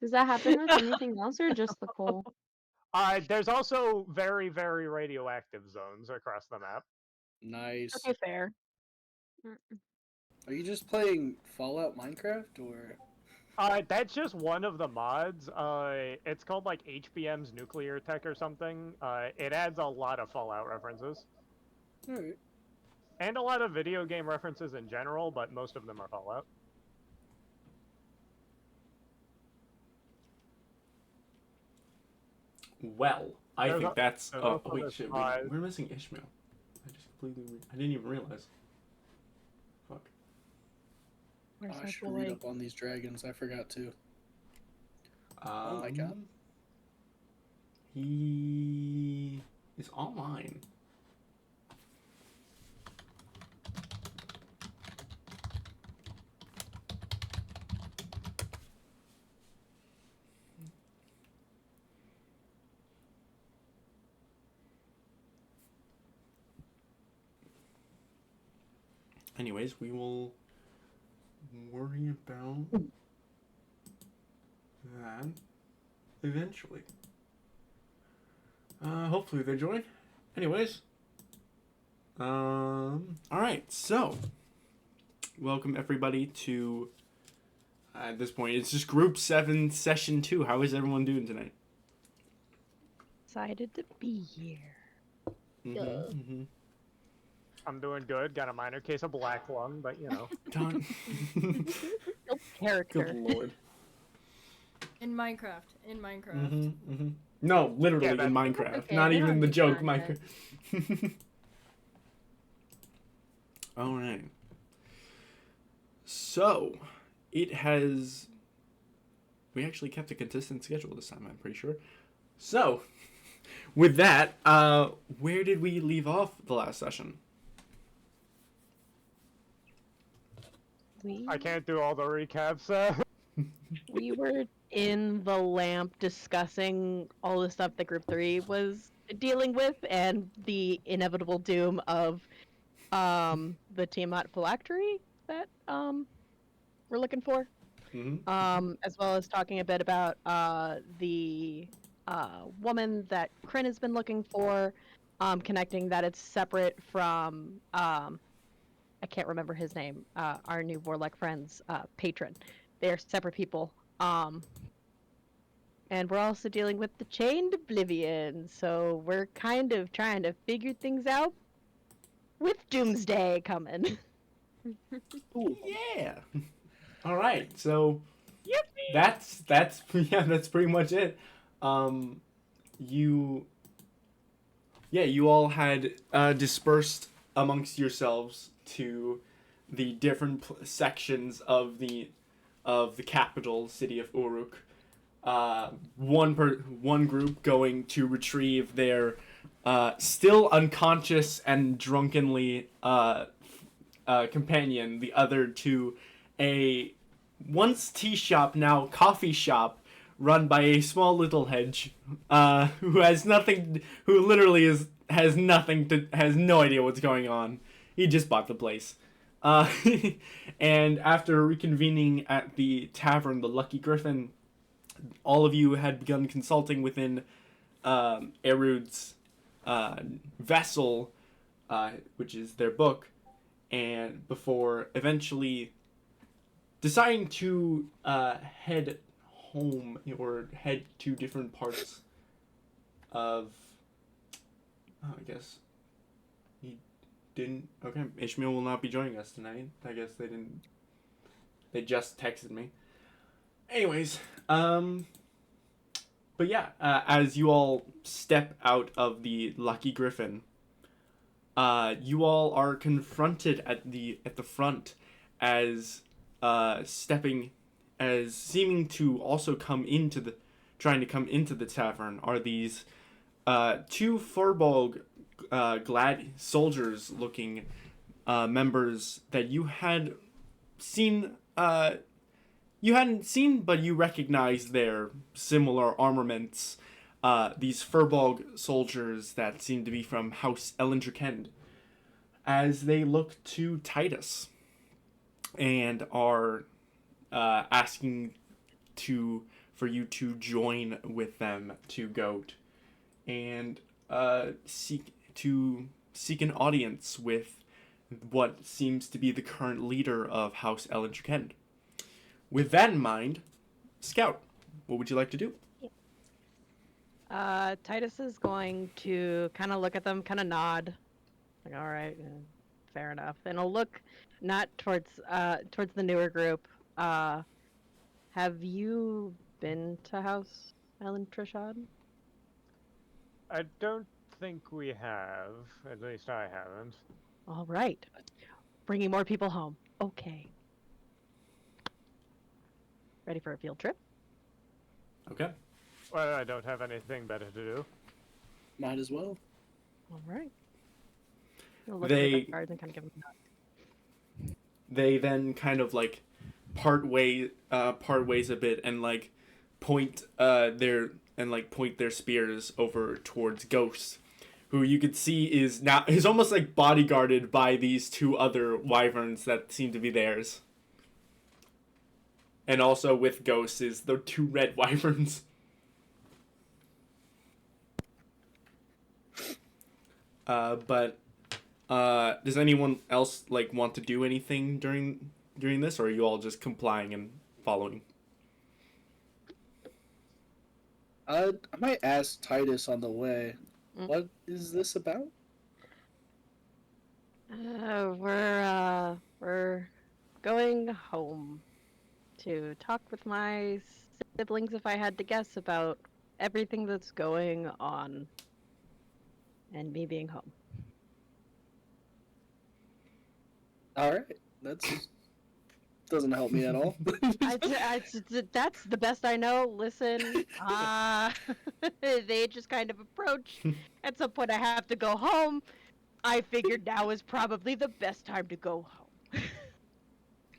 Does that happen with anything else or just the coal? There's also very, very radioactive zones across the map. Nice. Okay, fair. Mm. Are you just playing Fallout Minecraft or? That's just one of the mods. It's called like HBM's Nuclear Tech or something. It adds a lot of Fallout references Alright. and a lot of video game references in general, but most of them are Fallout. Well, I There's, think that's. there's Oh, also wait, this shit. mod. We're missing Ishmael. I just completely. I didn't even realize. Fuck. Where's I my should read boy? up on these dragons. I forgot to. Oh my god. He is online. Anyways, we will worry about that eventually. Hopefully they join. Anyways, all right. So, welcome everybody to. At this point, it's just Group 7, Session 2. How is everyone doing tonight? Excited to be here. Mm-hmm. I'm doing good. Got a minor case of black lung, but you know. Done. No character. Good lord. In Minecraft. In Minecraft. Mm-hmm, mm-hmm. No, literally Yeah, in that's Minecraft. okay, Not they even don't the need joke context. Minecraft. All right. So, it has. We actually kept a consistent schedule this time, I'm pretty sure. So, with that, where did we leave off the last session? I can't do all the recaps. We were in the lamp discussing all the stuff that Group 3 was dealing with and the inevitable doom of the Tiamat phylactery that we're looking for. Mm-hmm. As well as talking a bit about the woman that Kryn has been looking for, connecting that it's separate from I can't remember his name, our new warlock friend's patron. They're separate people. And we're also dealing with the chained oblivion, so we're kind of trying to figure things out with Doomsday coming. Cool. Yeah. All right. So Yippee! that's yeah, that's pretty much it. You you all had dispersed amongst yourselves to the different sections of the capital city of Uruk. One group going to retrieve their still unconscious and drunkenly companion. The other to a once tea shop, now coffee shop, run by a small little hedge, who literally has no idea what's going on. He just bought the place. Uh, and after reconvening at the tavern, the Lucky Griffin, all of you had begun consulting within Erud's vessel, which is their book, and before eventually deciding to head home or head to different parts of. Oh, I guess he didn't. Okay, Ishmael will not be joining us tonight. I guess they didn't. They just texted me. Anyways, but yeah, as you all step out of the Lucky Griffin, you all are confronted at the front as seeming to also trying to come into the tavern are these two Furbolg glad soldiers looking members that you had seen you hadn't seen, but you recognize their similar armaments. These Furbolg soldiers that seem to be from House Trechend, as they look to Titus and are asking for you to join with them to Goat and seek an audience with what seems to be the current leader of House Trechend. With that in mind, Scout, what would you like to do? Titus is going to kind of look at them, kind of nod, like, all right, fair enough. And he'll look not towards the newer group. Have you been to House Trechend? I don't think we have. At least I haven't. All right, bringing more people home. Okay. Ready for a field trip? Okay. Well, I don't have anything better to do. Might as well. All right. He'll look They- at the cards and kind of give them a nod. They then kind of like part ways a bit and like point their spears over towards Ghost, who you could see is almost like bodyguarded by these two other wyverns that seem to be theirs. And also with Ghost is the two red wyverns. But does anyone else like want to do anything during this, or are you all just complying and following? I might ask Titus on the way. Mm. What is this about? We're going home to talk with my siblings, if I had to guess, about everything that's going on and me being home. All right, that's doesn't help me at all. That's the best I know. Listen, they just kind of approach. At some point, I have to go home. I figured now is probably the best time to go home.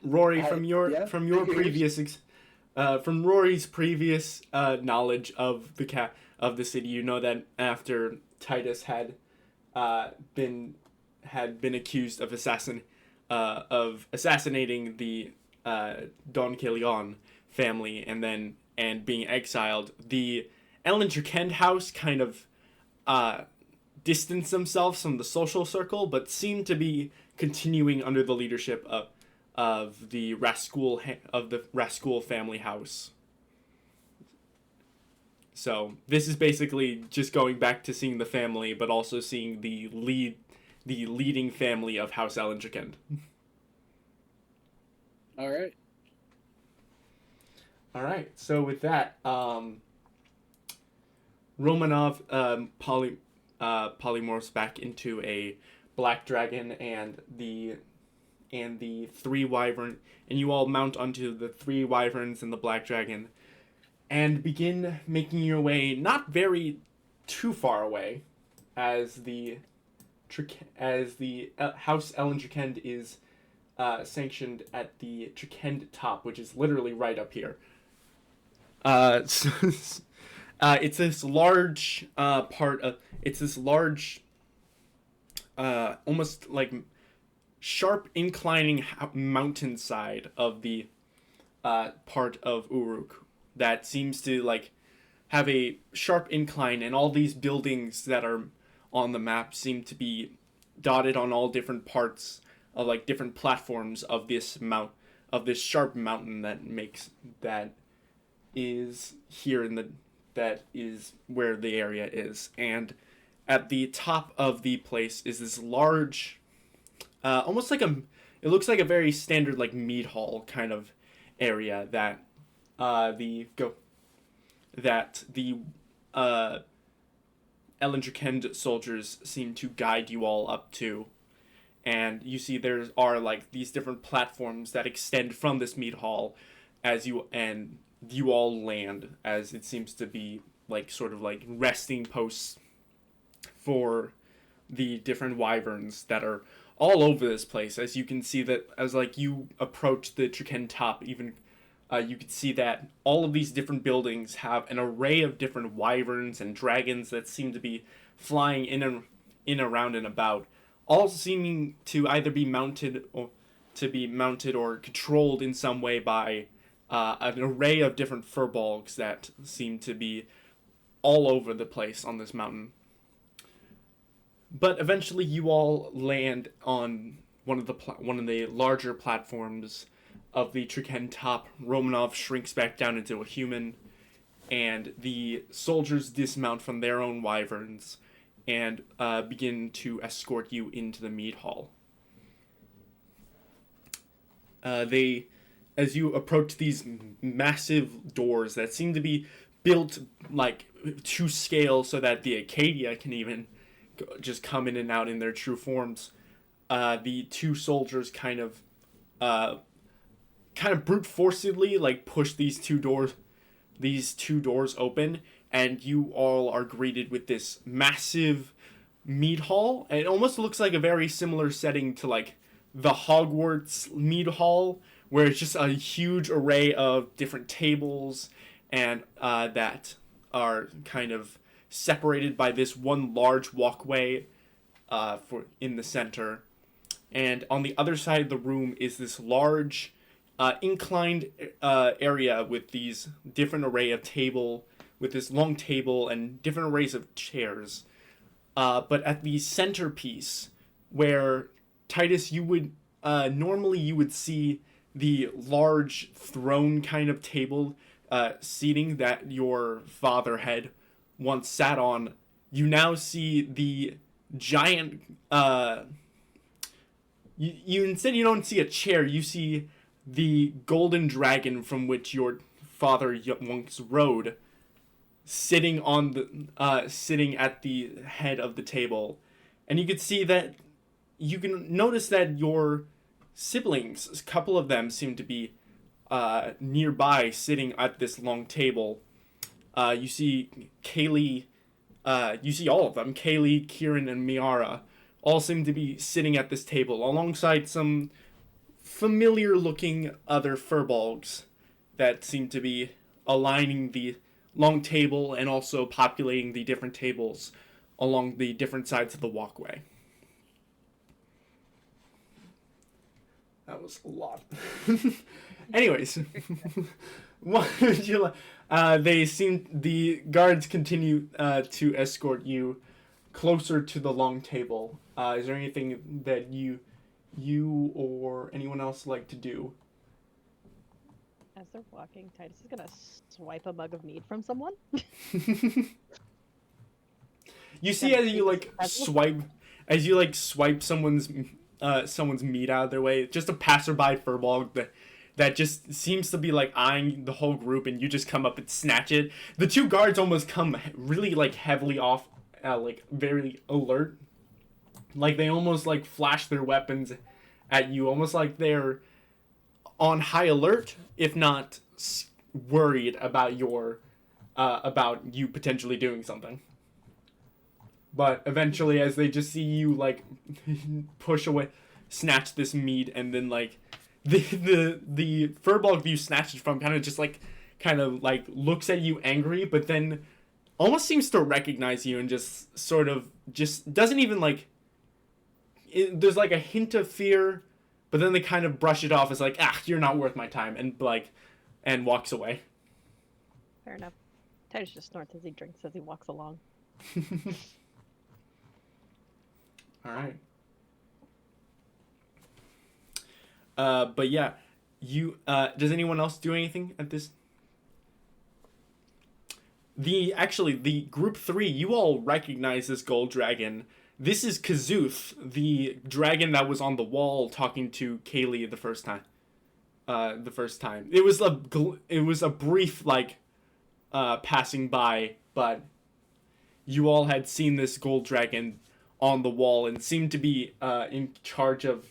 Rory, Yeah, from your previous from Rory's previous knowledge of the city, you know that after Titus had been accused of assassinating the Don Quilion family and being exiled, the Trechend house kind of distanced themselves from the social circle, but seemed to be continuing under the leadership of the Rascoul family house. So this is basically just going back to seeing the family, but also seeing the leading family of House Trechend. All right. All right. So with that, Romanov polymorphs back into a black dragon, and the three wyvern, and you all mount onto the three wyverns and the black dragon, and begin making your way not very too far away, as the House Trechend is sanctioned at the Trechend top, which is literally right up here. It's this large almost like sharp inclining mountainside of the part of Uruk, that seems to like have a sharp incline, and all these buildings that are on the map seem to be dotted on all different parts of like different platforms of this sharp mountain that is here in the that is where the area is. And at the top of the place is this large, almost like it looks like a very standard like mead hall kind of area that the Ellen Trechend soldiers seem to guide you all up to. And you see there are like these different platforms that extend from this mead hall as you all land, as it seems to be like sort of like resting posts for the different wyverns that are all over this place. As you can see that as like you approach the Trechend top, even you can see that all of these different buildings have an array of different wyverns and dragons that seem to be flying in around and about, all seeming to either be mounted or controlled in some way by an array of different furbolgs that seem to be all over the place on this mountain. But eventually you all land on one of the larger platforms of the Trechend top. Romanov shrinks back down into a human, and the soldiers dismount from their own wyverns and begin to escort you into the mead hall. As you approach these massive doors that seem to be built like to scale so that the Acadia can even just come in and out in their true forms, the two soldiers kind of brute forcedly like push these two doors open, and you all are greeted with this massive mead hall. And it almost looks like a very similar setting to like the Hogwarts mead hall, where it's just a huge array of different tables and that are kind of separated by this one large walkway in the center. And on the other side of the room is this large inclined area with these different array of with this long table and different arrays of chairs. But at the centerpiece, where Titus, you would normally you would see the large throne kind of table seating that your father had once sat on, you now see the giant you don't see a chair, you see the golden dragon from which your father once rode sitting at the head of the table. And you can notice that your siblings, a couple of them seem to be nearby sitting at this long table. You see Kaylee, you see all of them, Kaylee, Kieran, and Miara, all seem to be sitting at this table alongside some familiar looking other furbolgs that seem to be aligning the long table and also populating the different tables along the different sides of the walkway. That was a lot. Anyways, what would you like? The guards continue to escort you closer to the long table. Is there anything that you or anyone else like to do? As they're walking, Titus is gonna swipe a mug of mead from someone. You see as you swipe someone's meat out of their way, just a passerby furbolg that just seems to be like eyeing the whole group, and you just come up and snatch it. The two guards almost come really like heavily off, like very alert, like they almost like flash their weapons at you, almost like they're on high alert, if not worried about you potentially doing something. But eventually, as they just see you like push away, snatch this meat, and then like the furbolg you snatched it from kind of looks at you angry, but then almost seems to recognize you and just sort of just doesn't even like. There's like a hint of fear, but then they kind of brush it off as like, you're not worth my time, and walks away. Fair enough. Titus just snorts as he drinks as he walks along. All right. But yeah, you does anyone else do anything at this? The group 3, you all recognize this gold dragon. This is Kazuth, the dragon that was on the wall talking to Kaylee the first time. It was a brief passing by, but you all had seen this gold dragon on the wall and seemed to be in charge of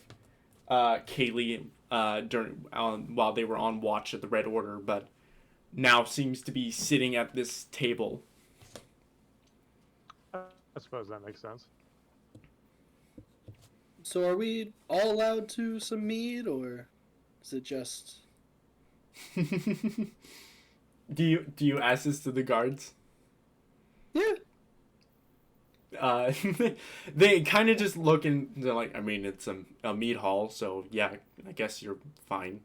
Kaylee while they were on watch at the Red Order, but now seems to be sitting at this table. I suppose that makes sense. So are we all allowed to some mead, or is it just... Do you ask this to the guards? Yeah. They kind of just look and they're like, I mean, it's a mead hall, so yeah, I guess you're fine.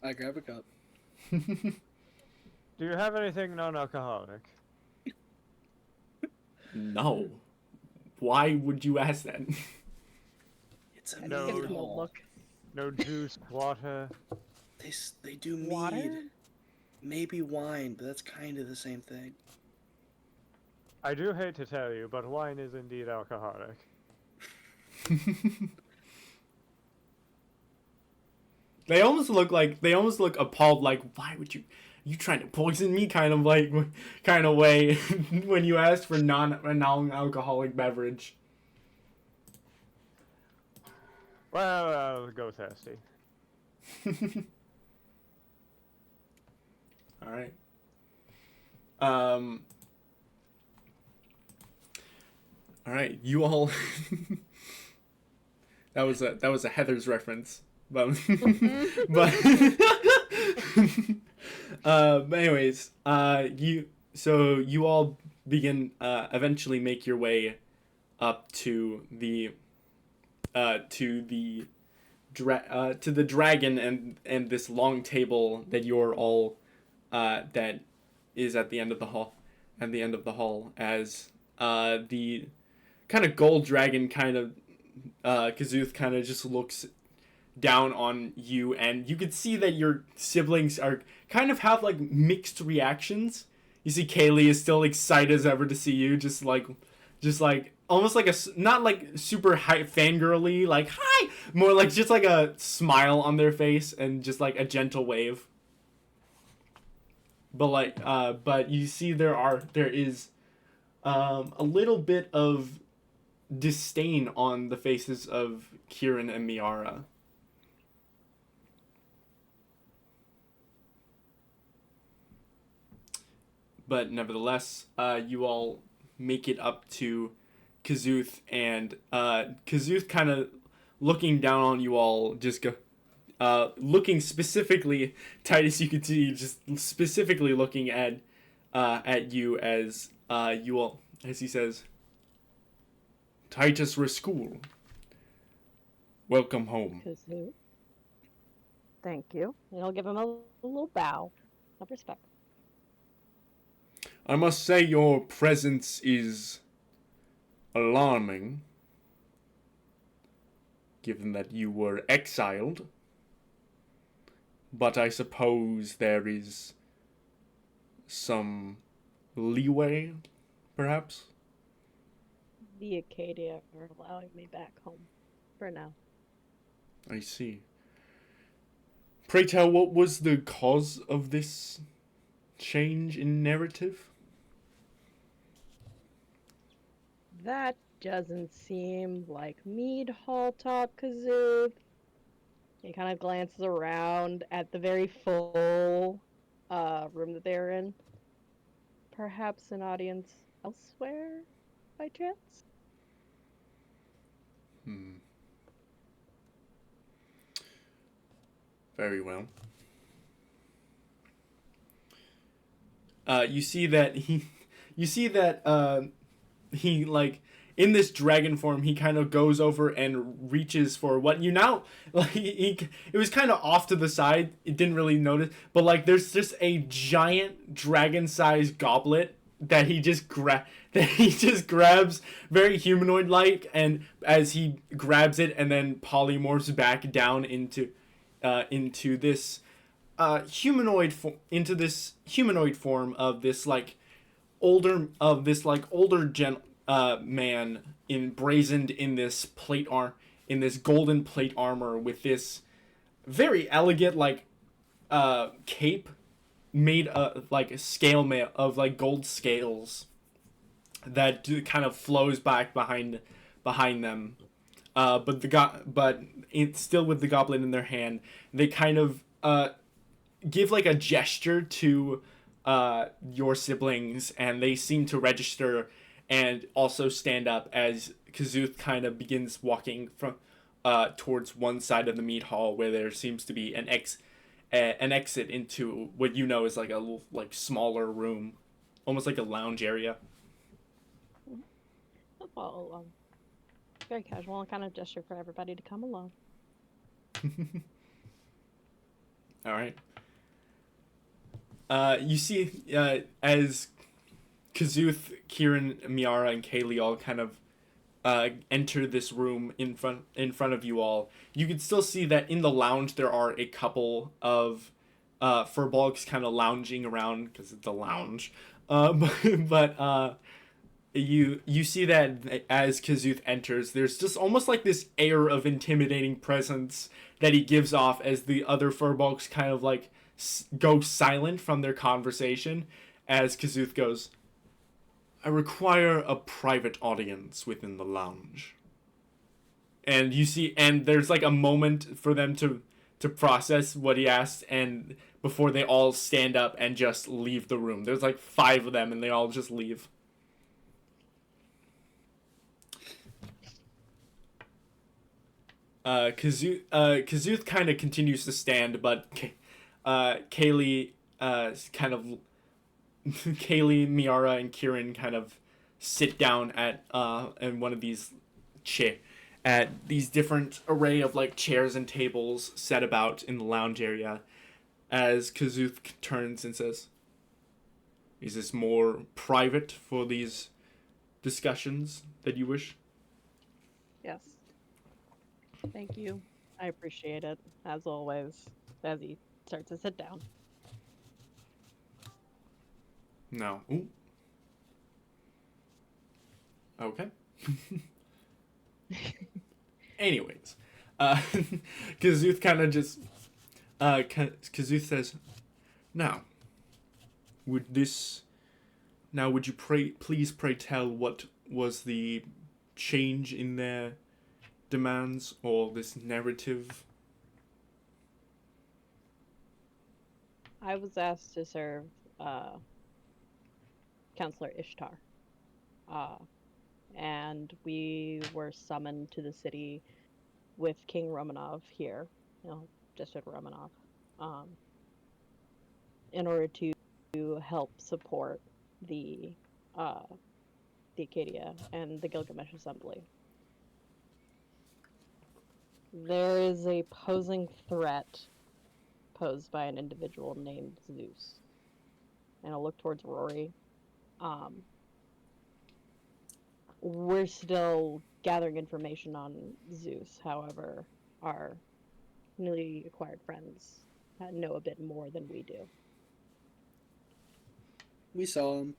I grab a cup. Do you have anything non-alcoholic? No. Why would you ask that? It's a No. mead Gives him a hall. look. No juice, water. They do mead. Water? Maybe wine, but that's kind of the same thing. I do hate to tell you, but wine is indeed alcoholic. They almost look appalled, like, why would you trying to poison me kind of way when you ask for non-alcoholic beverage. Well, I'll go thirsty. All right. All right, you all. that was a Heather's reference, but but anyways, you all begin eventually make your way up to the dragon and this long table that you're all that is at the end of the hall, as the kind of gold dragon kind of Kazuth kind of just looks down on you, and you could see that your siblings are kind of have like mixed reactions. You see Kaylee is still excited as ever to see you, just like almost like not like super high fangirly, like hi, more like just like a smile on their face and just like a gentle wave. But you see there is a little bit of disdain on the faces of Kieran and Miara. But nevertheless, you all make it up to Kazuth, and Kazuth kind of looking down on you all, just go, looking specifically, Titus, you could see just specifically looking at you as you all, as he says, Titus Rascool, welcome home. Kazoot. Thank you. And I'll give him a little bow of respect. I must say your presence is alarming, given that you were exiled. But I suppose there is some leeway, perhaps? The Acadia are allowing me back home for now. I see. Pray tell, what was the cause of this change in narrative? That doesn't seem like Mead Hall talk, Kazoot. He kind of glances around at the very full room that they're in. Perhaps an audience elsewhere, by chance? Very well. You see that he like in this dragon form, he kind of goes over and reaches for what you now like. It was kind of off to the side. It didn't really notice, but like there's just a giant dragon-sized goblet that he just grabs very humanoid like, and as he grabs it and then polymorphs back down into this humanoid form of this like older man emblazoned in this in this golden plate armor with this very elegant like cape made like a scale mail of like gold scales that kind of flows back behind them. But it's still with the goblet in their hand. They kind of give like a gesture to your siblings, and they seem to register and also stand up as Kazuth kind of begins walking from towards one side of the meat hall, where there seems to be an exit into what you know is like a little, like smaller room, almost like a lounge area. I'll follow along. Very casual kind of gesture for everybody to come along. All right. You see, as Kazuth, Kieran, Miara, and Kaylee all kind of enter this room in front of you all, you can still see that in the lounge there are a couple of furbolgs kind of lounging around because it's a lounge. But you see that as Kazuth enters, there's just almost like this air of intimidating presence that he gives off as the other furbolgs kind of like go silent from their conversation as Kazuth goes, "I require a private audience within the lounge." And you see, and there's like a moment for them to process what he asked, and before they all stand up and just leave the room. There's like 5 of them, and they all just leave. Kazuth kind of continues to stand, but Kaylee, Miara, and Kieran kind of sit down at in one of these at these different array of like chairs and tables set about in the lounge area. As Kazuth turns and says, "Is this more private for these discussions that you wish?" Yes. Thank you. I appreciate it, as always, as he starts to sit down. No. Ooh. Okay. Anyways, Kazuth kind of just Kazuth says, Now, would you please pray tell what was the change in their demands or this narrative?" I was asked to serve Counselor Ishtar. And we were summoned to the city with King Romanov here, District Romanov, in order to help support the Acadia and the Gilgamesh Assembly. There is a posing threat posed by an individual named Zeus. And I'll look towards Rory. We're still gathering information on Zeus. However, our newly acquired friends know a bit more than we do. We saw him.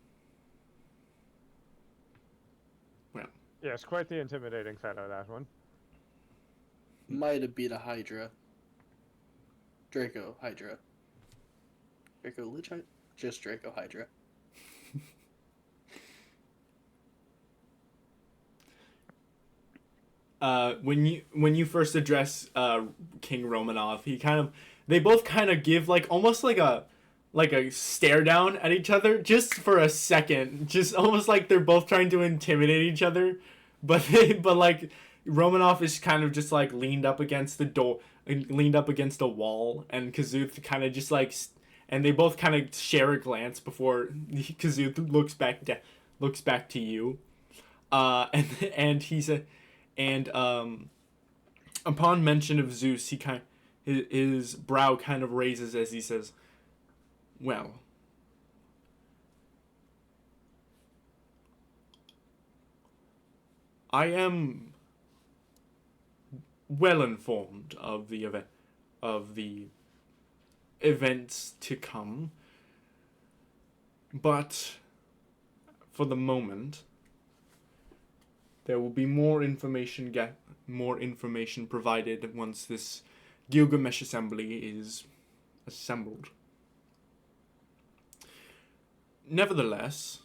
Yes, quite the intimidating fellow, that one. Might have beat a Hydra. Draco Hydra. Draco Lich Hydra? Just Draco Hydra. When you first address King Romanov, they both kind of give like almost like a stare down at each other just for a second, just almost like they're both trying to intimidate each other, but like Romanov is kind of just like leaned up against a wall, and Kazuth kind of just like, and they both kind of share a glance before Kazuth looks back to you. And he said, and upon mention of Zeus, his brow kind of raises as he says, "Well, I am well informed of the events to come, but for the moment, there will be more information provided once this Gilgamesh assembly is assembled. Nevertheless,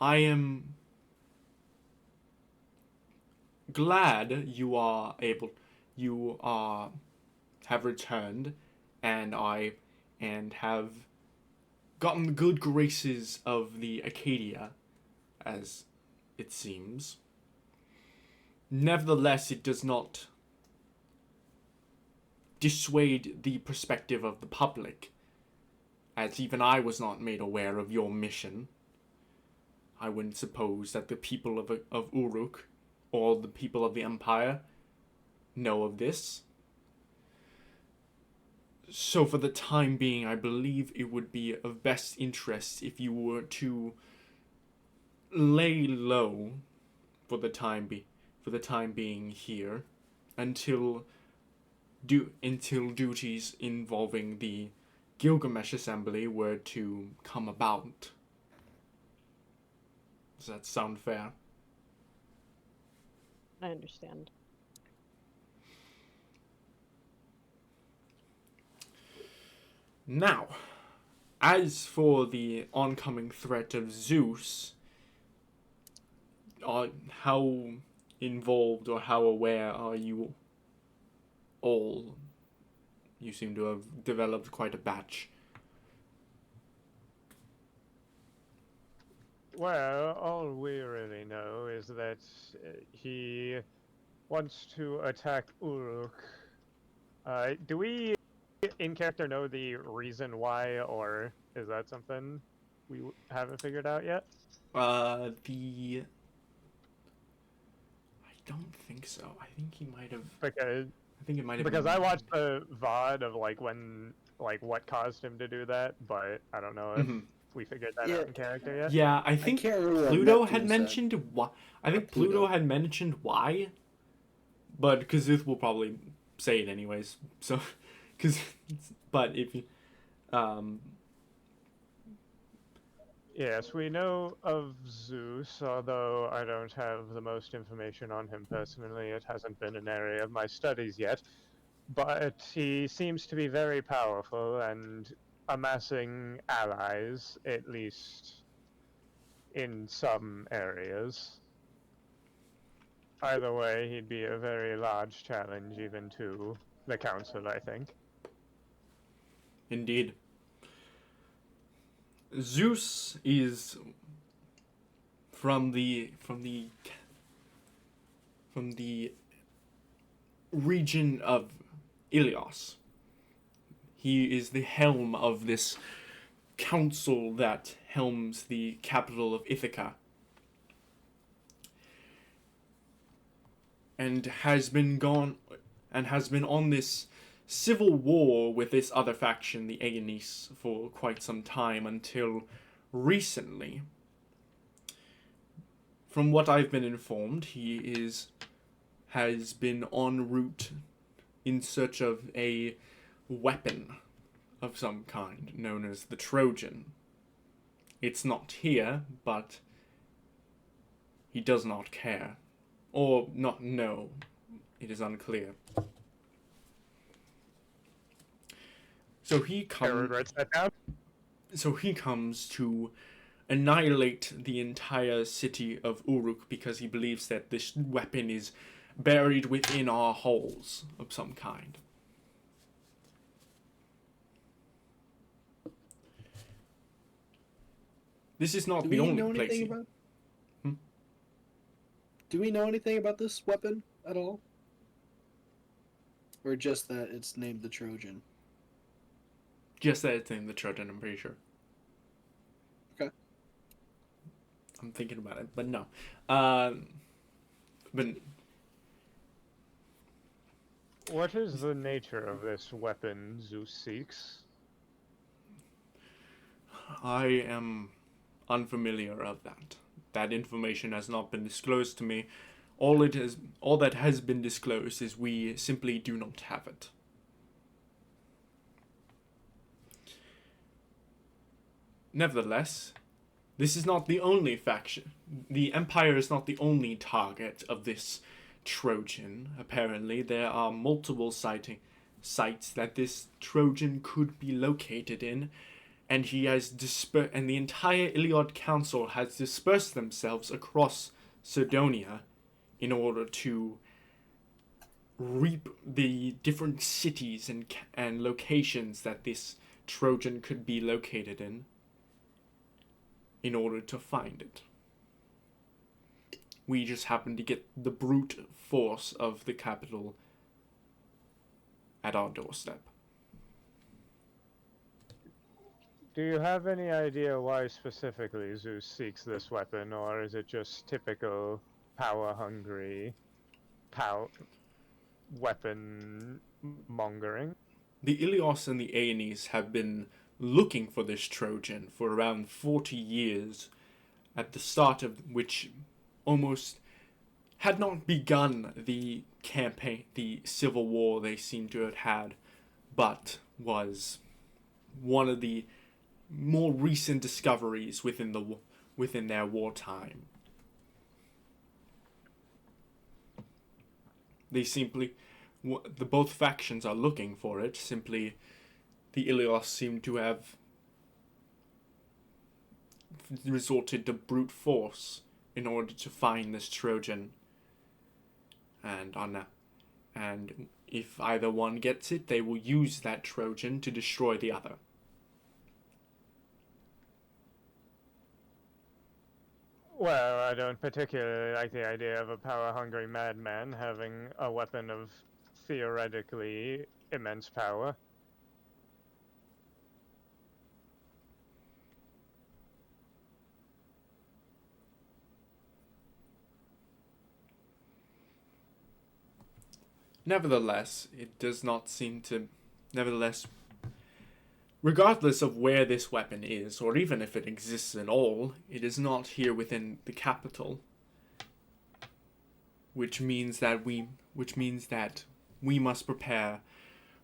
I am glad you have returned, and have gotten the good graces of the Acadia, as it seems. Nevertheless, it does not dissuade the perspective of the public, as even I was not made aware of your mission. I wouldn't suppose that the people of Uruk, or the people of the Empire, know of this. So for the time being, I believe it would be of best interest if you were to lay low for the time being here, until duties involving the Gilgamesh assembly were to come about. Does that sound fair? I understand. Now, as for the oncoming threat of Zeus, how involved or how aware are you all? You seem to have developed quite a batch. Well, all we really know is that he wants to attack Uruk. Do we, in character, know the reason why, or is that something we haven't figured out yet? I don't think so. I think he might have. Because I think it might have. because I watched the VOD of what caused him to do that, but I don't know if we figured that out in character yet. Yeah, I think can't remember what Pluto Neptune had said. mentioned why. I think Pluto. Pluto had mentioned why, but Kazuth will probably say it anyways. So, but if you, Yes, we know of Zeus, although I don't have the most information on him personally. It hasn't been an area of my studies yet. But he seems to be very powerful and amassing allies, at least in some areas. Either way, he'd be a very large challenge even to the Council, I think. indeed, Zeus is from the region of Ilios. He is the helm of this council that helms the capital of Ithaca, and has been on this civil war with this other faction, the Aenis, for quite some time, until recently. From what I've been informed, he has been en route in search of a weapon of some kind known as the Trojan. It's not here, but he does not care. Or not know. It is unclear. So he Harold writes that down. comes to annihilate the entire city of Uruk because he believes that this weapon is buried within our halls of some kind. This is not the only place. Do we know anything about this weapon at all? Or just that it's named the Trojan? Just that it's named the Trechend, I'm pretty sure. Okay. I'm thinking about it, but no. But What is the nature of this weapon Zeus seeks? I am unfamiliar of that. That information has not been disclosed to me. All that has been disclosed is we simply do not have it. Nevertheless, this is not the only faction. The Empire is not the only target of this Trojan. Apparently, there are multiple sites that this Trojan could be located in, and he has and the entire Iliad Council has dispersed themselves across Sidonia in order to reap the different cities and locations that this Trojan could be located in order to find it. We just happen to get the brute force of the capital at our doorstep. Do you have any idea why specifically Zeus seeks this weapon, or is it just typical power-hungry weapon mongering? The Ilios and the Aeneas have been looking for this Trojan for around 40 years, at the start of which almost had not begun the campaign, the civil war they seem to have had, but was one of the more recent discoveries within their wartime. They simply, the both factions are looking for it. Simply, the Ilios seem to have resorted to brute force in order to find this Trojan. And if either one gets it, they will use that Trojan to destroy the other. Well, I don't particularly like the idea of a power-hungry madman having a weapon of theoretically immense power. Nevertheless, it does not seem to. Nevertheless, regardless of where this weapon is, or even if it exists at all, it is not here within the capital. Which means that we must prepare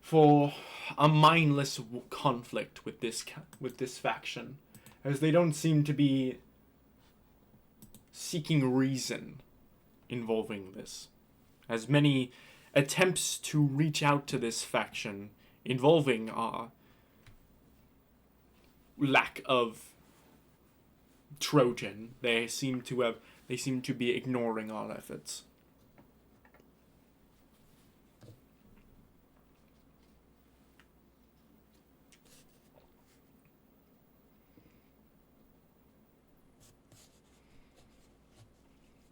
for a mindless conflict with this faction, as they don't seem to be seeking reason involving this. As many attempts to reach out to this faction involving our lack of Trojan, they seem to be ignoring our efforts.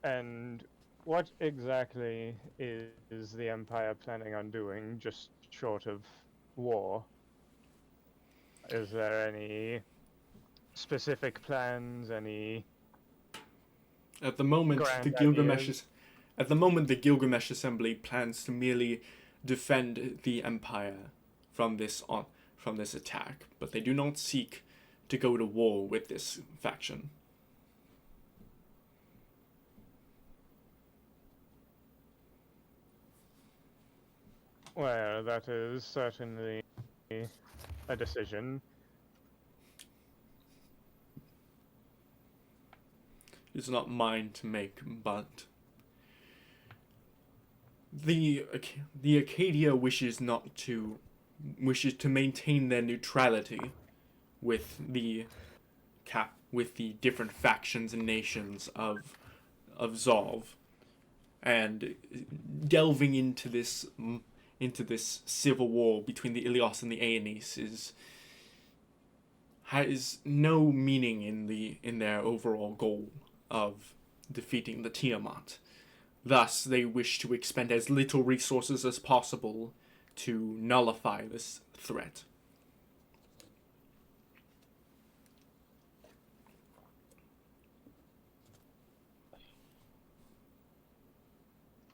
And what exactly is the Empire planning on doing, just short of war? Is there any specific plans, any At the moment, grand the ideas? Gilgamesh Assembly plans to merely defend the Empire from this attack, but they do not seek to go to war with this faction. Well, that is certainly a decision. It's not mine to make, but the Acadia wishes to maintain their neutrality with the different factions and nations of Zolv, and delving into this civil war between the Ilios and the Aeneas has no meaning in their overall goal of defeating the Tiamat. Thus, they wish to expend as little resources as possible to nullify this threat.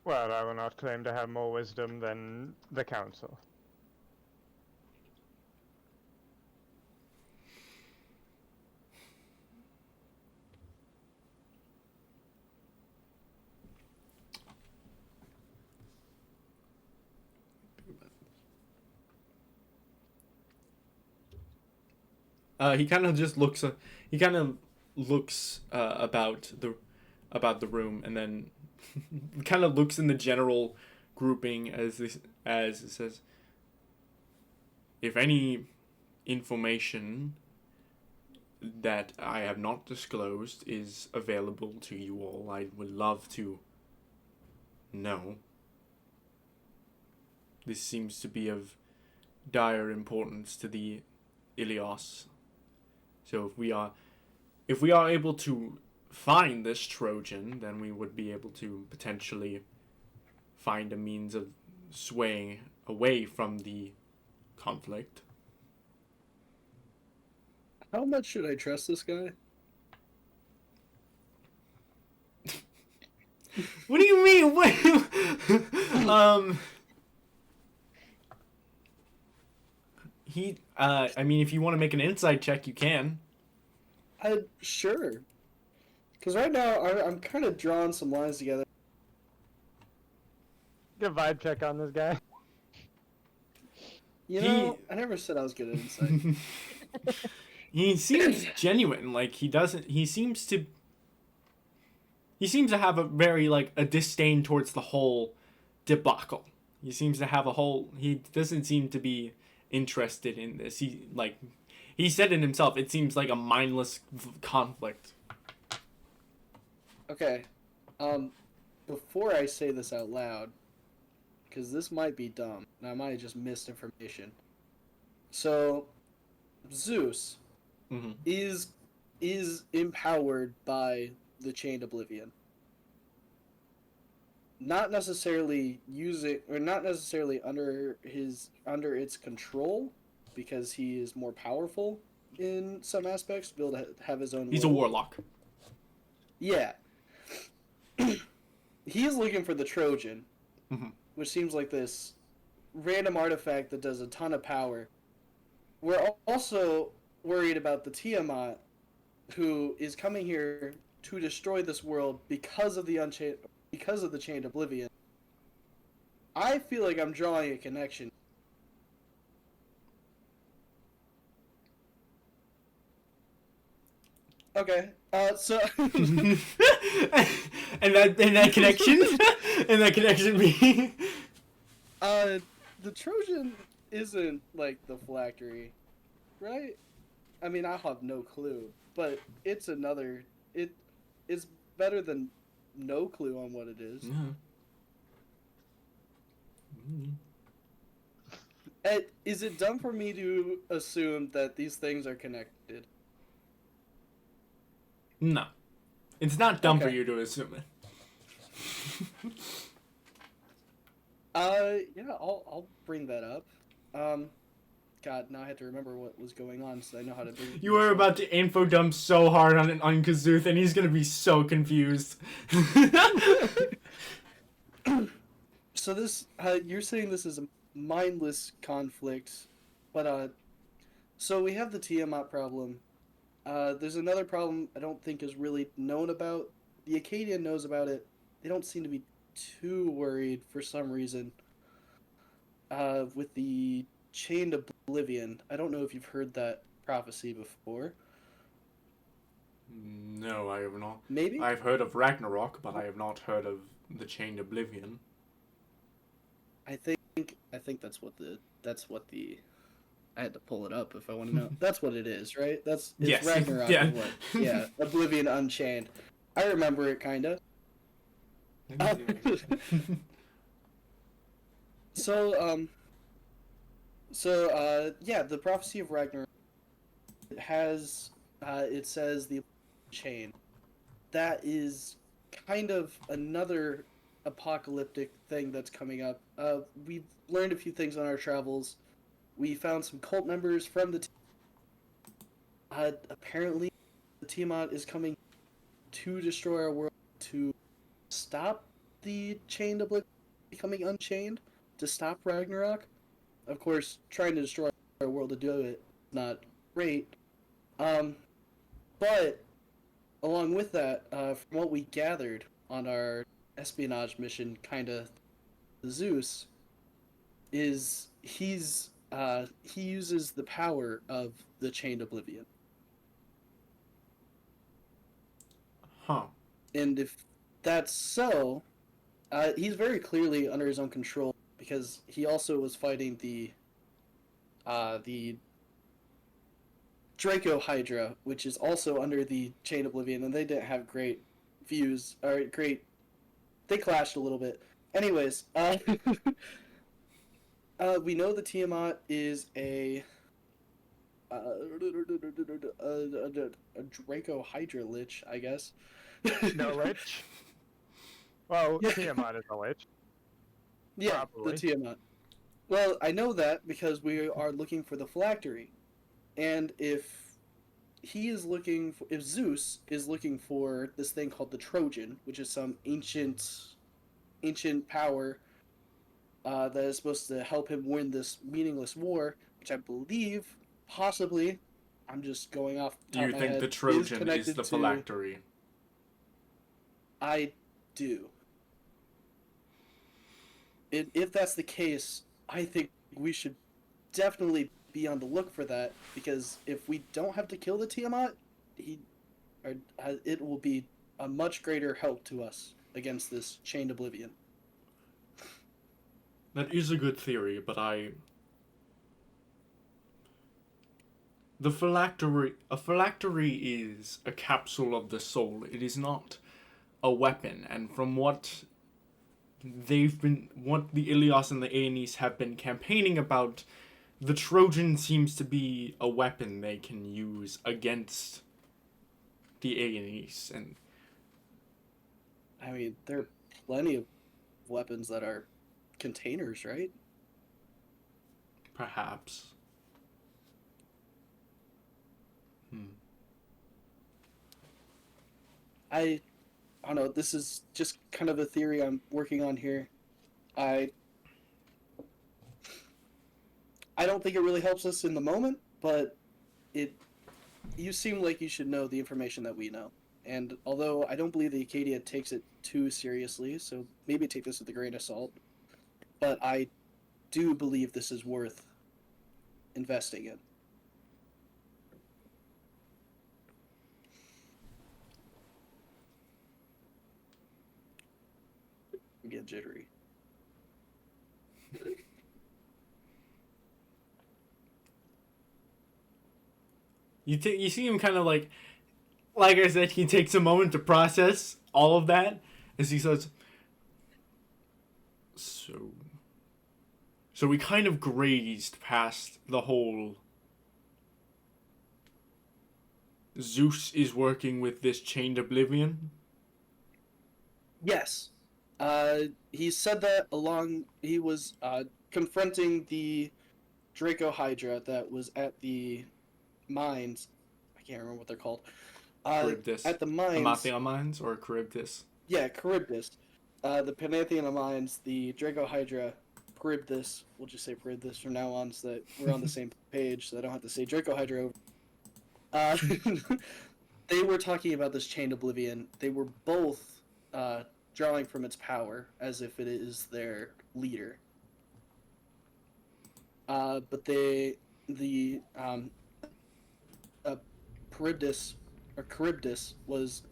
Well, I will not claim to have more wisdom than the council. He kind of just looks. He kind of looks about the room, and then kind of looks in the general grouping as it says. If any information that I have not disclosed is available to you all, I would love to know. This seems to be of dire importance to the Ilios. So if we are able to find this Trojan, then we would be able to potentially find a means of swaying away from the conflict. How much should I trust this guy? What do you mean? What? I mean, if you want to make an insight check, you can. Sure. Because right now, I'm kind of drawing some lines together. Get a vibe check on this guy. You know, I never said I was good at insight. He seems genuine. Like, he seems to have a very, like, a disdain towards the whole debacle. He seems to have he doesn't seem to be interested in this. He said it himself, it seems like a mindless conflict. Okay. Before I say this out loud, because this might be dumb, and I might have just missed information. So, Zeus Mm-hmm. is empowered by the Chained Oblivion. Not necessarily not necessarily under its control, because he is more powerful in some aspects to be able to have his own. He's a warlock. Yeah. He is looking for the Trojan, Mm-hmm. which seems like this random artifact that does a ton of power. We're also worried about the Tiamat, who is coming here to destroy this world because of the Chained Oblivion. I feel like I'm drawing a connection. Okay. So and that connection and that connection being the Trojan isn't like the phylactery, right? I mean, I have no clue, but it's better than no clue on what it is. Mm-hmm. Is it dumb for me to assume that these things are connected? No, it's not dumb for Okay. you to assume it. Yeah, I'll bring that up. God, now I have to remember what was going on, so I know how to bring. You are about to info dump so hard on Kazuth, and he's gonna be so confused. So this, you're saying this is a mindless conflict, but so we have the Tiamat problem. There's another problem I don't think is really known about. The Acadian knows about it. They don't seem to be too worried for some reason. With the Chained Oblivion, I don't know if you've heard that prophecy before. No, I have not. Maybe? I've heard of Ragnarok, but I have not heard of the Chained Oblivion. I think that's what the I had to pull it up if I want to know. That's what it is, right? It's Yes. Ragnarok. Yeah. Is what? Yeah, Oblivion Unchained. I remember it kinda. Yeah, the prophecy of Ragnarok, it has it says the chain. That is kind of another apocalyptic thing that's coming up. We've learned a few things on our travels. We found some cult members from the apparently the Tiamat is coming to destroy our world to stop the chained oblivion becoming unchained, to stop Ragnarok. Of course, trying to destroy our world to do it is not great. Um, but along with that, from what we gathered on our espionage mission, kind of Zeus, is he uses the power of the chained oblivion. Huh. And if that's so, he's very clearly under his own control because he also was fighting the Draco Hydra, which is also under the Chain Oblivion, and they didn't have great views or great. They clashed a little bit. Anyways, we know the Tiamat is a Draco Hydra lich, I guess. No lich. Well, Yeah. Tiamat is a lich. Yeah, Probably. the Tiamat. Well, I know that because we are looking for the phylactery, and if Zeus is looking for this thing called the Trojan, which is some ancient power that is supposed to help him win this meaningless war, which I believe, possibly, I'm just going off the Do top you of my think head, the Trojan is connected the to- phylactery? I do. If that's the case, I think we should definitely be on the look for that, because if we don't have to kill the Tiamat, it will be a much greater help to us against this chained oblivion. That is a good theory, but a phylactery is a capsule of the soul. It is not a weapon, and from what the Ilios and the Aenis have been campaigning about, the Trojan seems to be a weapon they can use against the Aenis, and I mean, there are plenty of weapons that are containers, right? perhaps. I don't know. This is just kind of a theory I'm working on here. I don't think it really helps us in the moment, but you seem like you should know the information that we know. And although I don't believe the Acadia takes it too seriously, so maybe take this with a grain of salt, but I do believe this is worth investing in. I'm getting jittery. You see him kind of like I said, he takes a moment to process all of that as he says, so we kind of grazed past the whole Zeus is working with this chained oblivion. Yes. He said that he was confronting the Draco Hydra that was at the mines. I can't remember what they're called. Charybdis. At the mines. Amathia mines or Charybdis? Yeah, Charybdis. The Pantheon mines, the Draco Hydra, Charybdis. We'll just say Charybdis from now on so that we're on the same page, so I don't have to say Draco Hydra over. They were talking about this chained oblivion. They were both drawing from its power as if it is their leader. But Charybdis was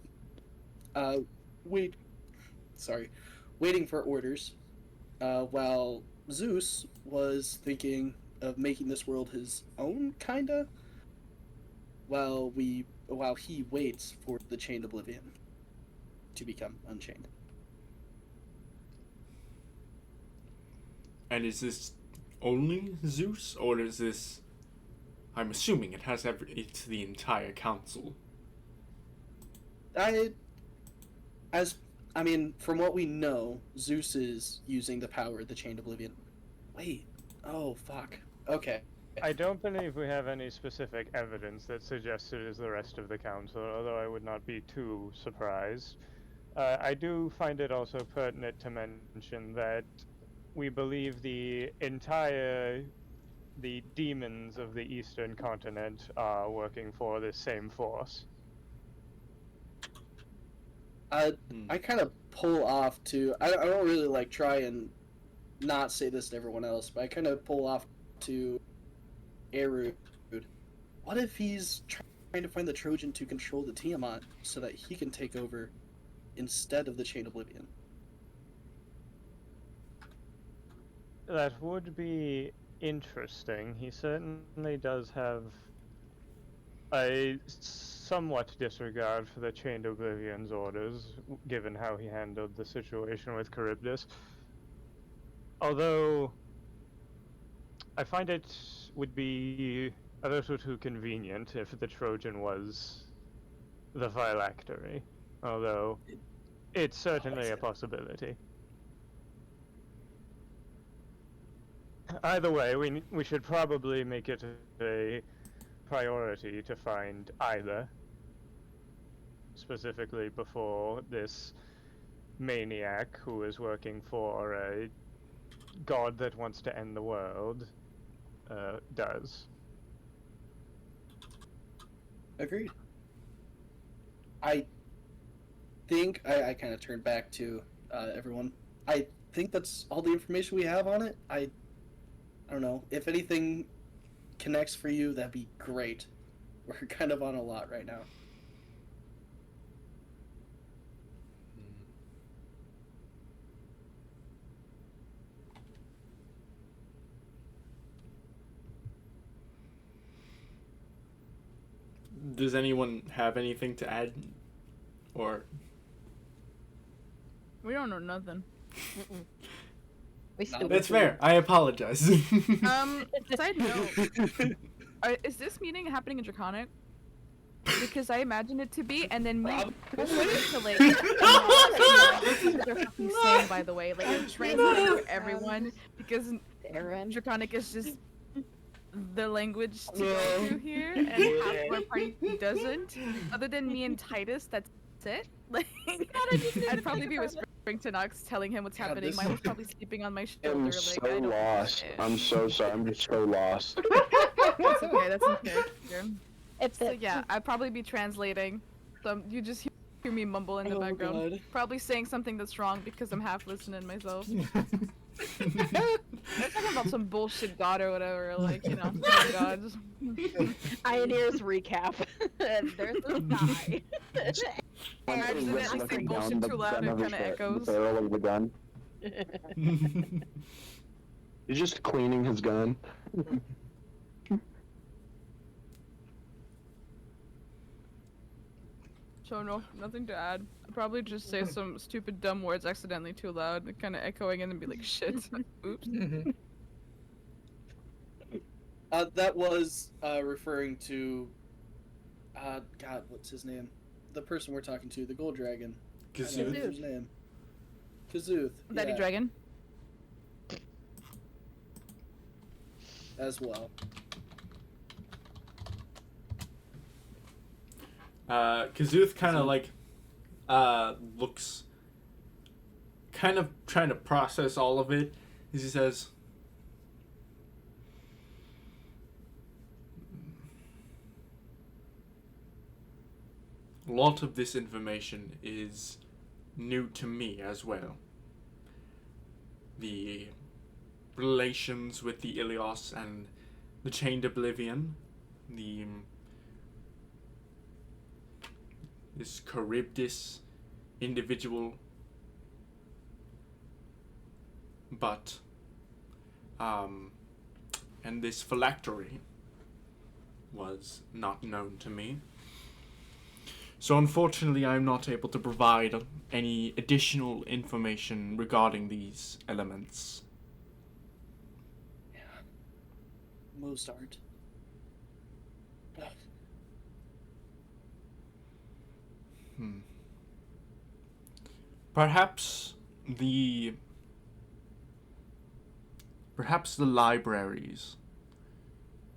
waiting for orders, while Zeus was thinking of making this world his own, kinda. While he waits for the chained oblivion to become unchained. And is this only Zeus, or is this? I'm assuming it has it's the entire council. As I mean, from what we know, Zeus is using the power of the Chained Oblivion. Wait. Oh, fuck. Okay. I don't believe we have any specific evidence that suggests it is the rest of the council, although I would not be too surprised. I do find it also pertinent to mention that we believe the demons of the eastern continent are working for this same force. I kind of pull off to. I don't really like try and not say this to everyone else, but I kind of pull off to Eru. What if he's trying to find the Trojan to control the Tiamat so that he can take over instead of the Chain Oblivion? That would be interesting. He certainly does have a somewhat disregard for the Chained Oblivion's orders, given how he handled the situation with Charybdis. Although, I find it would be a little too convenient if the Trojan was the phylactery. Although, it's certainly a possibility. Either way, we should probably make it a priority to find either, specifically before this maniac who is working for a god that wants to end the world does. Agreed. I think I kind of turned back to everyone. I think that's all the information we have on it. I don't know. If anything connects for you, that'd be great. We're kind of on a lot right now. Does anyone have anything to add? Or We don't know nothing. We still that's fair. I apologize. Side note, is this meeting happening in Draconic? Because I imagined it to be, and then me to like. This is what they're fucking saying, by the way. Like I'm translating for everyone because Aaron. Draconic is just the language to go to here, and half of our party doesn't. Other than me and Titus, that's it. Like, I'd probably be whispering to Nox, telling him what's happening. this- Mine was probably sleeping on my shoulder. I'm Like, so I don't lost. I'm so sorry. I'm just so lost. That's okay. That's in character. It's So yeah, I'd probably be translating. So you just hear me mumble in the Oh, background. God. Probably saying something that's wrong because I'm half listening myself. They're talking about some bullshit god or whatever, like, you know, gods. Ioneer's recap. There's a guy. Imagine that I say bullshit too loud and it kind of echoes. The barrel of the gun. He's just cleaning his gun. So no, nothing to add. I'd probably just say some stupid dumb words accidentally too loud, and kind of echoing in and be like, shit, oops. That was referring to. God, what's his name? The person we're talking to, the Gold Dragon. I don't Kazoot. know his name. Kazuth. Daddy yeah, Dragon. as well. Kazuth kind of like looks, kind of trying to process all of it as he says, a lot of this information is new to me as well. The relations with the Ilios and the Chained Oblivion, this Charybdis individual, but and this phylactery was not known to me. So unfortunately I'm not able to provide any additional information regarding these elements. Most aren't. perhaps the libraries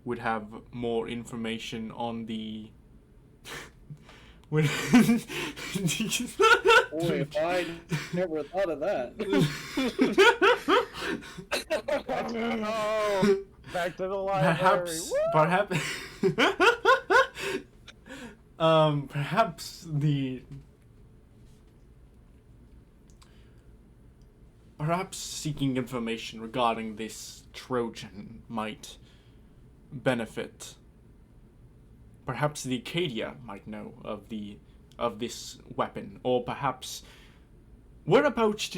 would have more information on the would Boy, I never thought of that. Oh, back to the library. perhaps perhaps the perhaps seeking information regarding this Trojan might benefit. Perhaps the Acadia might know of this weapon, or perhaps whereabouts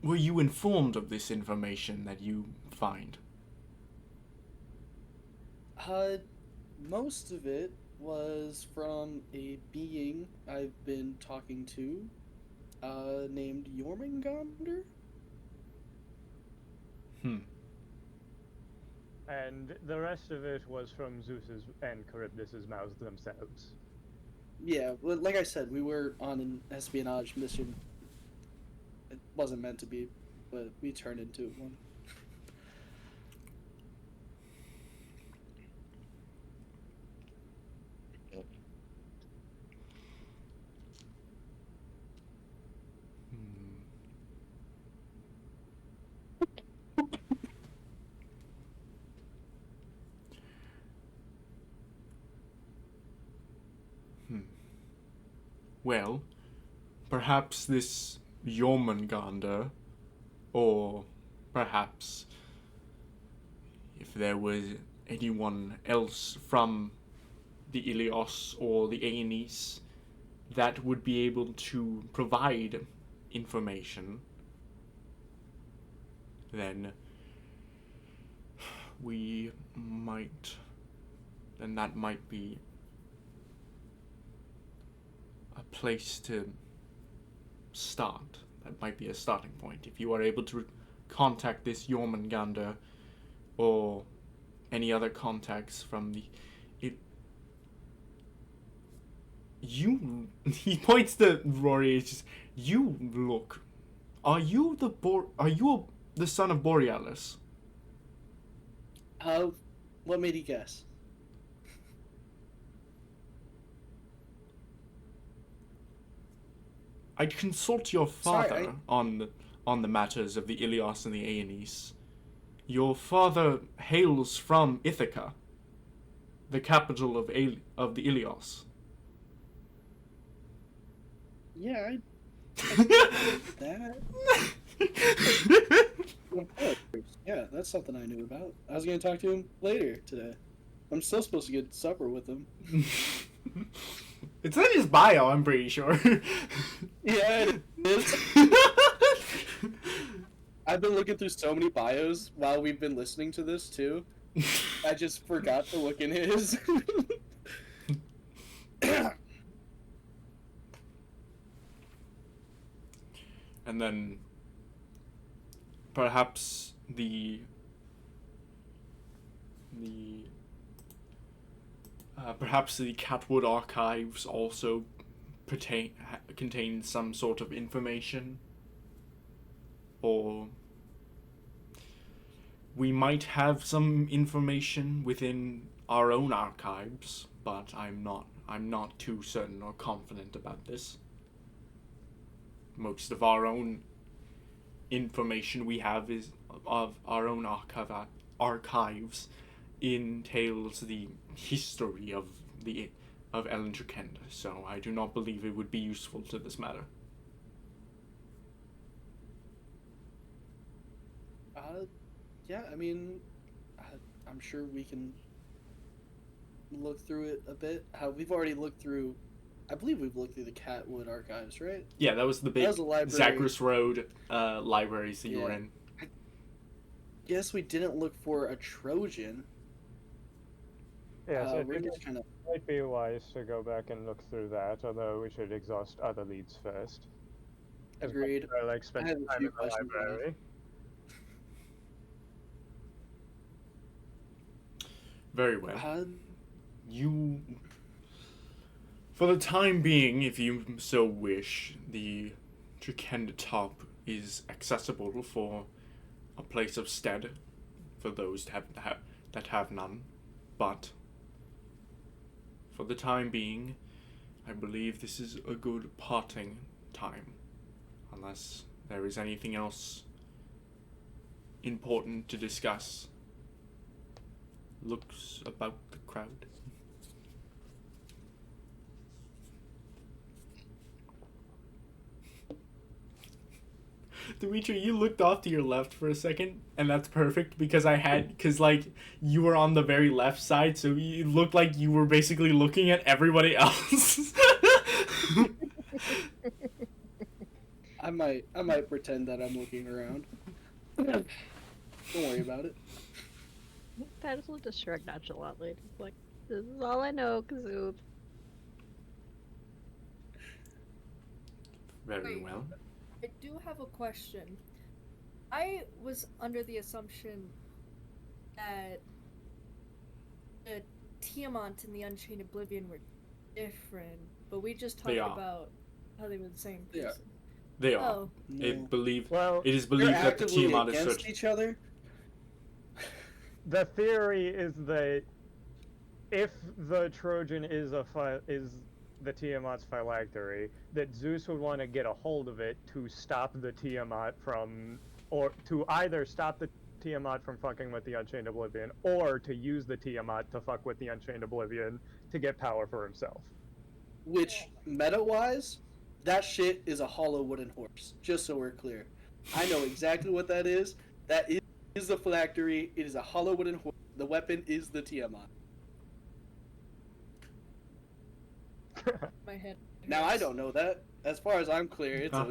were you informed of this information that you find? Most of it was from a being I've been talking to, named Jormungandr. And the rest of it was from Zeus's and Charybdis's mouths themselves. Yeah, well, like I said, we were on an espionage mission. It wasn't meant to be, but we turned into one. Well, perhaps this Jormungandr, or perhaps if there was anyone else from the Ilios or the Aenis that would be able to provide information, then that might be a place to start. That might be a starting point. If you are able to contact this Jormungandr or any other contacts from he points to Rory. It's just, you look. Are you the son of Borealis? What made you guess? I'd consult your father Sorry, on the matters of the Ilios and the Aenis. Your father hails from Ithaca, the capital of the Ilios. Yeah, that. Yeah, that's something I knew about. I was gonna talk to him later today. I'm still supposed to get supper with him. It's in his bio, I'm pretty sure. Yeah, it is. I've been looking through so many bios while we've been listening to this too. I just forgot to look in his. And then perhaps perhaps the Catwood archives also contain some sort of information, or we might have some information within our own archives, but I'm not too certain or confident about this. Most of our own information we have is of our own archives entails the history of Ellen Trechend, so I do not believe it would be useful to this matter. Yeah, I mean, I'm sure we can look through it a bit. We've already looked through. I believe we've looked through the Catwood archives, right? Yeah, that was the big That was a library. Zagreus Road libraries that you were in. I guess we didn't look for a Trojan. Yeah, so We're it just kind of. might be wise to go back and look through that, although we should exhaust other leads first. As much Agreed. as I like spending I have a time few in the questions on it. library. Very well. You For the time being, if you so wish, the Trechend top is accessible for a place of stead for those that have none. But for the time being, I believe this is a good parting time, unless there is anything else important to discuss. Looks about the crowd. Dimitri, you looked off to your left for a second, and that's perfect because like you were on the very left side, so you looked like you were basically looking at everybody else. I might pretend that I'm looking around. Don't worry about it. Titus will just shrug nonchalantly. It's like, this is all I know, Kazoo. Very Wait. well. I do have a question. I was under the assumption that the Tiamat and the Unchained Oblivion were different, but we just talked They are. about how they were the same They are. person. They are. Oh, No. It Well, is They're believed that the actively Tiamat is against such. each other. the theory is that if the Trojan is the Tiamat's phylactery, that Zeus would want to get a hold of it to stop the Tiamat from, or to either stop the Tiamat from fucking with the Unchained Oblivion, or to use the Tiamat to fuck with the Unchained Oblivion to get power for himself. Which, meta-wise, that shit is a hollow wooden horse. Just so we're clear. I know exactly what that is. That is the phylactery. It is a hollow wooden horse. The weapon is the Tiamat. my head. Now, I hurts. don't know that. As far as I'm clear, it's a...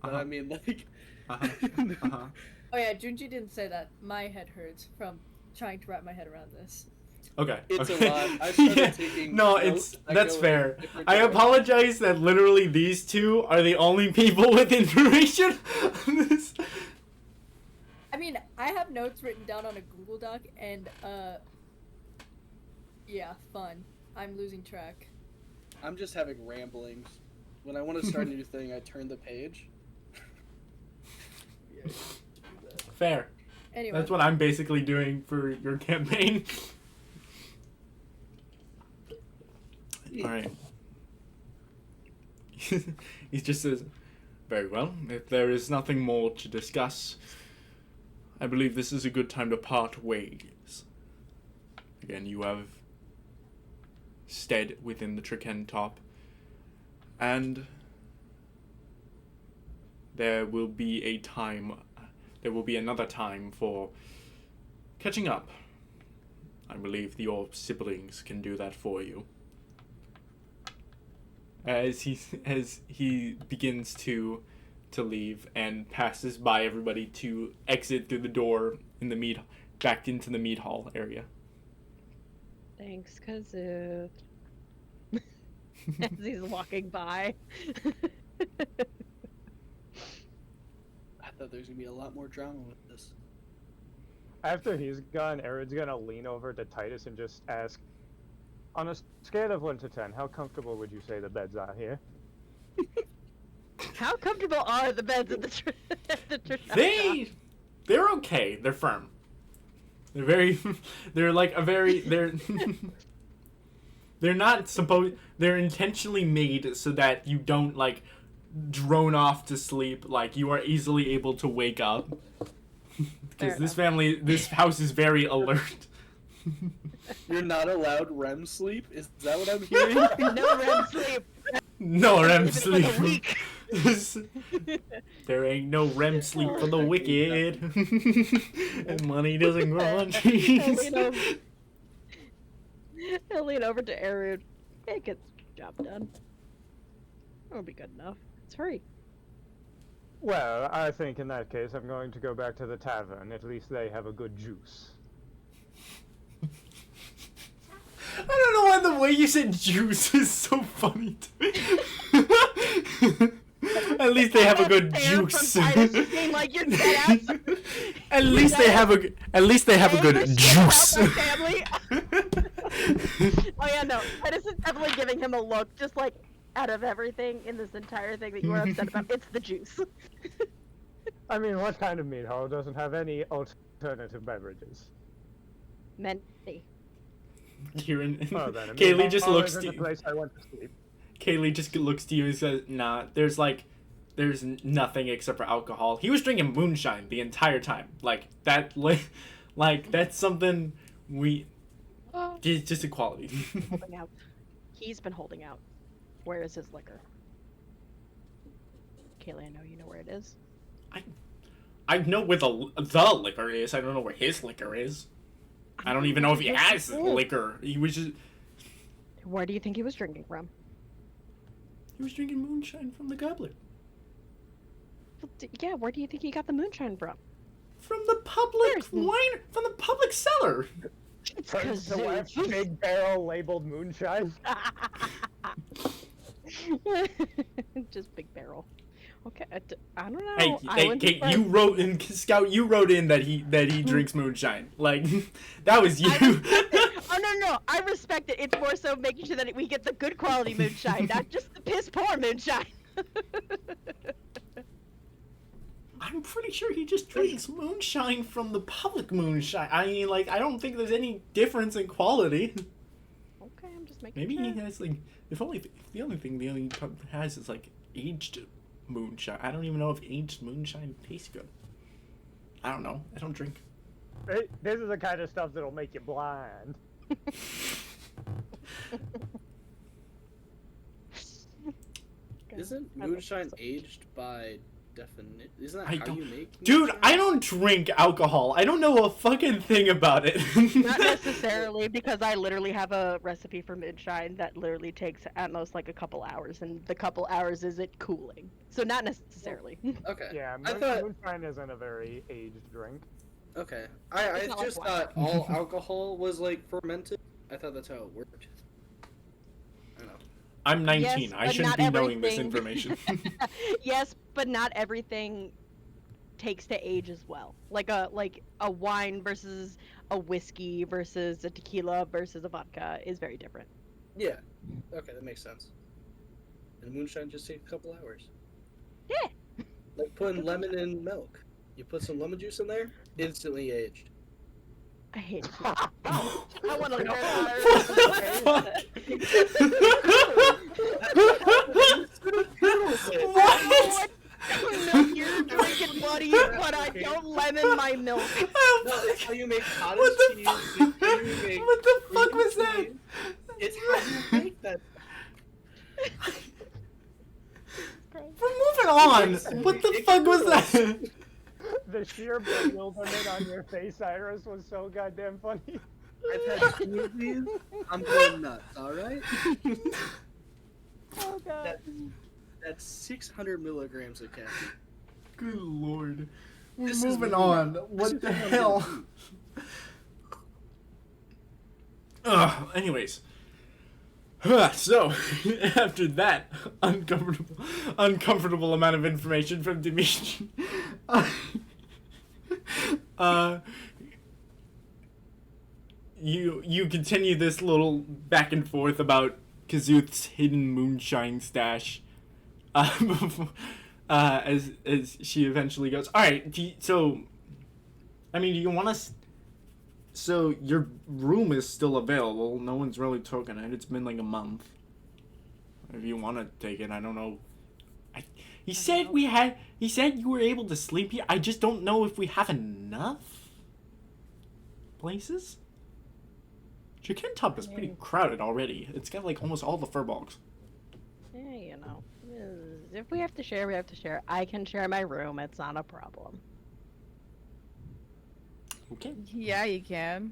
But I mean, like... Oh yeah, Junji didn't say that. My head hurts from trying to wrap my head around this. Okay. It's okay. a lot. I started Yeah. taking No, notes that that's go in fair. different I directions. apologize that literally these two are the only people with information on this. I mean, I have notes written down on a Google Doc, and yeah, fun. I'm losing track. I'm just having ramblings. When I want to start a new thing, I turn the page. Fair. Anyway, That's what I'm basically doing for your campaign. Alright. He just says, very well, if there is nothing more to discuss, I believe this is a good time to part ways. Again, you have stead within the Trechend top, and there will be another time for catching up. I believe your siblings can do that for you. As he begins to leave and passes by everybody to exit through the door in the back into the meat hall area. Thanks, Kazoo. As he's walking by. I thought there was going to be a lot more drama with this. After he's gone, Aaron's gonna lean over to Titus and just ask, on a scale of 1 to 10, how comfortable would you say the beds are here? How comfortable are the beds at the They're okay. They're firm. They're very they're not supposed, they're intentionally made so that you don't like drone off to sleep, like you are easily able to wake up. Because this house is very alert. You're not allowed REM sleep? Is that what I'm hearing? No REM sleep. No REM Even for the sleep. weak. There ain't no REM sleep for the wicked. And money doesn't grow on trees. He'll lean over to Arud. It gets the job done. That'll be good enough. It's free. Well, I think in that case I'm going to go back to the tavern. At least they have a good juice. I don't know why the way you said juice is so funny to me. At least they have a good juice. Like you're dead ass. At least they have a good juice. Oh Yeah, no. Titus is definitely giving him a look, just like, out of everything in this entire thing that you were upset about, it's the juice. I mean, what kind of meat hall doesn't have any alternative beverages? Many. Kieran, Oh, then, Kaylee just looks to to the place I went to sleep. Kaylee just looks to you and says, "Nah, there's nothing except for alcohol." He was drinking moonshine the entire time. Like that, like that's something we. Just equality. Holding out. He's been holding out. Where is his liquor? Kaylee, I know you know where it is. I know where the liquor is. I don't know where his liquor is. I don't even know if he has liquor. He was just. Where do you think he was drinking from? He was drinking moonshine from the goblet. Yeah, where do you think he got the moonshine from? From the public wine, from the public cellar. It's Turns to left, big barrel labeled moonshine. Just big barrel. Okay, I don't know. Hey, Kate, you wrote in Scout. You wrote in that he drinks moonshine. Like that was you. Oh no, I respect it. It's more so making sure that we get the good quality moonshine, not just the piss poor moonshine. I'm pretty sure he just drinks moonshine from the public moonshine. I mean, like, I don't think there's any difference in quality. Okay, I'm just making Maybe sure. he has, like, if the only thing the pub has is, like, aged moonshine. I don't even know if aged moonshine tastes good. I don't know. I don't drink. This is the kind of stuff that'll make you blind. Isn't moonshine aged by definition? Isn't that I how don't- you make? Dude, moonshine? I don't drink alcohol. I don't know a fucking thing about it. Not necessarily, because I literally have a recipe for moonshine that literally takes at most like a couple hours, and the couple hours is it cooling. So not necessarily. Okay. Yeah, I thought. moonshine isn't a very aged drink. Okay. I It's not like just wine. thought all alcohol was like fermented. I thought that's how it worked. I don't know. I'm 19. Yes, I but shouldn't not be knowing this everything. information. Yes, but not everything takes to age as well. Like a wine versus a whiskey versus a tequila versus a vodka is very different. Yeah. Okay, that makes sense. And moonshine just takes a couple hours. Yeah. Like putting lemon in milk. You put some lemon juice in there, instantly aged. I hate it. I want to learn What? milk you're drinking, buddy, but I don't lemon my milk. No, that's how you make cottage What the cheese. fuck? It's how you make What the fuck cream was that? cheese. It's how you make that. We're moving on. What the fuck was that? The sheer bewilderment on your face, Iris, was so goddamn funny. I've had smoothies. I'm going nuts. All right. Oh god. That's 600 milligrams of caffeine. Good lord. We're This is moving weird. on. This What is the what I'm hell? gonna do. Anyways. So, after that uncomfortable amount of information from Dimitri, you continue this little back and forth about Kazuth's hidden moonshine stash, as she eventually goes, all right, so, I mean, do you want us? So your room is still available. No one's really taken it. It's been like a month. If you want to take it, I don't know. He said He said you were able to sleep here. I just don't know if we have enough places. Trechend is pretty crowded already. It's got like almost all the furbolgs. Yeah, you know. If we have to share, we have to share. I can share my room. It's not a problem. Okay. Yeah, you can.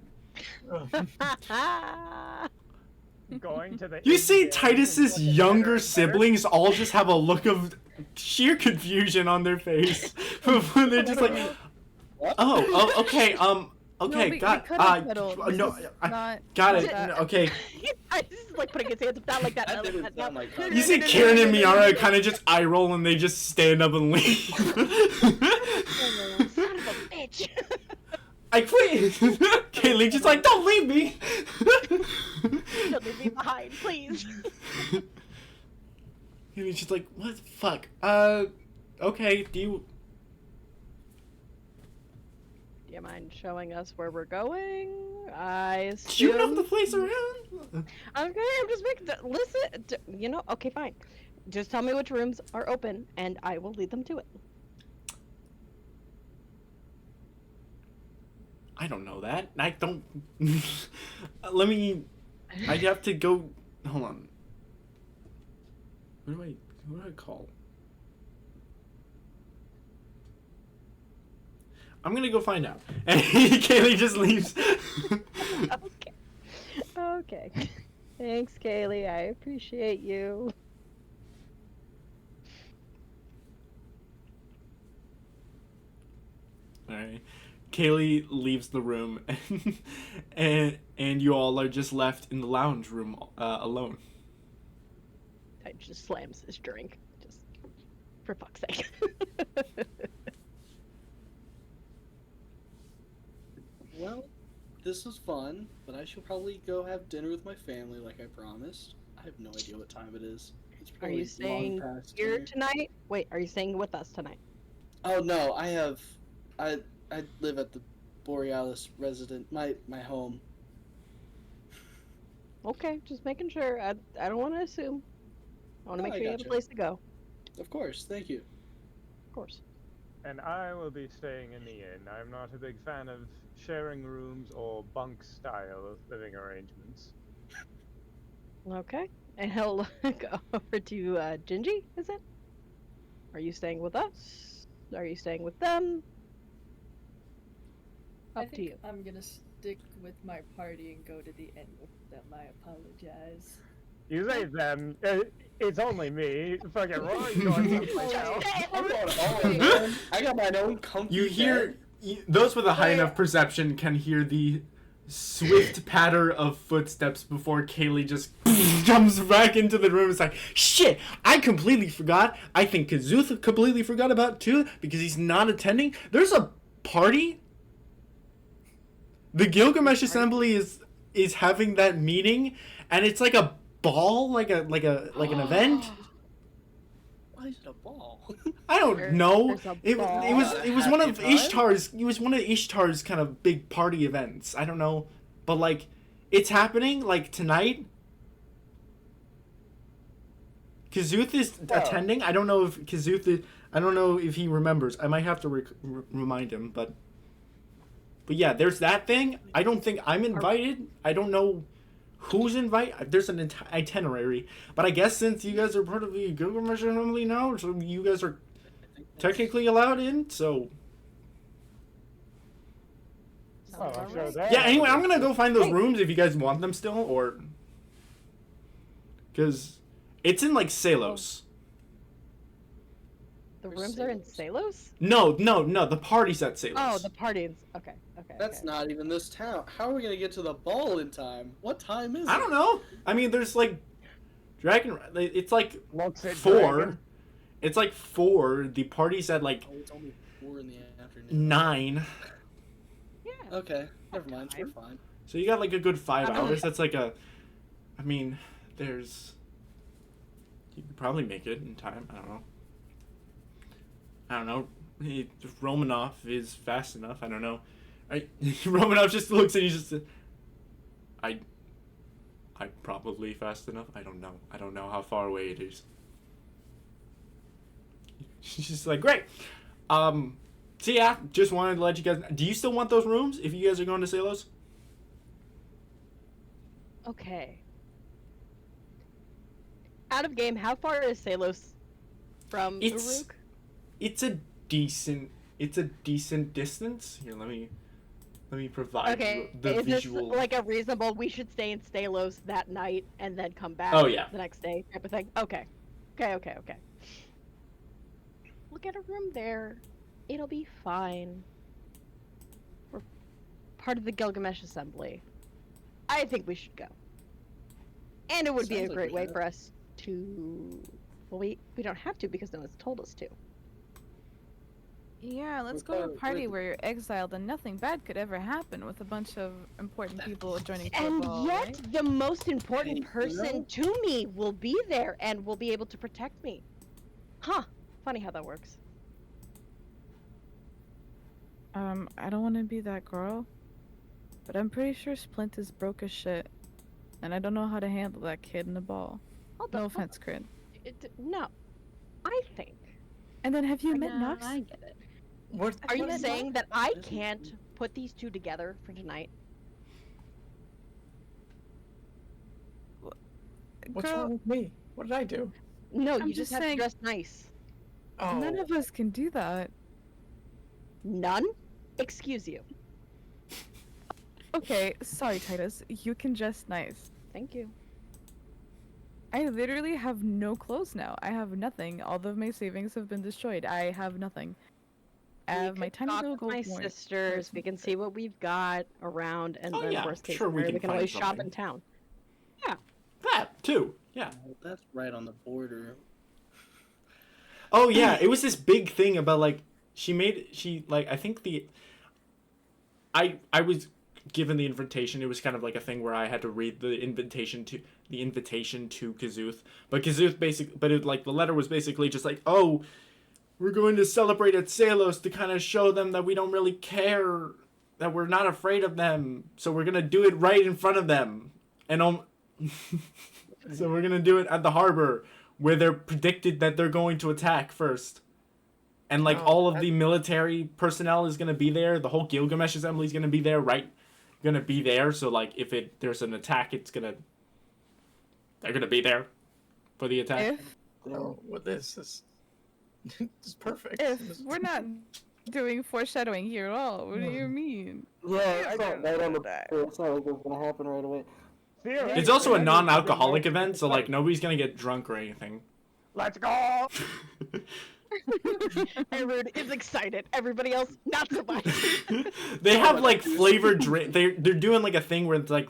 Going to the. You see Indian Titus's is looking younger better and better. siblings all just have a look of sheer confusion on their face. When they're just like, oh, okay, okay, we got, could have cuddled. no, This is I not got it, that. okay. I just like putting his hands up, not like that. That not like didn't that, sound no. like that. You see Kieran and Miara kind of just eye roll and they just stand up and leave. Son of a bitch. I quit. Kaylee just like, don't leave me. Don't leave me me behind, please. And he's just like, what the fuck? Okay, do you... Do you mind showing us where we're going? I Do you know assume. the place around? Okay, I'm just making. Listen, okay, fine. Just tell me which rooms are open, and I will lead them to it. I don't know that. I don't... Let me... I'd have to go... Hold on. Who do I call? I'm gonna go find out. And Kaylee just leaves. Okay. Okay. Thanks, Kaylee. I appreciate you. Alright. Kaylee leaves the room, and you all are just left in the lounge room alone. I just slams his drink. Just for fuck's sake. Well, this was fun, but I should probably go have dinner with my family like I promised. I have no idea what time it is. It's Are probably you long staying past here dinner. tonight? Wait, are you staying with us tonight? Oh no, I live at the Borealis resident, my home. Okay, just making sure. I don't want to assume. I want to No, make I sure you have a gotcha. place to go. Of course, thank you. Of course. And I will be staying in the inn. I'm not a big fan of sharing rooms or bunk style living arrangements. Okay. And he'll go over to Gingy, is it? Are you staying with us? Are you staying with them? I Up to think you. I'm gonna stick with my party and go to the inn with them. I apologize. You say them. It's only me. Fucking Roy going someplace else. I got my own comfy You hear... bed. those with a high Wait. enough perception can hear the swift patter of footsteps before Kaylee just jumps back into the room. It's like, shit, I completely forgot. I think Kazuth completely forgot about it too because he's not attending. There's a party. The Gilgamesh Assembly is having that meeting, and it's like a ball, like an event. Why is it a ball? I don't know. There's a It ball. was one of Happy time? Ishtar's kind of big party events. I don't know, but like it's happening like tonight. Kazuth is attending. I don't know if I don't know if he remembers. I might have to remind him, but yeah, there's that thing. I don't think I'm invited. I don't know who's invited. There's an itinerary, but I guess since you guys are part of the Gilgamesh family now, so you guys are technically allowed in. So Oh, Sounds sure, alright. that- yeah. Anyway, I'm gonna go find those Hey. rooms if you guys want them still, or because it's in like Salos. The Where's rooms are in Salos? Salos? No. The party's at Salos. Oh, the party is... Okay. That's okay. not even this town. How are we gonna get to the ball in time? What time is it? I don't know. I mean, there's like Dragon. It's like Won't say 4. dragon. It's like 4. The party's at like Oh, it's only 4 in the afternoon. 9. Yeah. Okay, never mind. We're Time. fine. So you got like a good 5 I don't- hours. That's like a. I mean, there's. You could probably make it in time. I don't know. Romanov is fast enough. I don't know. Romanov just looks and he's just. I'm probably fast enough. I don't know. I don't know how far away it is. She's just like, great. So yeah, just wanted to let you guys. Do you still want those rooms if you guys are going to Salos? Okay. Out of game, how far is Salos from It's- Uruk? It's a decent distance. Here, let me provide Okay, you the is visual. this like a reasonable, we should stay in Stalos that night and then come back Oh, yeah. the next day type of thing? Okay. Okay. We'll get a room there. It'll be fine. We're part of the Gilgamesh Assembly. I think we should go. And it would be a Sounds like great we way have. for us to... Well, we don't have to because no one's told us to. Yeah, let's go to a party where you're exiled and nothing bad could ever happen with a bunch of important people joining And football, yet, right? the most important Hey, person to me will be there and will be able to protect me. Huh. Funny how that works. I don't want to be that girl, but I'm pretty sure Splint is broke as shit, and I don't know how to handle that kid in the ball. Hold No on, offense, Crid. no. I think. And then have you met No, Nox? I get it. What? Are you What? saying that I This is- can't put these two together for tonight? What's Girl, wrong with me? What did I do? No, I'm you just just have saying- to dress nice. Oh, none of us can do that. None? Excuse you. Okay, sorry, Titus. You can dress nice. Thank you. I literally have no clothes now. I have nothing. All of my savings have been destroyed. I have nothing. I We have my can tiny talk little with gold my coin. sisters. We can see what we've got around, and Oh, then yeah, worst case sure, we scenario, can we can find always shop something. in town. That too. Yeah. Oh, that's right on the border. Oh yeah, it was this big thing about like I think I was given the invitation. It was kind of like a thing where I had to read the invitation to Kazuth. But Kazuth the letter was basically just like, "Oh, we're going to celebrate at Salos to kind of show them that we don't really care, that we're not afraid of them. So we're going to do it right in front of them." And so we're going to do it at the harbor where they're predicted that they're going to attack first. And like Oh, all of the military personnel is going to be there. The whole Gilgamesh assembly is going to be there, right? Going to be there. So like if there's an attack, they're going to be there for the attack. If oh, well, this is perfect. if we're not doing foreshadowing here at all, what do you mean? Yeah, it's not right on the- It's not like it's gonna happen right away. It's also a non-alcoholic event, so like nobody's going to get drunk or anything. Let's go! Everyone is excited. Everybody else, not so much. They have like flavored drink. They're doing like a thing where it's like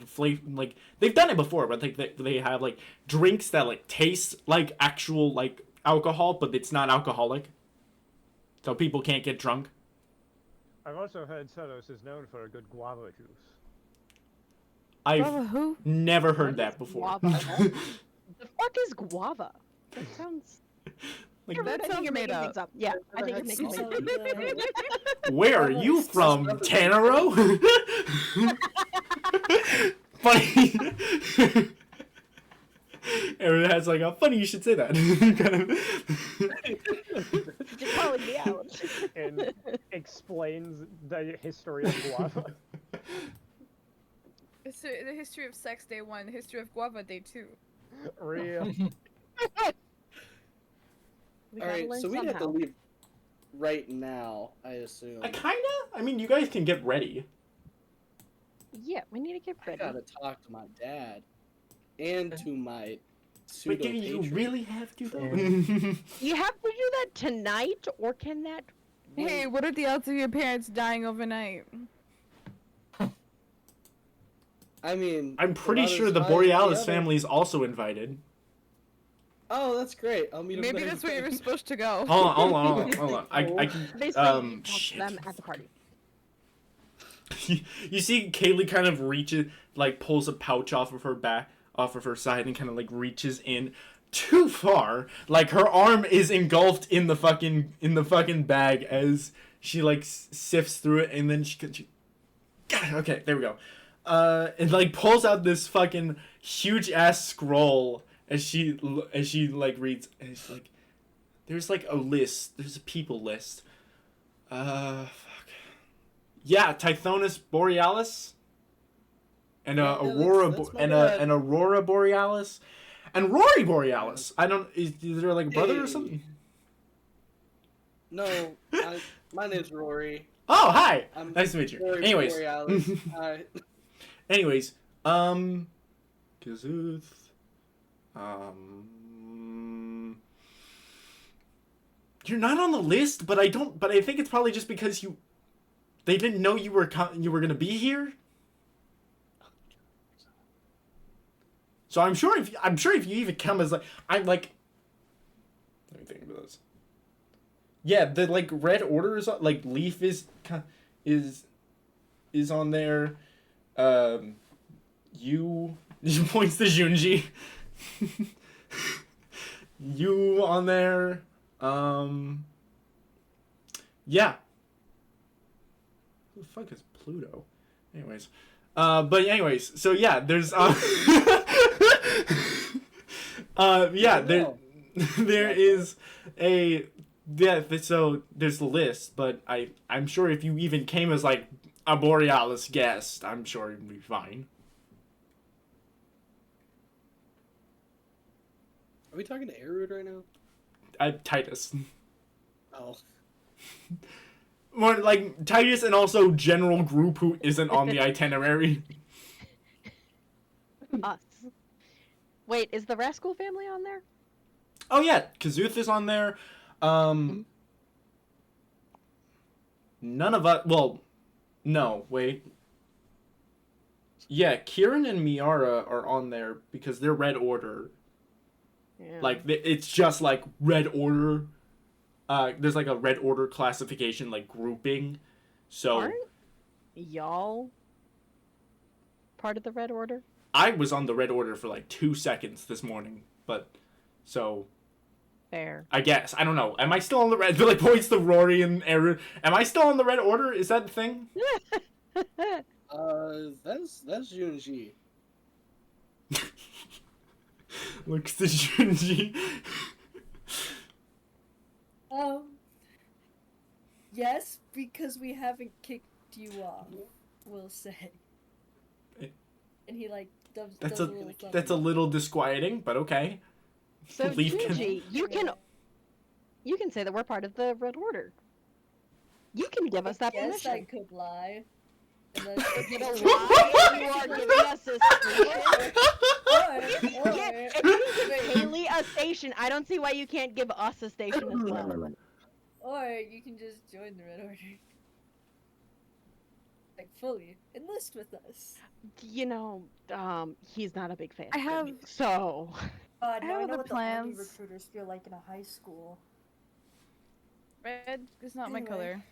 like they've done it before, but they have like drinks that like taste like actual like alcohol, but it's not alcoholic, so people can't get drunk. I've also heard Salos is known for a good guava juice. I've Bravo, who? never heard What that is before. guava? The fuck is guava? That sounds. Like, I think you're made making up. things up. Yeah, I think you're making things up. where are you from, Tanaro? Funny. Everyone has like a funny. You should say that. You're calling me out. And explains the history of guava. It's the history of sex day 1, the history of guava day 2. Real. We All gotta right, learn so we have to somehow. leave right now, I assume. I kinda. I mean, you guys can get ready. Yeah, we need to get I ready. gotta talk to my dad and to my But pseudo do you really have to though? You have to do that tonight, or can that? Hey, what are the odds of your parents dying overnight? I mean, I'm pretty about sure as the high as Borealis other- family is also invited. Oh, that's great. I'll meet him Maybe there. that's where you were supposed to go. Hold on. I can. Basically, you talk to Shit. them at the party. You see, Kaylee kind of reaches, like, pulls a pouch off of her side, and kind of like reaches in too far. Like her arm is engulfed in the fucking bag as she like sifts through it, and then she okay, there we go. And like pulls out this fucking huge ass scroll as she like reads, and it's like, there's like a list. There's a people list. Fuck. Yeah, Tithonus Borealis. And Yeah, Aurora that's my and dad. an Aurora Borealis, and Rory Borealis. Is there like a brother or Hey. something? No, my name's Rory. Oh, hi. I'm Nice to meet you. Rory Anyways, Borealis. Hi. anyways, Kazuth, you're not on the list, but I think it's probably just because they didn't know you were gonna be here. So I'm sure if you even come as like, I'm like, let me think about this. Yeah, the like Red Order is like Leaf is on there. You points to Junji. You on there. Yeah. Who the fuck is Pluto? Anyways. But anyways, so yeah, there's yeah, there is a so there's the list, but I'm sure if you even came as like a Borealis guest, I'm sure you'd be fine. Are we talking to Airwood right now? Titus. Oh. More like Titus and also general group who isn't on the itinerary. Us. Wait, is the Rascal family on there? Oh yeah, Kazuth is on there. None of us. Well, no. Wait. Yeah, Kieran and Miara are on there because they're Red Order. Yeah. Like it's just like Red Order. There's like a Red Order classification, like grouping. So Aren't y'all part of the Red Order? I was on the Red Order for like 2 seconds this morning, but so Fair. I guess I don't know. Am I still on the Red? Like points to Rory and Aaron. Am I still on the Red Order? Is that the thing? That's Junji. Looks to Junji. Yes, because we haven't kicked you off, we'll say. And he like does That's a a little that's a little disquieting, but okay. So Leaf can- Junji, you can say that we're part of the Red Order. You can give us that Yes, I permission. could lie. And You know why you are giving us this station? or, If you can give Haley a station, I don't see why you can't give us a station as well. or you can just join the Red Order. Like fully enlist with us. You know, he's not a big fan. I of have- me, so. Now have I know other what the army plans. recruiters feel like in a high school. Red is not my Anyway. color.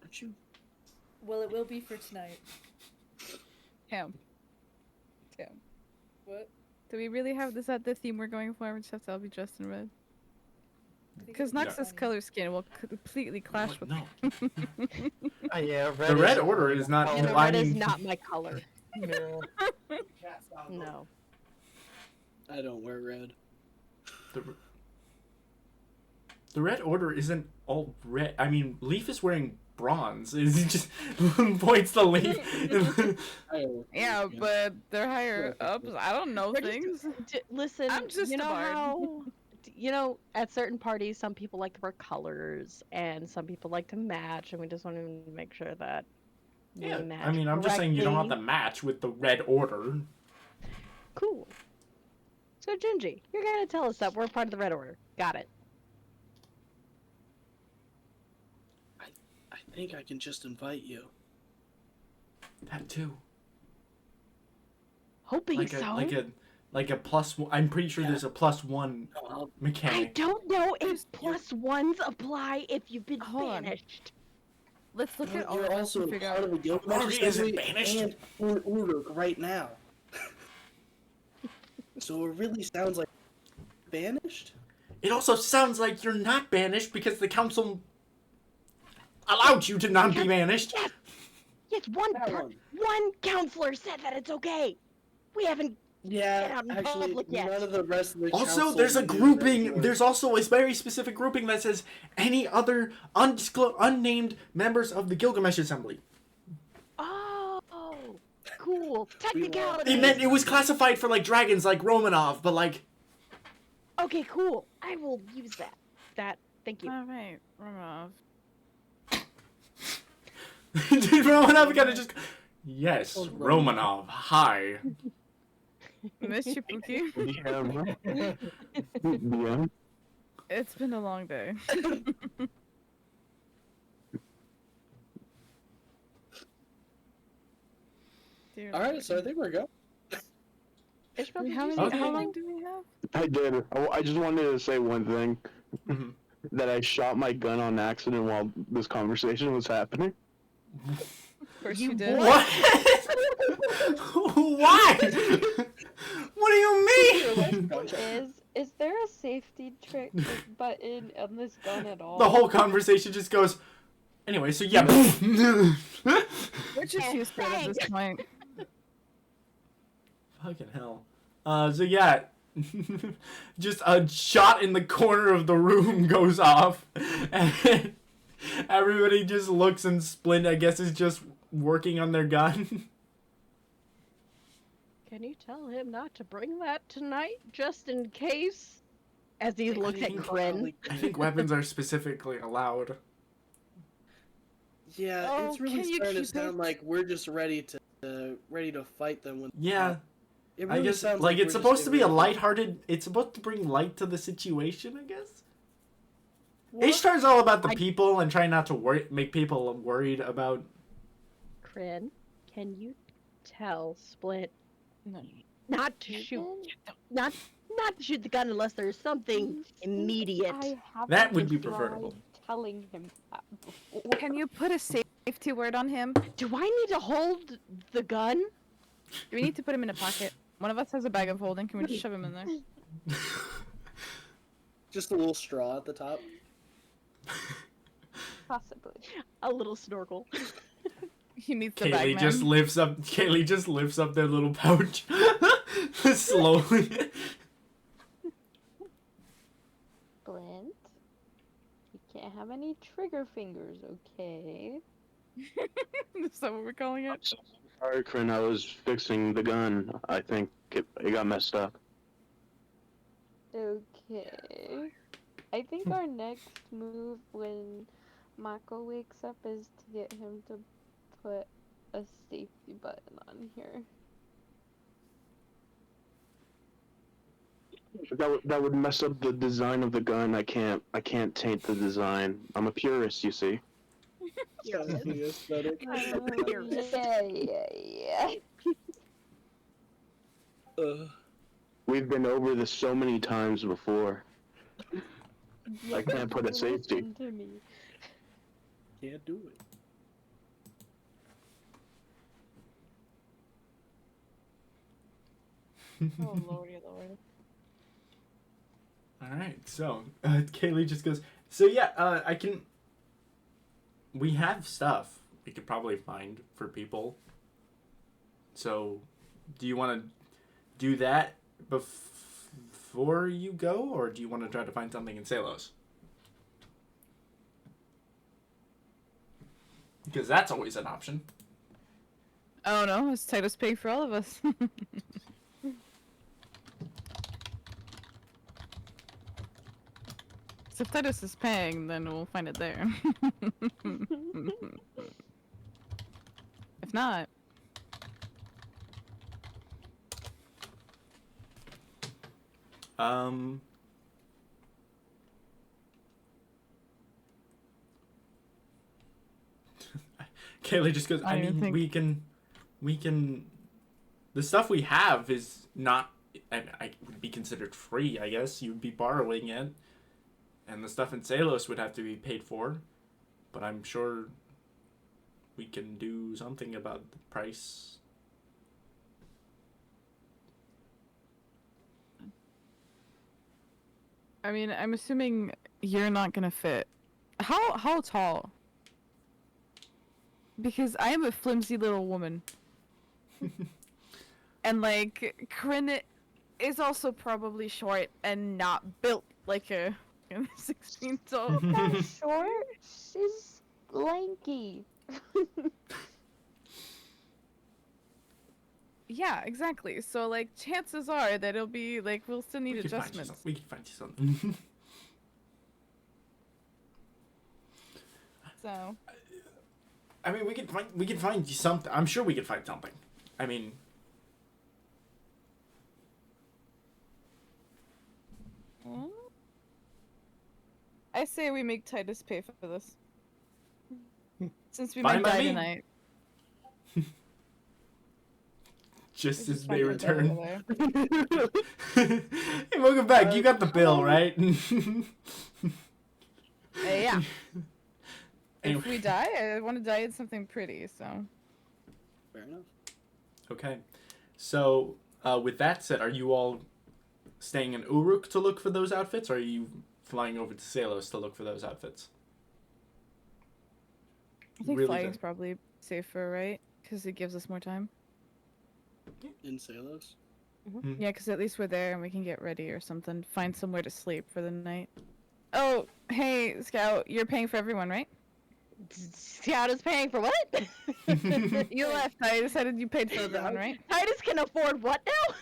Aren't you? Well, it will be for tonight. Him. What? Do we really have this at the theme we're going for? We just have to all be dressed in red. Because Nox's color scheme will completely clash with No. Yeah, The Red Order is not. You know, I red is mean, not my color. Yeah. No. I don't wear red. the Red Order isn't all red. I mean, Leaf is wearing bronze. Is just points to Leaf. Yeah, but they're higher ups. I don't know We're just- things. Listen, I'm just you a know bard. how, you know, at certain parties, some people like to wear colors, and some people like to match, and we just want to make sure that we Yeah, match I mean, I'm just saying you don't have to correctly. match with the Red Order. Cool. So, Junji, you're gonna tell us that we're part of the Red Order. Got it. I think I can just invite you. That too. Hoping Like so. a plus one. I'm pretty sure Yeah. there's a +1 No, I mechanic. don't know if +1s apply if you've been Hold on. banished. Let's look at all You're of us also and figure part out. of the Gilgamesh Rory isn't Assembly banished. and Uruk right now. So it really sounds like banished? It also sounds like you're not banished because the council allowed you to not be banished. Yes. Yes, one That one. one counselor said that it's okay. We haven't. Get out Yeah, in actually, public yet. none of the rest of the Also, council there's a knew that grouping. before. There's also a very specific grouping that says any other unnamed members of the Gilgamesh Assembly. Oh, cool. We Technicality. It meant it was classified for like dragons, like Romanov, but like Okay, cool. I will use that. Thank you. All right, Romanov. Romanov kind of just. Yes, Romanov. Hi. Missed you, Pookie. DM. It's been a long day. Dear All right, Lord. so I think we're good. Ishmael, did How you many? say How Okay. long something? do we have? I did. I just wanted to say one thing. Mhm. that I shot my gun on accident while this conversation was happening? Of course You you did. What? Why? What do you mean? Is there a safety trick button on this gun at all? The whole conversation just goes. Anyway, so yeah. We're just used to it at this point. Fucking hell. So yeah. Just a shot in the corner of the room goes off. And everybody just looks, and Splint, I guess, is just working on their gun. Can you tell him not to bring that tonight, just in case? As he looks at Kryn. I think weapons are specifically allowed. Yeah, Oh, it's really can you starting to keep sound it? like we're just ready to fight them. When Yeah. it I really guess, sounds like, we're it's just supposed to be a getting ready lighthearted... It's supposed to bring light to the situation, I guess? What? Ishtar's all about the people and trying not to make people worried about... Kryn, can you tell Splint No. not to shoot, not to shoot the gun unless there's something immediate? That would be preferable. Telling him that before. Can you put a safety word on him? Do I need to hold the gun? Do we need to put him in a pocket? One of us has a bag of holding. Can we just shove him in there? just a little straw at the top. Possibly. A little snorkel. He needs the bag, Kaylee man. just lifts up their little pouch. Slowly. Splint, you can't have any trigger fingers, okay? Is that what we're calling it? Sorry, Corinne, I was fixing the gun. I think it got messed up. Okay. I think our next move when Mako wakes up is to get him to put a safety button on here. That would mess up the design of the gun. I can't taint the design. I'm a purist, you see. Yeah, the aesthetic. Yeah. We've been over this so many times before. I can't put a safety. Listen to me. Can't do it. Oh lordy, lord. Alright, so, Kaylee just goes, so yeah, we have stuff we could probably find for people. So, do you want to do that before you go, or do you want to try to find something in Salos? Because that's always an option. Oh no, it's Titus paying for all of us. So if Titus is paying, then we'll find it there. If not... Kaylee just goes, I mean, we can, the stuff we have is not, I would be considered free, I guess. You'd be borrowing it. And the stuff in Salos would have to be paid for. But I'm sure we can do something about the price. I mean, I'm assuming you're not gonna fit. How tall? Because I am a flimsy little woman. And like, Corinne is also probably short and not built like a 16 tall. Not short, she's lanky. Yeah, exactly. So like, chances are that it'll be like, we'll still need adjustments. We can find you something. So. I mean, we can find you something. I'm sure we can find something. I mean, I say we make Titus pay for this. Since we Fine might by die me. tonight. just Let's as just they find your bed return. over there. Hey, welcome back. You got the bill, right? yeah. If we die, I want to die in something pretty. So. Fair enough. Okay. So, with that said, are you all staying in Uruk to look for those outfits, or are you flying over to Salos to look for those outfits? I think Really flying's don't- probably safer, right? Because it gives us more time. In Salos. Yeah, because at least we're there and we can get ready or something. Find somewhere to sleep for the night. Oh, hey, Scout, you're paying for everyone, right? Scout is paying for what? You left. I decided you paid for everyone, right? Titus can afford what now?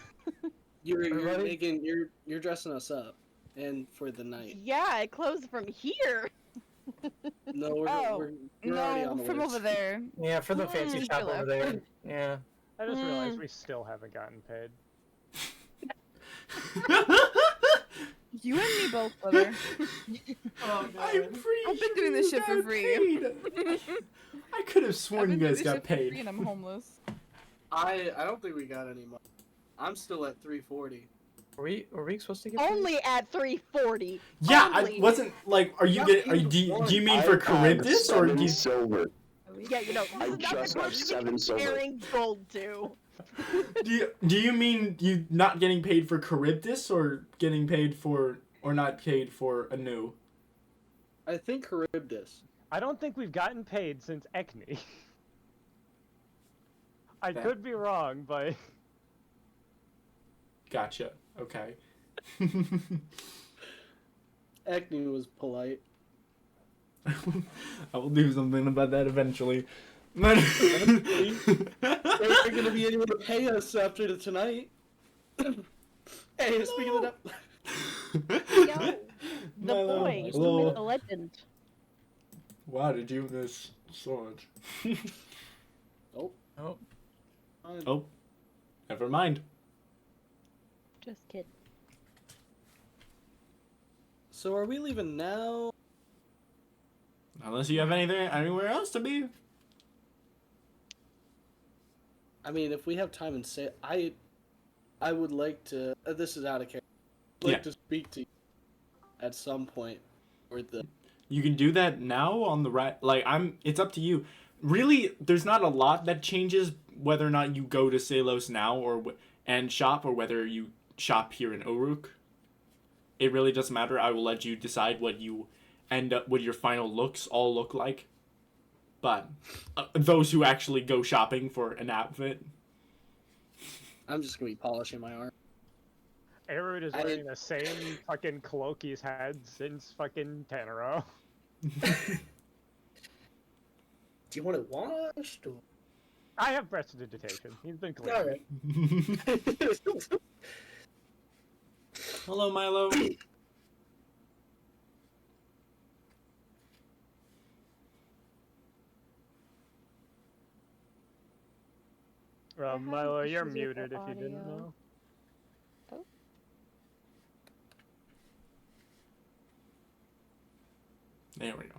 You're Everybody? making you're dressing us up, and for the night. Yeah, it closed from here. No, we're Oh, we're already no, on the from list. over there. Yeah, for the fancy Mm. shop over there. Yeah. I just realized we still haven't gotten paid. You and me both, brother. I'm pretty I've been sure doing this you shit for got free. paid. I could have I've sworn you been doing guys this got shit for free paid. and I'm homeless. I don't think we got any money. I'm still at 340. Were we supposed to get paid? Only at 340. Yeah, I Only. wasn't like. Are you Yeah, getting? you Do you mean I for have Charybdis or do 7 you? silver. Yeah, you know, I this is not just the have person 7 you're silver. comparing gold to. Do you mean you not getting paid for Charybdis or getting paid for or not paid for Anu? I think Charybdis. I don't think we've gotten paid since Ekni. I That- could be wrong, but Gotcha. Okay. Acne was polite. I will do something about that eventually. But They're gonna be able to pay us after tonight. Hey, speaking of that, Yo, the Milo, boy, the hello. myth, the legend. Wow, did you miss so much? Oh. Oh, never mind. Just kidding. So are we leaving now? Unless you have anything anywhere else to be. I mean, if we have time and say, I would like to. This is out of character. I'd like Yeah. to speak to you at some point, or the. You can do that now on the right. Like it's up to you. Really, there's not a lot that changes whether or not you go to Salos now and shop, or whether you shop here in Uruk. It really doesn't matter. I will let you decide what you end up, what your final looks all look like. But those who actually go shopping for an outfit. I'm just gonna be polishing my arm. Erud is wearing the same fucking cloak he's had since fucking Tanaro. Do you want it washed? Or... I have prestidigitation. He's been clean. Alright. Hello, Milo. Milo, you're issues with the muted if you didn't audio. know. There we go.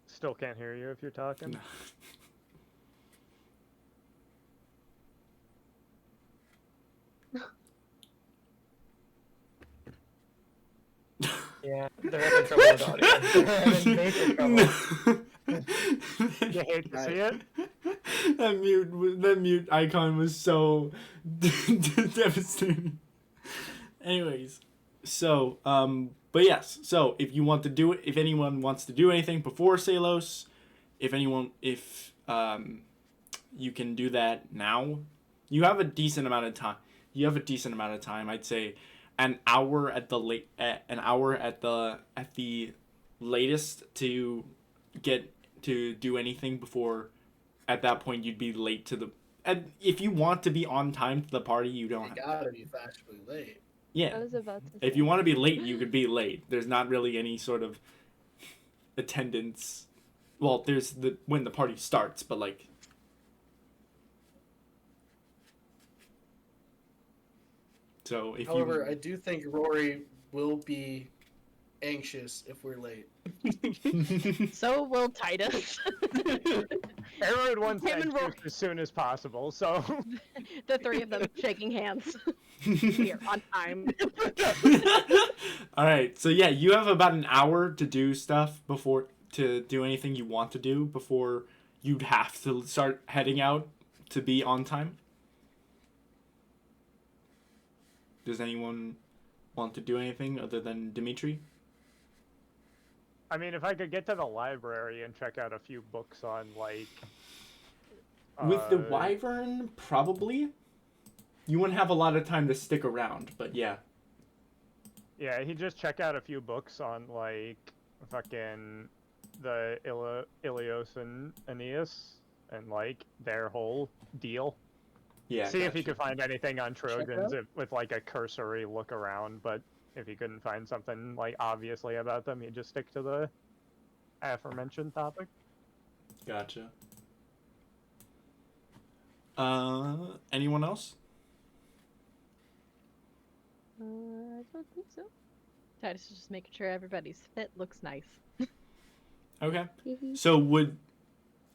Still can't hear you if you're talking. Yeah, they're having trouble with audio. They're having major trouble. You hate to see it? That mute icon was so devastating. Anyways, so but yes, so if you want to do it, if anyone wants to do anything before Salos, if you can do that now, you have a decent amount of time. I'd say an hour at the latest to get to do anything before. At that point, you'd be late to the. And if you want to be on time to the party, you don't. You gotta be factually late. Yeah. I was about to If say. you want to be late, you could be late. There's not really any sort of attendance. Well, there's when the party starts, but like. So if However, I do think Rory will be anxious if we're late. So will Titus. Erud wants Him and that juice as soon as possible, so... The three of them shaking hands. Here, on time. All right. So yeah, you have about an hour to do stuff to do anything you want to do before you'd have to start heading out to be on time. Does anyone want to do anything other than Dimitri? I mean, if I could get to the library and check out a few books on, like... With the wyvern, probably. You wouldn't have a lot of time to stick around, but yeah. Yeah, he'd just check out a few books on, like, fucking the Ilios and Aeneas, and, like, their whole deal. Yeah. See if he gotcha. could find anything on Trojans with, like, a cursory look around, but if he couldn't find something, like, obviously about them, he'd just stick to the aforementioned topic. Gotcha. Anyone else? I don't think so. Titus is just making sure everybody's fit looks nice. Okay. So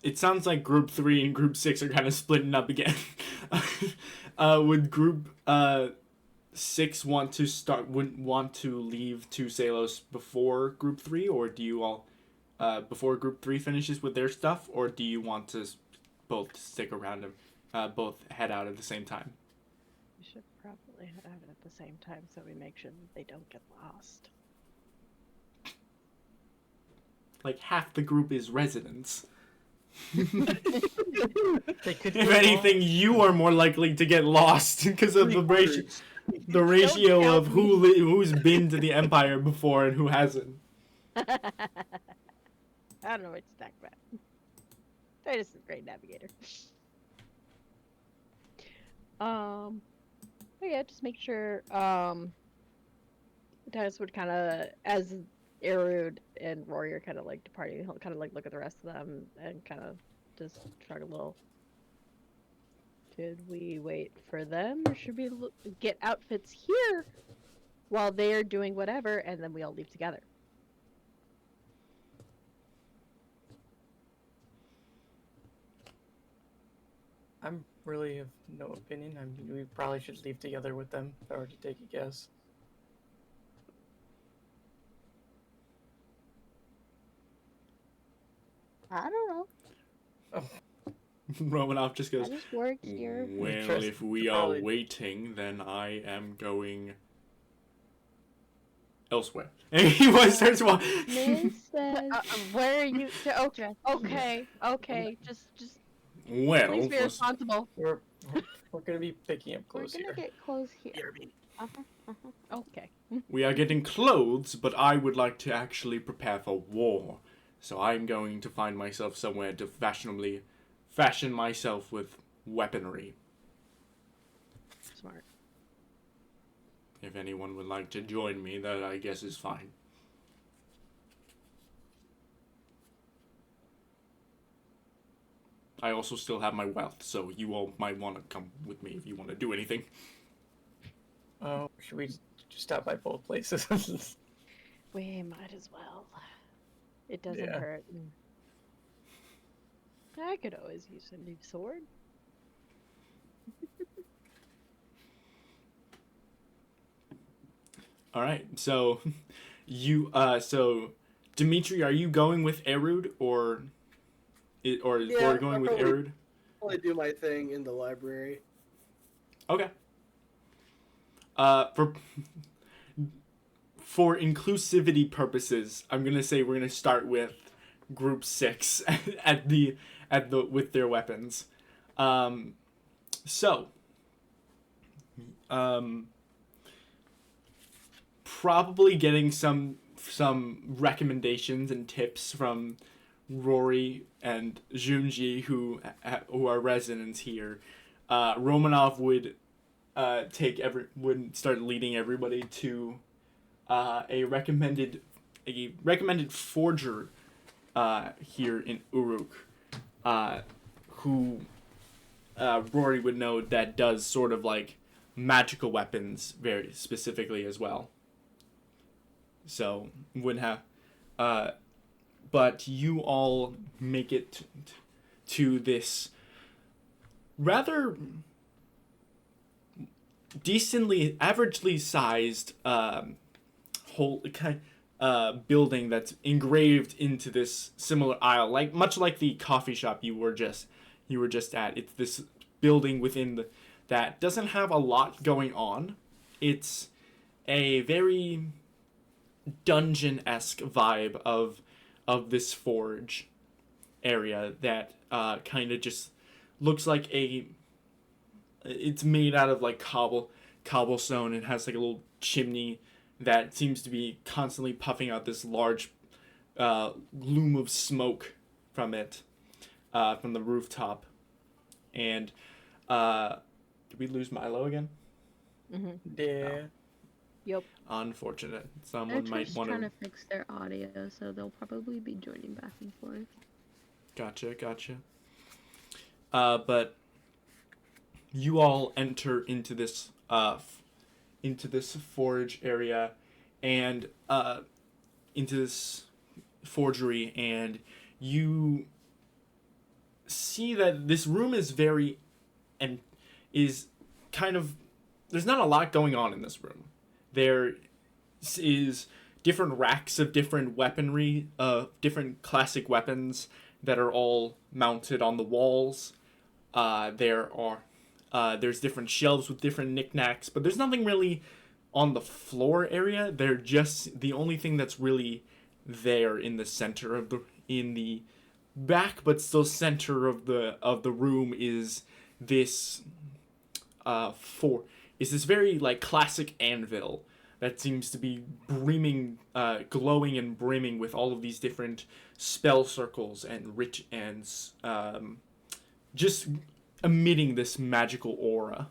it sounds like group 3 and group 6 are kind of splitting up again. Would group 6 want to leave to Salos before group 3, or do you all before group 3 finishes with their stuff, or do you want to both stick around and both head out at the same time? We should probably head out at the same time so we make sure that they don't get lost. Like half the group is residents. They could If go anything, you are more likely to get lost because of the ratio count of who's been to the Empire before and who hasn't. I don't know what to talk about. Titus is a great navigator. But yeah, just make sure, Titus would kind of, as Erud and Rory are kind of like departing, he'll kind of like look at the rest of them and kind of just shrug a little. Should we wait for them, or should we get outfits here while they're doing whatever, and then we all leave together? I'm really of no opinion. I mean, we probably should leave together with them if I were to take a guess. I don't know. Oh, Romanov just I goes, just work here. well, Trust- if we are probably- waiting, then I am going elsewhere. And he starts walking. Miss says, Where are you? Okay, just Well, please be for- responsible. we're gonna be picking up we're clothes gonna here. get clothes here. Okay. we are getting clothes, but I would like to actually prepare for war. So I'm going to find myself somewhere to fashionably fashion myself with weaponry. Smart. If anyone would like to join me, that I guess is fine. I also still have my wealth, so you all might want to come with me if you want to do anything. Oh, should we just stop by both places? We might as well. It doesn't Yeah. hurt. And I could always use a new sword. All right, so so Dimitri, are you going with Erud or Yeah, or going with I'll probably- Erud? I do my thing in the library. Okay. For inclusivity purposes, I'm gonna say we're gonna start with Group 6 with their weapons. Probably getting some recommendations and tips from Rory and Junji, who are residents here. Romanov would start leading everybody to a recommended forger here in Uruk, who Rory would know that does sort of like magical weapons very specifically as well. So wouldn't have, but you all make it to this rather averagely sized building that's engraved into this similar aisle, like much like the coffee shop you were just at. It's this building within that doesn't have a lot going on. It's a very dungeon-esque vibe of this forge area that kind of just looks like it's made out of like cobblestone and has like a little chimney that seems to be constantly puffing out this large gloom of smoke from it, from the rooftop. And did we lose Milo again? Mm-hmm. Yeah. Yep. Unfortunate. They're Someone might just want trying to. to fix their audio, so they'll probably be joining back and forth. Gotcha. But you all enter into this forge area, and into this forgery, and you see that this room is there's not a lot going on in this room. There is different racks of different weaponry, different classic weapons that are all mounted on the walls. There's different shelves with different knickknacks, but there's nothing really on the floor area. They're just the only thing that's really there in the center in the back, but still center of the room is this this very like classic anvil that seems to be glowing and brimming with all of these different spell circles and just emitting this magical aura.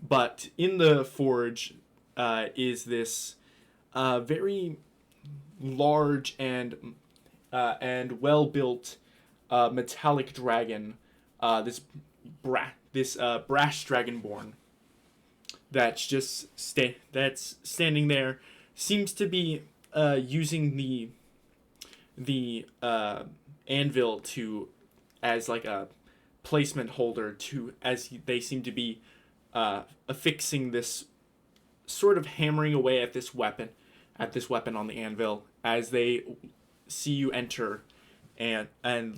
But in the forge is this very large and well built metallic dragon, this brass dragonborn that's just standing there, seems to be using the anvil as like a placement holder they seem to be affixing this, sort of hammering away at this weapon on the anvil as they see you enter and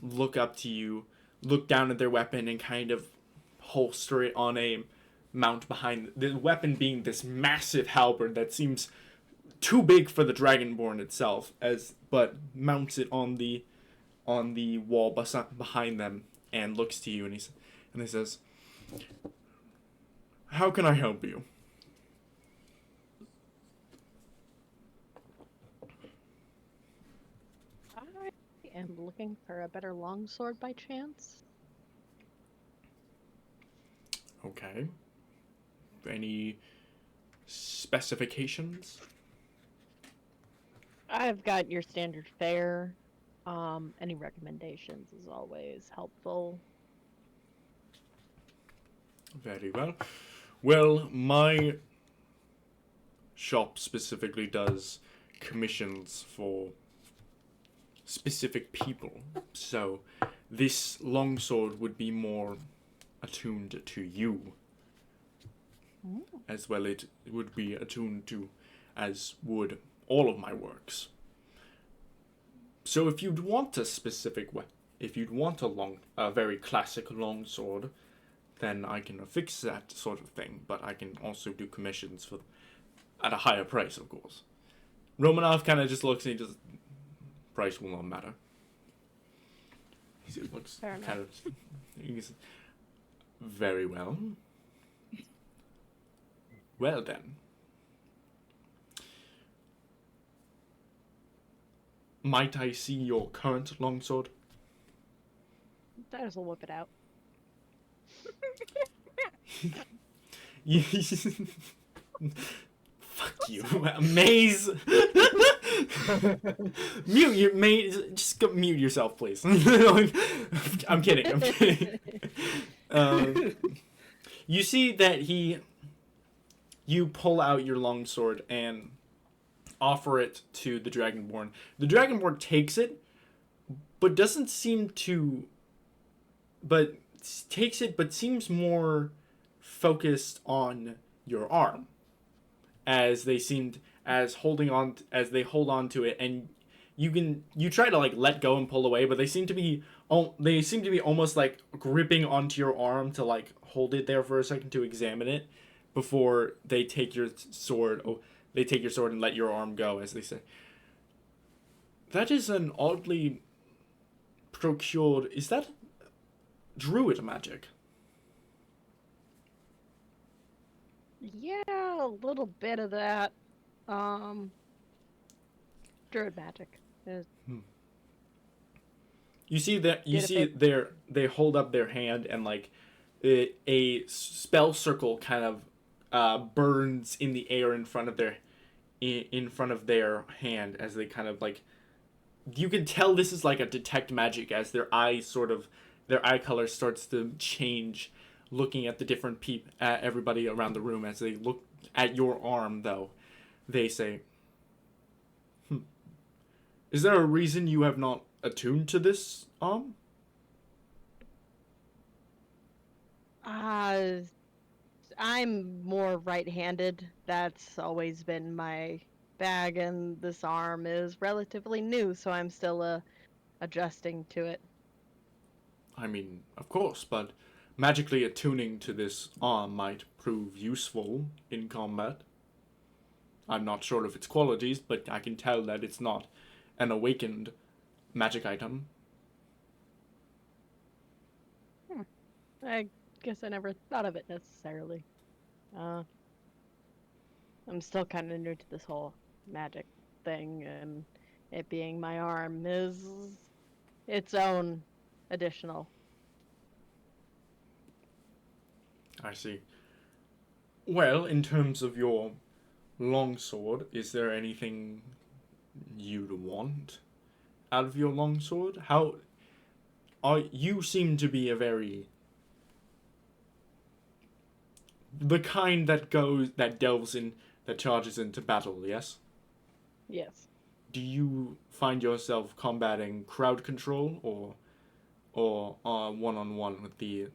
look up to you, look down at their weapon and kind of holster it on a mount behind the weapon, being this massive halberd that seems too big for the dragonborn itself, but mounts it on the wall behind them and looks to you and he says, "How can I help you?" I am looking for a better longsword by chance. Okay. Any specifications? I've got your standard fare. Any recommendations is always helpful. Very well. Well, my shop specifically does commissions for specific people, so this longsword would be more attuned to you. As well, it would be attuned to, as would all of my works. So if you'd want a very classic longsword, then I can affix that sort of thing, but I can also do commissions at a higher price, of course. Romanov kind of just looks and he just, price will not matter. He looks Fair kind of, he's, very well. Well then. Might I see your current longsword? That will whip it out. Fuck you, Maze. Mute yourself, please. I'm kidding. You see that you pull out your longsword and offer it to the Dragonborn. The Dragonborn takes it, but seems more focused on your arm, as they seemed as they hold on to it, and you try to like let go and pull away, but they seem to be almost like gripping onto your arm to like hold it there for a second to examine it before they take your sword. Oh, they take your sword and let your arm go, as they say. That is an oddly procured. Is that druid magic? Yeah, a little bit of that. Druid magic. You see that Did a bit. they hold up their hand, and like a spell circle kind of burns in the air in front of their hand, as they kind of like, you can tell this is like a detect magic, as their eye color starts to change, looking at the different at everybody around the room. As they look at your arm, though, they say, is there a reason you have not attuned to this arm? I'm more right-handed. That's always been my bag, and this arm is relatively new, so I'm still adjusting to it. I mean, of course, but magically attuning to this arm might prove useful in combat. I'm not sure of its qualities, but I can tell that it's not an awakened magic item. I guess I never thought of it necessarily. I'm still kind of new to this whole magic thing, and it being my arm is its own additional. I see. Well, in terms of your longsword, is there anything you'd want out of your longsword? You seem to be the kind that charges into battle, yes? Yes. Do you find yourself combating crowd control, or one-on-one with the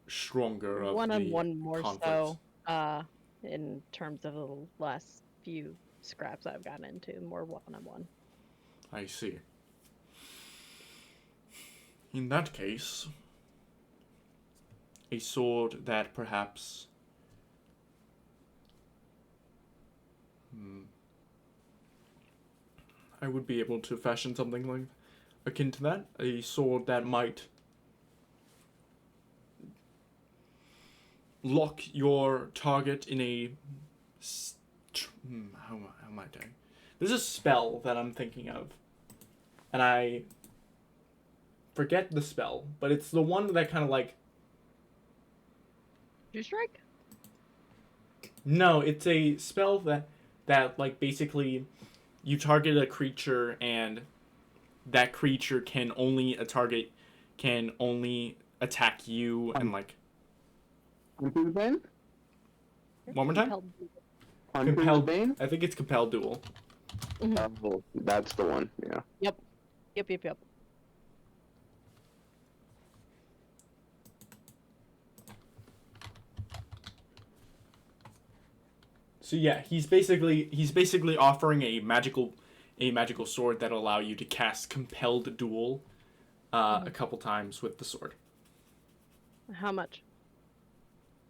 stronger of the One-on-one more conflicts? so, in terms of the last few scraps I've gotten into, more one-on-one. I see. In that case, a sword that perhaps I would be able to fashion something like akin to that. A sword that might lock your target in a how am I doing? There's a spell that I'm thinking of, and I forget the spell, but it's the one that kind of like. Two strike? No, it's a spell that like basically you target a creature, and that creature can only attack you, and like. Hunter's Bane? One more time? Hunter's Bane? I think it's Compelled Duel. Oh, that's the one, yeah. Yep. So yeah, he's basically offering a magical sword that'll allow you to cast Compelled Duel a couple times with the sword. How much?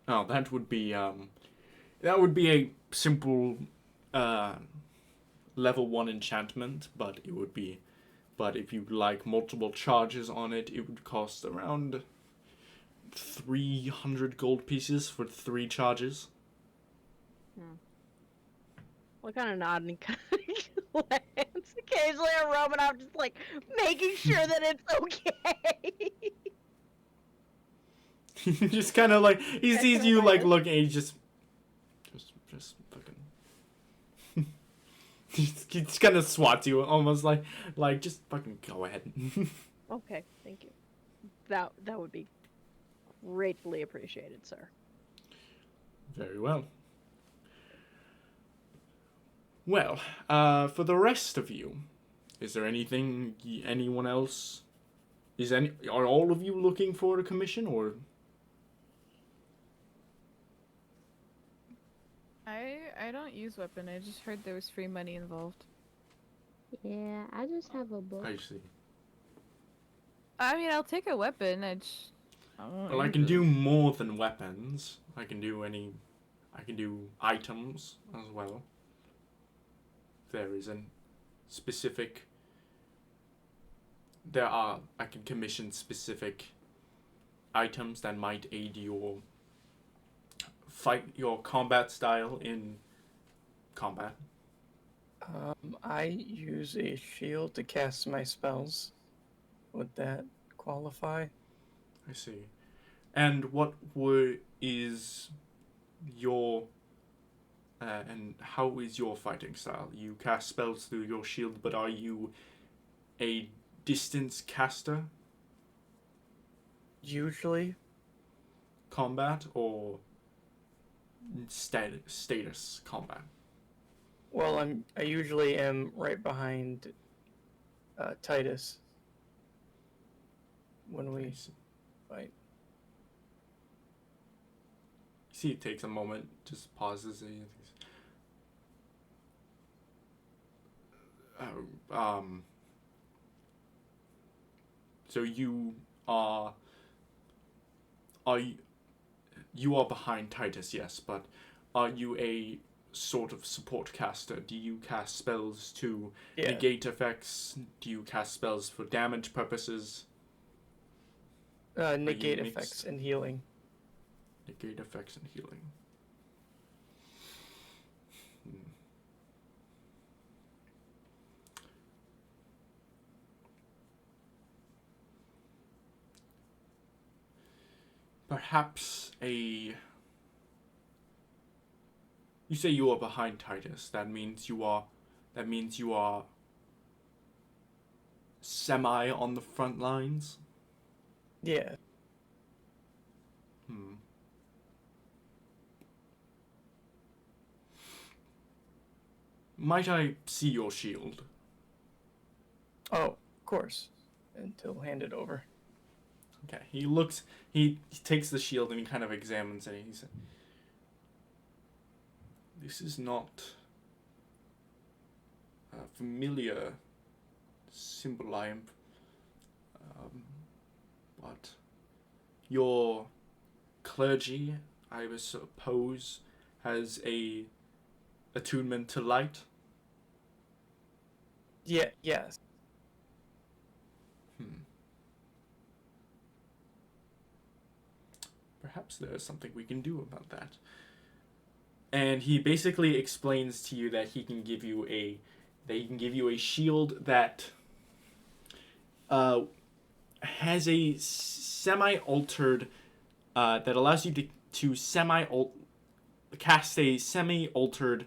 Oh, that would be a simple level 1 enchantment, but if you like multiple charges on it, it would cost around 300 gold pieces for 3 charges. What kind of nod and kind of glance? Occasionally a Roman, I'm just like making sure that it's okay. He just kind of like, he sees you like looking, and he just fucking. he just kind of swats you, almost like just fucking go ahead. Okay, thank you. That would be gratefully appreciated, sir. Very well. Well, for the rest of you, is there anything anyone else? Are all of you looking for a commission, or? I don't use weapon. I just heard there was free money involved. Yeah, I just have a book. I see. I mean, I'll take a weapon. I won't Well, I use can it. do more than weapons. I can do items as well. There is a specific. I can commission specific items that might aid your combat style in combat. I use a shield to cast my spells. Would that qualify? I see. And is your and how is your fighting style? You cast spells through your shield, but are you a distance caster? Usually. Combat or status combat? Well, I usually am right behind Titus when we fight. See, it takes a moment, just pauses. So you are you are behind Titus, yes, but are you a sort of support caster? Do you cast spells to negate effects? Do you cast spells for damage purposes? Negate effects and healing. Negate effects and healing. Perhaps you say you are behind Titus. That means you are semi on the front lines. Yeah. Might I see your shield? Oh, of course. And he'll hand it over. Okay. He takes the shield and he kind of examines it. He said, "This is not a familiar symbol. But your clergy, I would suppose, has a attunement to light." Yeah. Yes. Perhaps there's something we can do about that. And he basically explains to you that he can give you a shield that has a semi-altered that allows you to cast a semi-altered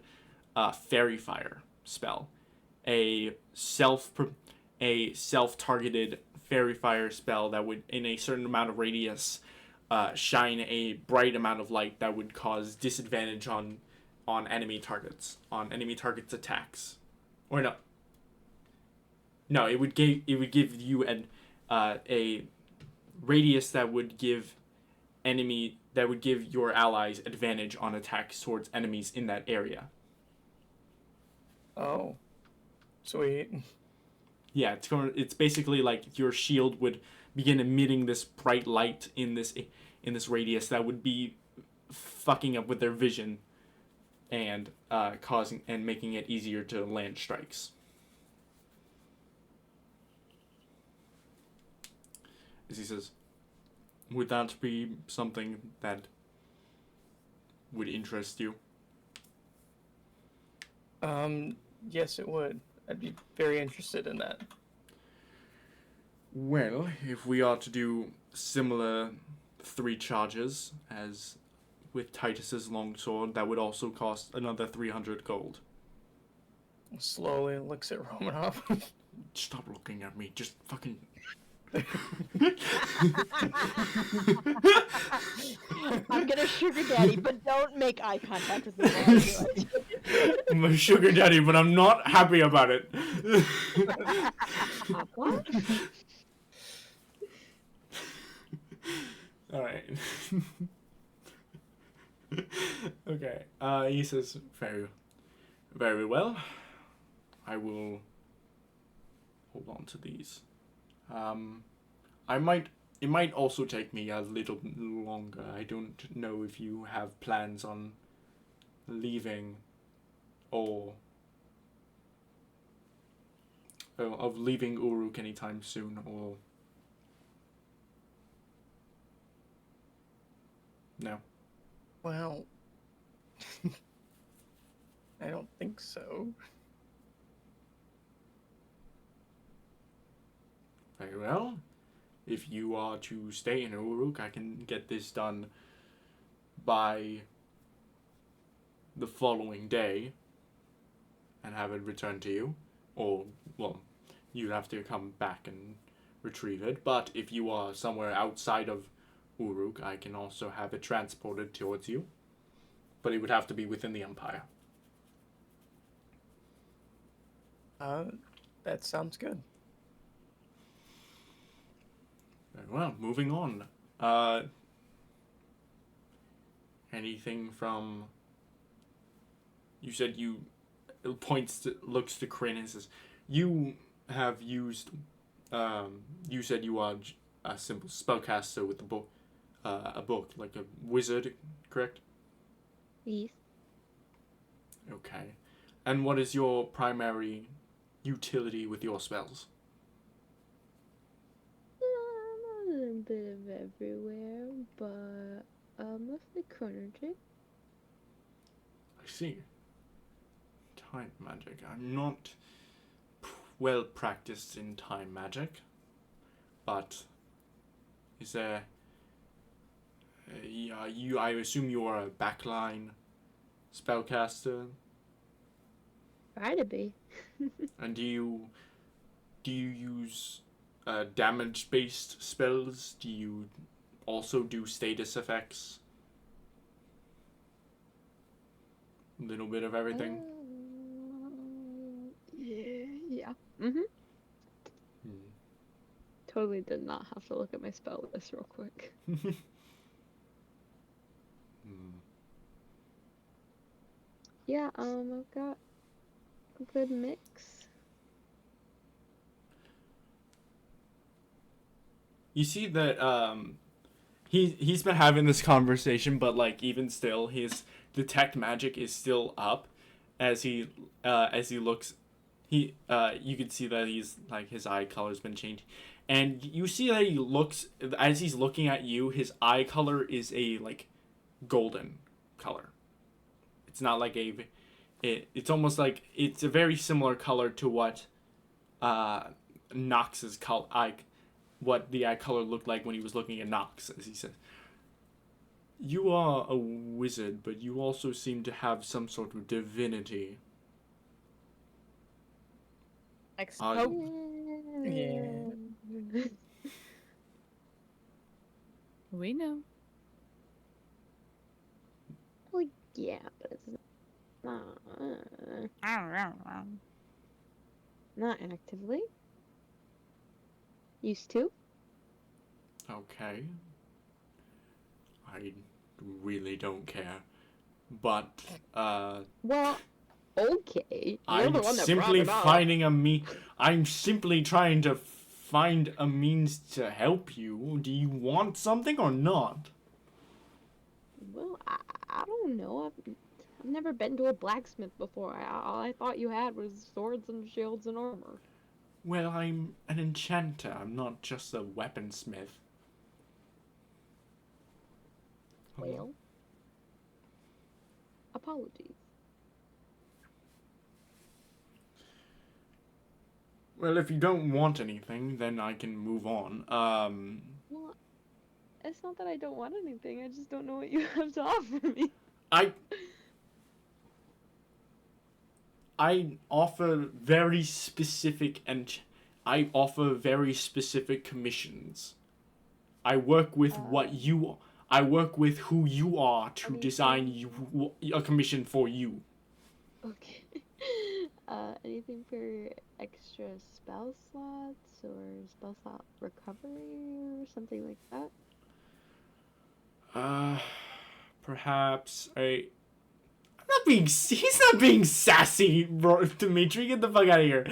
fairy fire spell, a self-targeted fairy fire spell that would, in a certain amount of radius, shine a bright amount of light that would cause disadvantage on enemy targets attacks, or no, it would give you a radius that would give your allies advantage on attacks towards enemies in that area. Oh, sweet. Yeah, it's basically like your shield would begin emitting this bright light in this radius that would be fucking up with their vision and causing and making it easier to land strikes. As he says, would that be something that would interest you? Yes, it would. I'd be very interested in that. Well, if we are to do similar 3 charges as with Titus's longsword, that would also cost another 300 gold. Slowly looks at Romanov. Stop looking at me. Just fucking... I'm gonna sugar daddy, but don't make eye contact with me while I do it. I'm a sugar daddy, but I'm not happy about it. Alright. Okay. He says, very, very well. I will hold on to these. I might. It might also take me a little longer. I don't know if you have plans on leaving, or of leaving Uruk anytime soon, or no. Well, I don't think so. Very well. If you are to stay in Uruk, I can get this done by the following day and have it returned to you. Or, well, you'd have to come back and retrieve it. But if you are somewhere outside of Uruk, I can also have it transported towards you. But it would have to be within the Empire. That sounds good. Very well, moving on. Anything from... You said you... looks to Kryn and says, you have used... you said you are a simple spellcaster with a book, like a wizard, correct? Yes. Okay. And what is your primary utility with your spells? A little bit of everywhere, but mostly chronology. I see. Time magic. I'm not well practiced in time magic, but is there... I assume you are a backline spellcaster, Try to be. and do you use damage-based spells? Do you also do status effects? A little bit of everything. Yeah. Mm-hmm. Totally did not have to look at my spell list real quick. Yeah, I've got a good mix. You see that he's been having this conversation, but like even still, his detect magic is still up as he looks. You can see that he's like his eye color's been changed, and you see that he looks as he's looking at you. His eye color is a like golden color. It's not like it's almost like it's a very similar color to what Nox's what the eye color looked like when he was looking at Nox, as he said. You are a wizard, but you also seem to have some sort of divinity. Yeah. We know. Well, yeah, but it's not. Not actively. Used to. Okay. I really don't care. But, Well, okay. You're I'm the one that simply brought it up. I'm simply trying to find a means to help you. Do you want something or not? Well, I don't know. I've never been to a blacksmith before. All I thought you had was swords and shields and armor. Well, I'm an enchanter. I'm not just a weaponsmith. Well, apologies. Well, if you don't want anything, then I can move on. Well, it's not that I don't want anything. I just don't know what you have to offer me. I offer very specific I offer very specific commissions. I work with I work with who you are to design a commission for you. Okay. Anything for extra spell slots or spell slot recovery or something like that? perhaps a. I'm not being. He's not being sassy, bro. Dimitri, get the fuck out of here.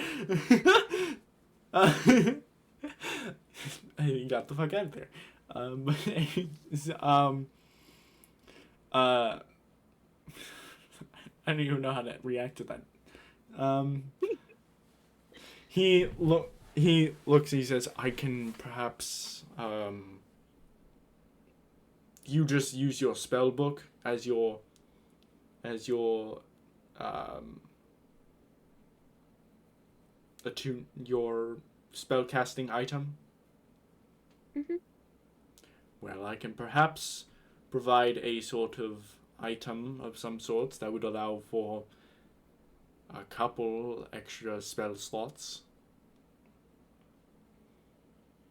He got the fuck out of there. I don't even know how to react to that. He looks and he says, I can perhaps, you just use your spell book as your your spell casting item. Mhm. Well, I can perhaps provide a sort of item of some sorts that would allow for a couple extra spell slots.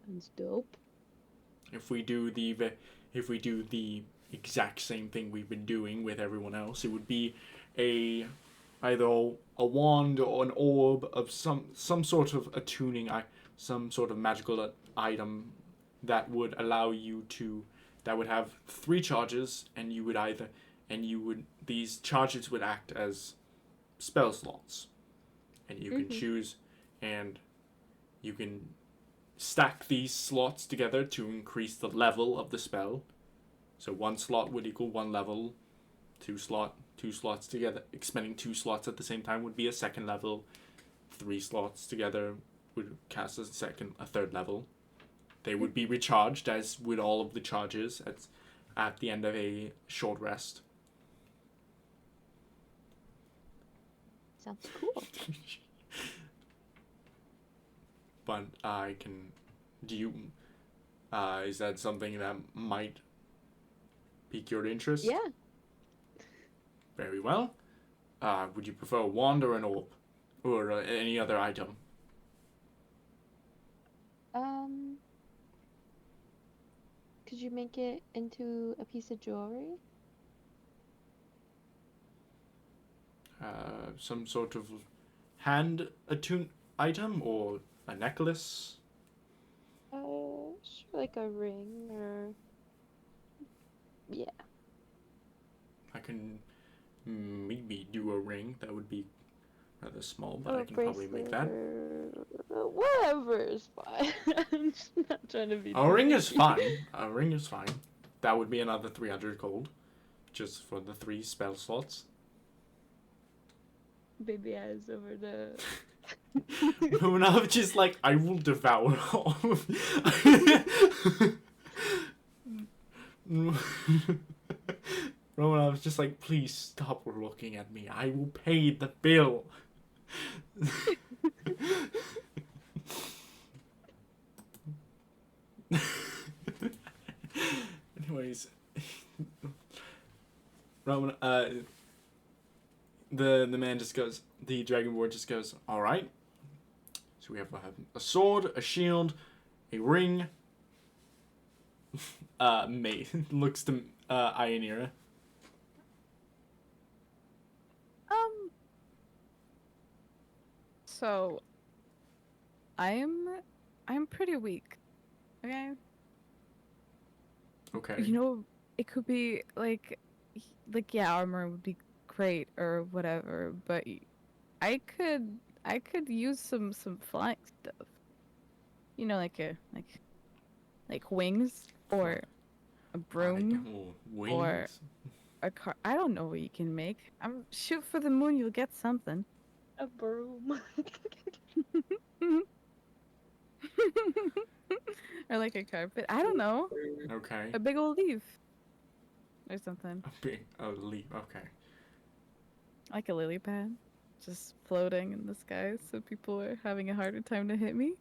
That's dope. If we do the exact same thing we've been doing with everyone else, it would be either a wand or an orb of some sort of attuning, some sort of magical item that would allow you to, that would have 3 charges, and these charges would act as spell slots, and you can choose, and you can stack these slots together to increase the level of the spell. So 1 slot would equal 1 level. 2 slots together, expending 2 slots at the same time would be a 2nd level. 3 slots together would cast a 3rd level. They would be recharged, as with all of the charges, at the end of a short rest. Sounds cool. But I can. Do you? Is that something that might pique your interest? Yeah. Very well. Would you prefer a wand or an orb, or any other item? Could you make it into a piece of jewelry? Some sort of hand attuned item or a necklace? Sure, like a ring or. Yeah. I can maybe do a ring. That would be rather small, but Or I a can probably make that. Or whatever is fine. I'm just not trying to be. A ring is fine. A ring is fine. That would be another 300 gold, just for the 3 spell slots. Baby eyes over the. Romanov just like, I will devour all of Romanov's just like, please stop looking at me. I will pay the bill. Anyways, Roman, the man just goes, the Dragonborn just goes, all right. So we have a sword, a shield, a ring. May looks to Ionira. So I'm pretty weak. Okay? Okay. You know, it could be like yeah, armor would be great or whatever, but I could use some flying stuff. You know, like wings or a broom Wings. or a car. I don't know what you can make. Shoot for the moon, you'll get something. A broom. Or like a carpet. I don't know. Okay. A big old leaf. Or something. A leaf. Okay. Like a lily pad. Just floating in the sky so people are having a harder time to hit me.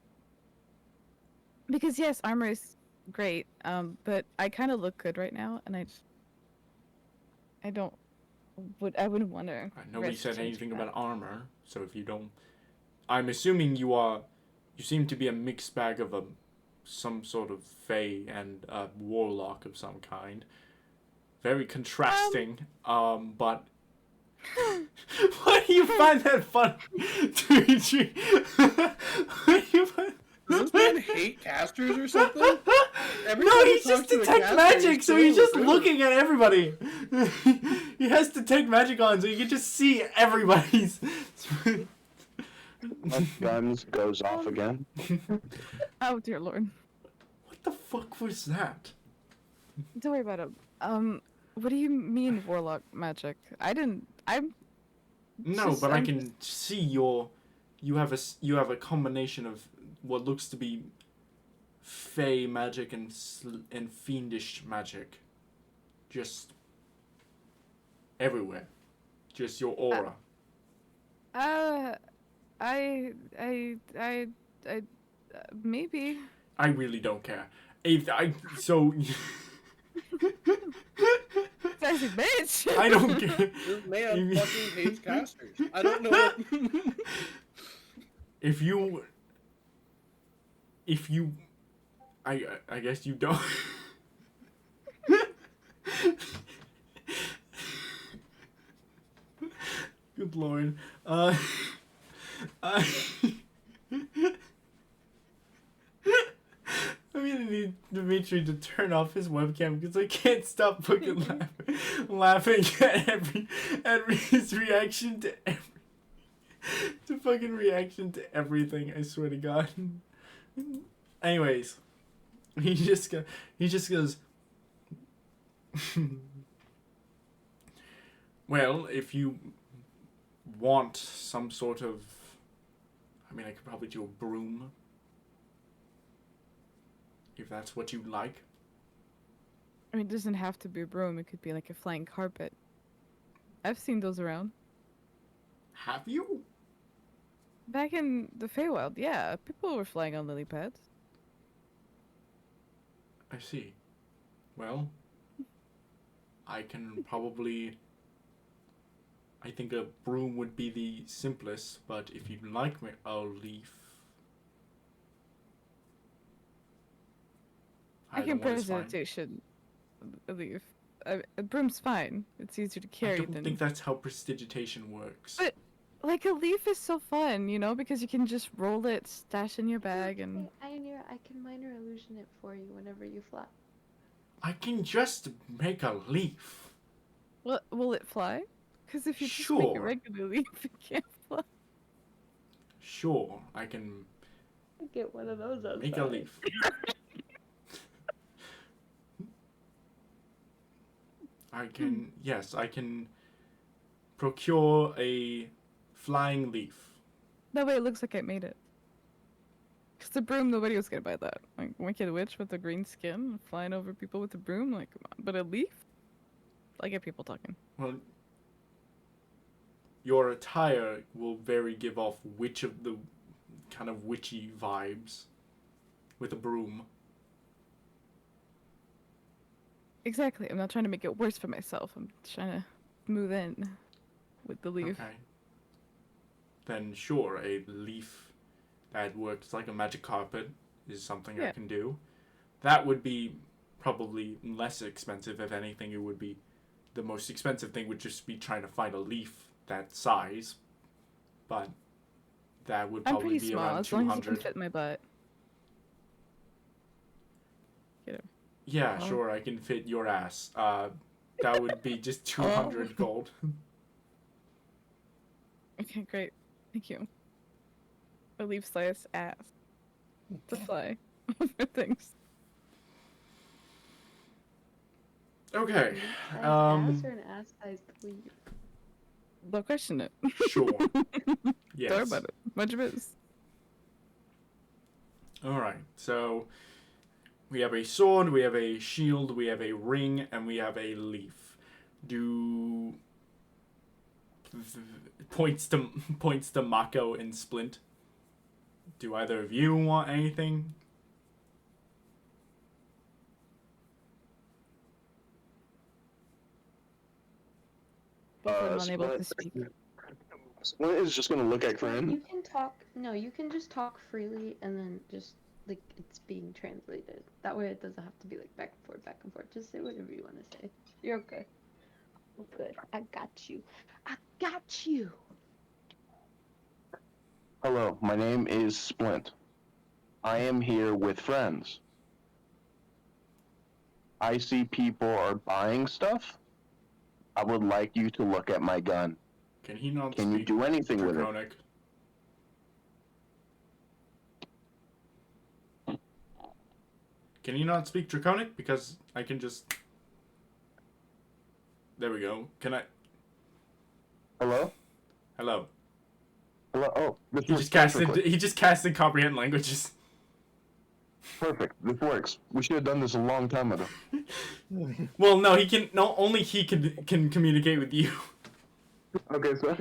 Because yes, armor is great. But I kind of look good right now, and I wouldn't want to. Nobody said anything about armor, so if you don't, I'm assuming you seem to be a mixed bag of some sort of fae and a warlock of some kind. Very contrasting. But why do you find that fun, Dimitri? Does this man hate casters or something? Every No, time you he's talk just to a detect caster, magic, so he's still just rude. looking at everybody. He has detect magic on, so you can just see everybody's. Guns goes off again. Oh dear lord. What the fuck was that? Don't worry about it. What do you mean warlock magic? I'm No, Just- but I I'm can see you have a combination of what looks to be fey magic and fiendish magic, just everywhere, just your aura. I maybe. I really don't care. If I so. Sassy bitch. I don't care. This man fucking hates casters. I don't know what. If you, I guess you don't. Good lord. I I'm gonna need Dimitri to turn off his webcam because I can't stop fucking laughing at his reaction to fucking reaction to everything. I swear to God. Anyways, he just goes. Well, if you want some sort of, I mean, I could probably do a broom. If that's what you like. I mean, it doesn't have to be a broom. It could be like a flying carpet. I've seen those around. Have you? Back in the Feywild, yeah, people were flying on lily pads. I see. Well, I can probably. I think a broom would be the simplest, but if you'd like me, a leaf. I can Either one is fine. presentation a leaf. A broom's fine. It's easier to carry I don't than. think that's how prestidigitation works. But like a leaf is so fun, you know, because you can just roll it, stash in your bag, and. I can minor illusion it for you whenever you fly. I can just make a leaf. What will it fly? Because if you just make a Sure. regular leaf, it can't fly. Sure, I can Get one of those outside. make a leaf. I can, yes, I can procure a flying leaf. That way it looks like I made it. Because the broom, nobody was gonna buy that. Like, Wicked Witch with the green skin, flying over people with a broom, like, come on. But a leaf? I get people talking. Well, your attire will very give off witch of the kind of witchy vibes with a broom. Exactly, I'm not trying to make it worse for myself. I'm trying to move in with the leaf. Okay. Then sure, a leaf that works like a magic carpet is something I Yeah. can do. That would be probably less expensive. If anything, it would be the most expensive thing would just be trying to find a leaf that size. But that would I'm probably pretty be small, around as long as you can 200. fit in my butt. Yeah, Oh. sure, I can fit your ass. That would be just 200 gold. Okay, great. Thank you. A leaf size ass. To fly over things. Okay. An Um, ass or an ass-sized leaf? Don't question it. Sure. Don't Yes. worry about it. Much of it is. Alright, so we have a sword, we have a shield, we have a ring, and we have a leaf. Points to Mako and Splint. Do either of you want anything? Both of them unable to Split- speak. Split is just gonna look at You Corinne. can talk. No, you can just talk freely, and then just like it's being translated. That way, it doesn't have to be like back and forth, back and forth. Just say whatever you want to say. You're okay. Oh, good. I got you. I got you. Hello, my name is Splint. I am here with friends. I see people are buying stuff, I would like you to look at my gun. Can he not Can you speak do anything with it? Draconic? Can he not speak Draconic? Because I can just... There we go. Can I... Hello? Hello. Hello? Oh, this He works just casted. perfectly. He just casted comprehend languages. Perfect. This works. We should have done this a long time ago. Well, no, he can. No, only he can communicate with you. Okay, so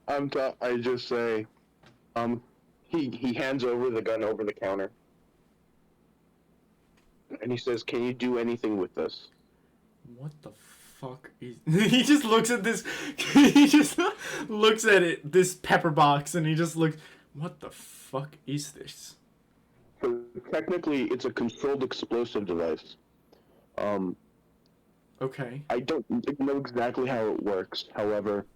I just say, he hands over the gun over the counter, and he says, "Can you do anything with this?" What the fuck is? He just looks at this. He just looks at it. This pepper box, and he just looks. What the fuck is this? So technically, it's a controlled explosive device. Okay. I don't know exactly how it works. However,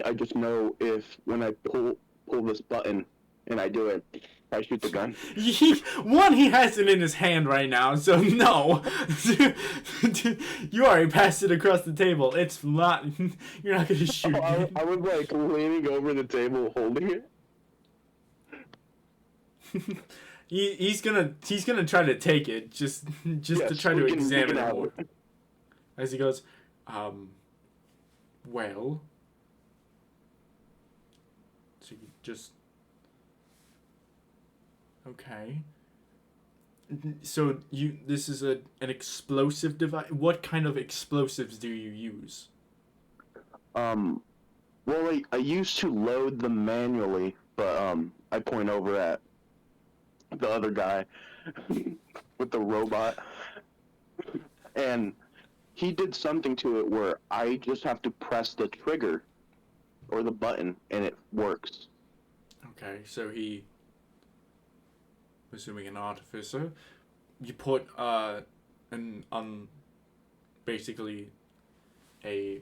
I just know if when I pull this button and I do it, I shoot the gun. He has it in his hand right now, so no. You already passed it across the table. It's not. You're not gonna shoot it. I was like leaning over the table holding it. He's gonna try to take it just to try to examine it more. As he goes, well, so you just, okay. So this is an explosive device. What kind of explosives do you use? Well, I used to load them manually, but I point over at the other guy with the robot, and he did something to it where I just have to press the trigger or the button and it works. Okay, so he, assuming an artificer, you put basically a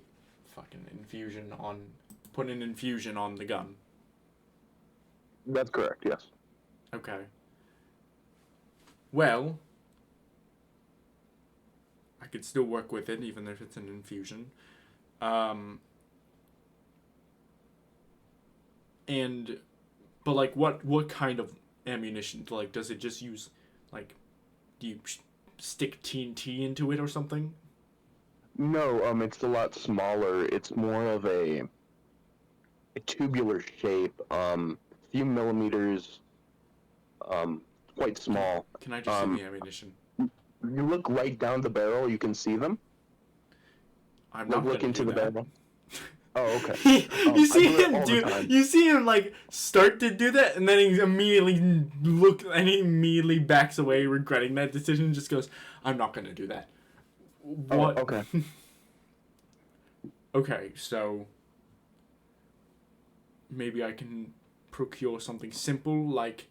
fucking infusion on, put an infusion on the gun. That's correct, yes. Okay. Well, I could still work with it even if it's an infusion. But like what kind of ammunition? Like, does it just use, like, do you stick TNT into it or something? No, it's a lot smaller. It's more of a tubular shape, few millimeters, quite small. Can I just see the ammunition? You look right down the barrel, you can see them. I'm not look gonna into do the that. barrel. Oh, okay. You see I do it him all the do. time. You see him like start to do that, and then he immediately backs away, regretting that decision. And just goes, "I'm not gonna do that." What? Oh, okay. Okay, so maybe I can procure something simple like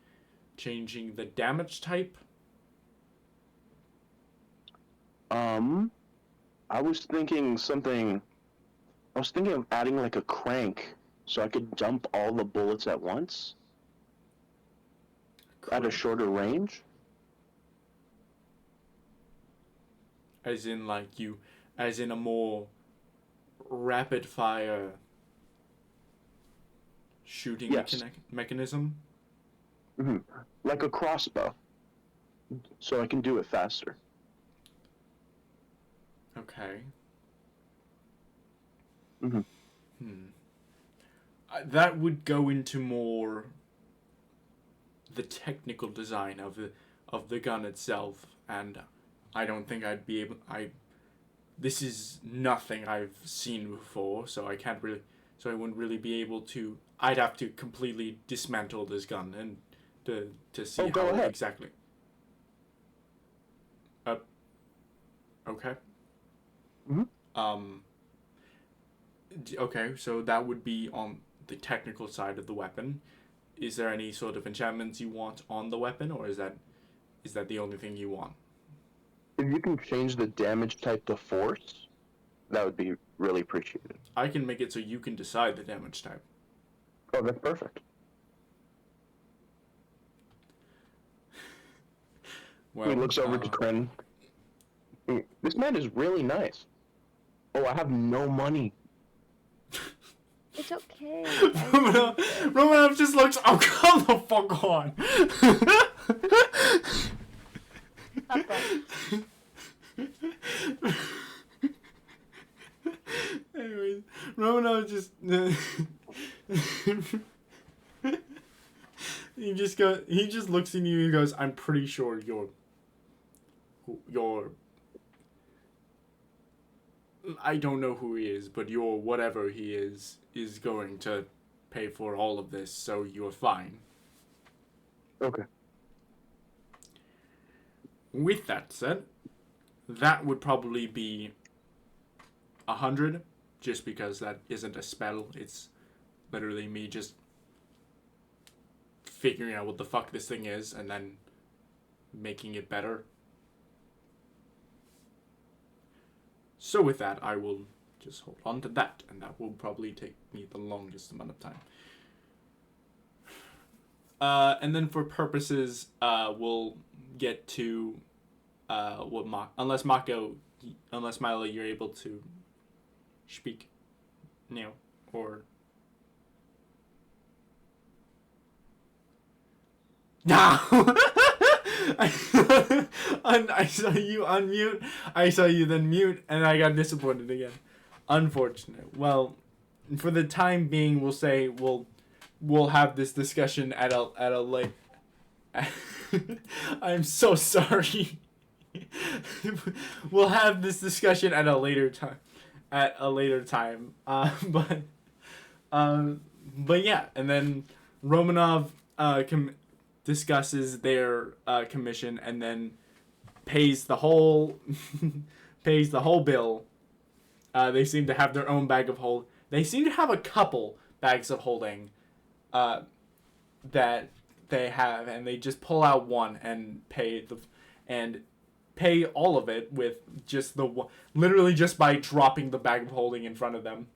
changing the damage type. I was thinking of adding like a crank so I could dump all the bullets at once at a shorter range. As in a more rapid fire shooting Yes. mechanism. Mm-hmm. Like a crossbow, so I can do it faster. Okay. Mm-hmm. That would go into more the technical design of the gun itself, and I don't think I'd be able. This is nothing I've seen before, so I wouldn't really be able to. I'd have to completely dismantle this gun and to see go how ahead. exactly. Okay. Mm-hmm. Okay, so that would be on the technical side of the weapon. Is there any sort of enchantments you want on the weapon, or is that the only thing you want? If you can change the damage type to force, that would be really appreciated. I can make it so you can decide the damage type. Oh, that's perfect. Well, He looks over to Kren. This man is really nice. Oh, I have no money. It's okay. Romanov just looks. Oh, come the fuck on. Anyways, Romanov just. He just looks at you and goes, "I'm pretty sure you're. I don't know who he is, but your whatever he is going to pay for all of this, so you're fine." Okay. With that said, that would probably be 100, just because that isn't a spell. It's literally me just figuring out what the fuck this thing is and then making it better. So with that, I will just hold on to that, and that will probably take me the longest amount of time. And then for purposes, we'll get to unless Milo, you're able to speak, or. No! I saw you unmute, I saw you then mute, and I got disappointed again. Unfortunate. Well, for the time being, we'll say we'll have this discussion at a late. I'm so sorry. We'll have this discussion at a later time. But yeah, and then Romanov discusses their commission and then pays the whole bill. They seem to have their own bag of hold. They seem to have a couple bags of holding that they have, and they just pull out one and pay all of it with just literally just by dropping the bag of holding in front of them.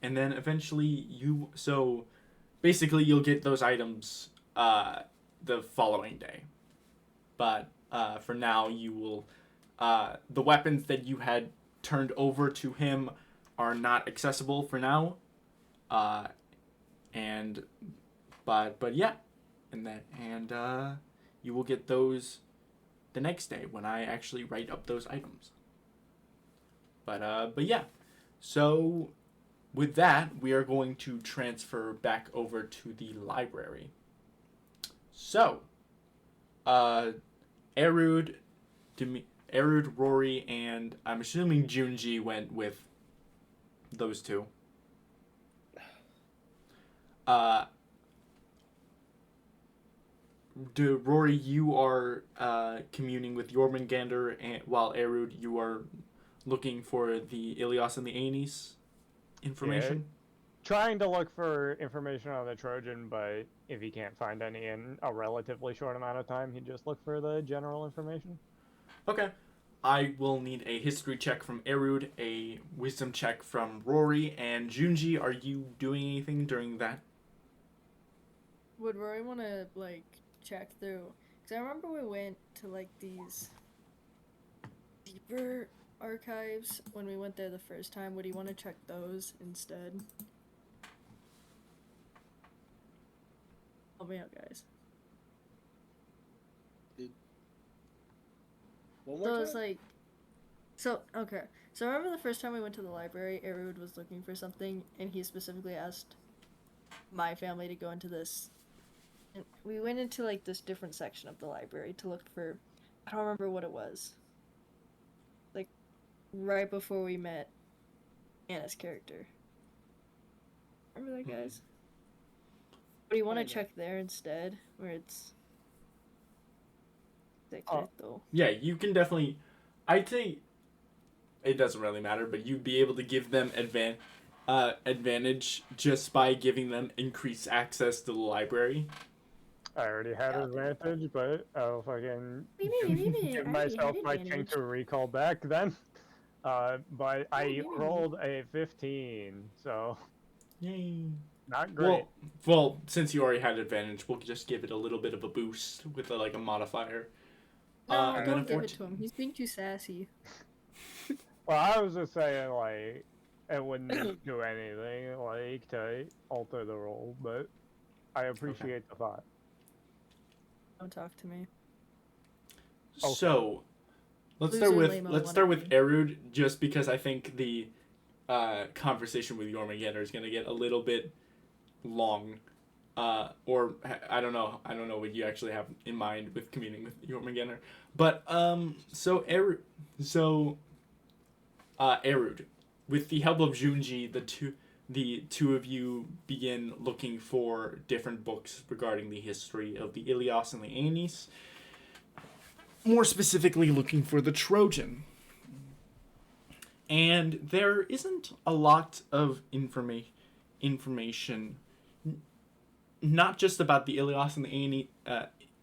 And then eventually basically you'll get those items the following day. But for now, you will the weapons that you had turned over to him are not accessible for now. But yeah, and you will get those the next day when I actually write up those items. But yeah, so with that, we are going to transfer back over to the library. So, Erud, Rory, and I'm assuming Junji went with those two. Rory, you are communing with Jormungandr, and while Erud, you are looking for the Ilios and the Aenis information. Yeah, trying to look for information on the Trojan, but if he can't find any in a relatively short amount of time, he'd just look for the general information. Okay. I will need a history check from Erud, a wisdom check from Rory, and Junji, are you doing anything during that? Would Rory want to, check through? Because I remember we went to, these deeper archives when we went there the first time. Would he want to check those instead? Help me out, guys. One more time? Okay. So I remember the first time we went to the library, Erud was looking for something, and he specifically asked my family to go into this. And we went into, this different section of the library to look for, I don't remember what it was. Right before we met Anna's character. Remember that, guys? But you want to check there instead, where it's secreto. Yeah, you can definitely. I'd say it doesn't really matter, but you'd be able to give them advantage just by giving them increased access to the librry. I already had advantage, but I'll fucking give myself my chance to recall back then. But I rolled a 15, so. Yay. Not great. Well, since you already had advantage, we'll just give it a little bit of a boost with like a modifier. No, And then don't a give it 14. to him. He's being too sassy. Well, I was just saying, like, it wouldn't do anything, like, to alter the roll, but I appreciate the thought. Don't talk to me. Okay. So, let's Loser, start with lame-o, Erud, just because I think the conversation with Jormungandr is going to get a little bit long. Or I don't know what you actually have in mind with communing with Jormungandr. But Erud, with the help of Junji, the two of you begin looking for different books regarding the history of the Ilios and the Aeneas. More specifically, looking for the Trojan. And there isn't a lot of information, not just about the Ilios and the Aeneas,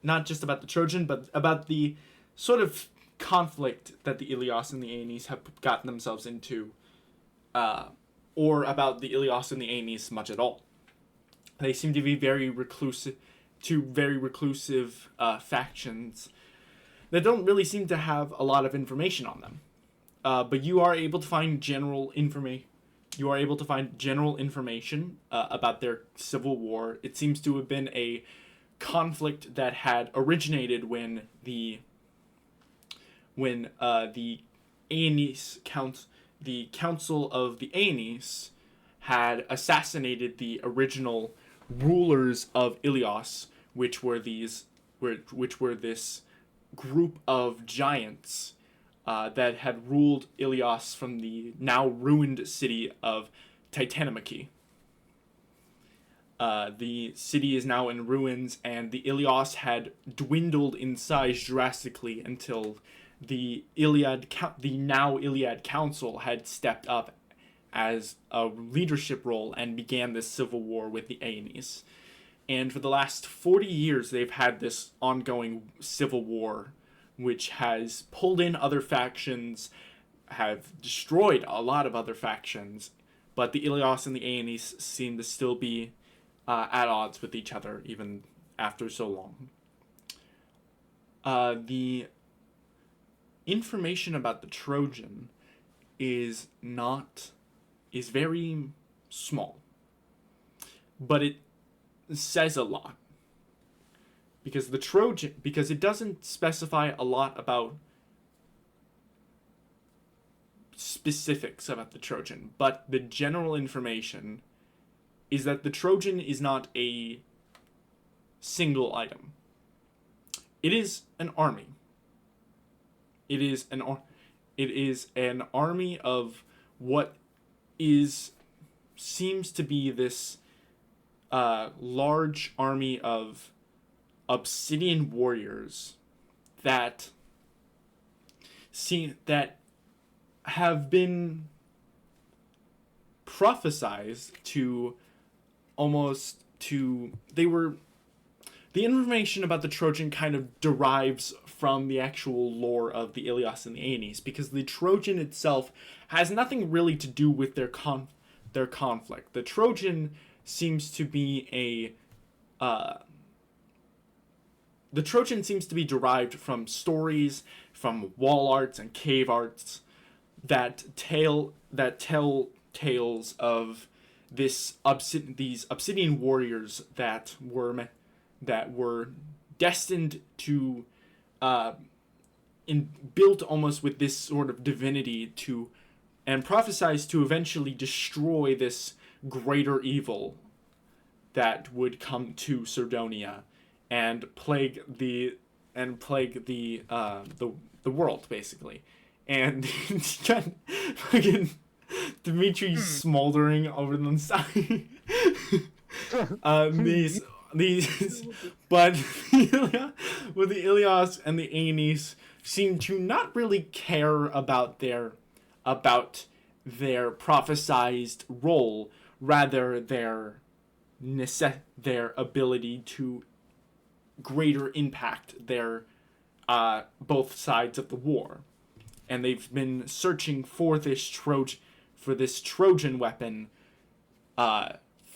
not just about the Trojan, but about the sort of conflict that the Ilios and the Aeneas have gotten themselves into, or about the Ilios and the Aeneas much at all. They seem to be very reclusive factions that don't really seem to have a lot of information on them. But you are able to find general information. You are able to find general information about their civil war. It seems to have been a conflict that had originated when the Aeneas the Council of the Aeneas had assassinated the original rulers of Ilios, which were this group of giants that had ruled Ilios from the now ruined city of Titanomachy. The city is now in ruins, and the Ilios had dwindled in size drastically until the now Iliad Council had stepped up as a leadership role and began this civil war with the Aeneas. And for the last 40 years, they've had this ongoing civil war, which has pulled in other factions, have destroyed a lot of other factions, but the Ilios and the Aeneas seem to still be at odds with each other, even after so long. The information about the Trojan is very small, but it says a lot. Because it doesn't specify a lot about specifics about the Trojan, but the general information is that the Trojan is not a single item. It is an army. It is an army of what seems to be this large army of obsidian warriors that have been prophesized the information about the Trojan kind of derives from the actual lore of the Ilios and the Aeneas, because the Trojan itself has nothing really to do with their conflict. The Trojan seems to be the Trojan seems to be derived from stories, from wall arts and cave arts that tell tales of these obsidian warriors that were destined to built almost with this sort of divinity and prophesized to eventually destroy this greater evil that would come to Sardonia and plague the world, basically. And fucking Dimitri's smoldering over the side. But with the Ilios and the Aeneas seem to not really care about their prophesized role, rather their ability to greater impact their both sides of the war. And they've been searching for this Trojan weapon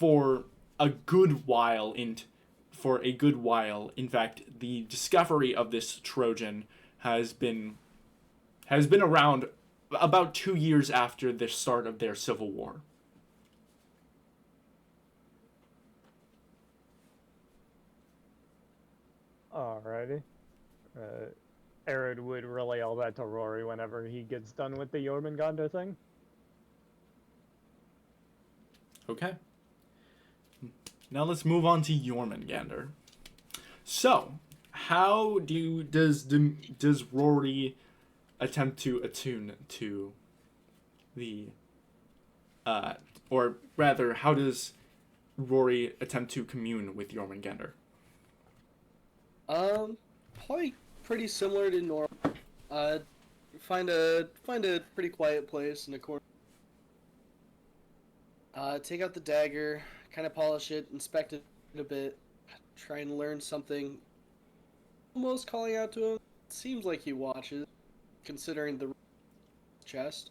for a good while. In fact, the discovery of this Trojan has been around about 2 years after the start of their civil war. Alrighty. Arid would relay all that to Rory whenever he gets done with the Jormungandr thing. Okay. Now let's move on to Jormungandr. So, how does Rory attempt to attune to the or rather, how does Rory attempt to commune with Jormungandr? Probably pretty similar to normal. Find a pretty quiet place in a corner. Take out the dagger, kind of polish it, inspect it a bit, try and learn something. Almost calling out to him. Seems like he watches, considering the chest.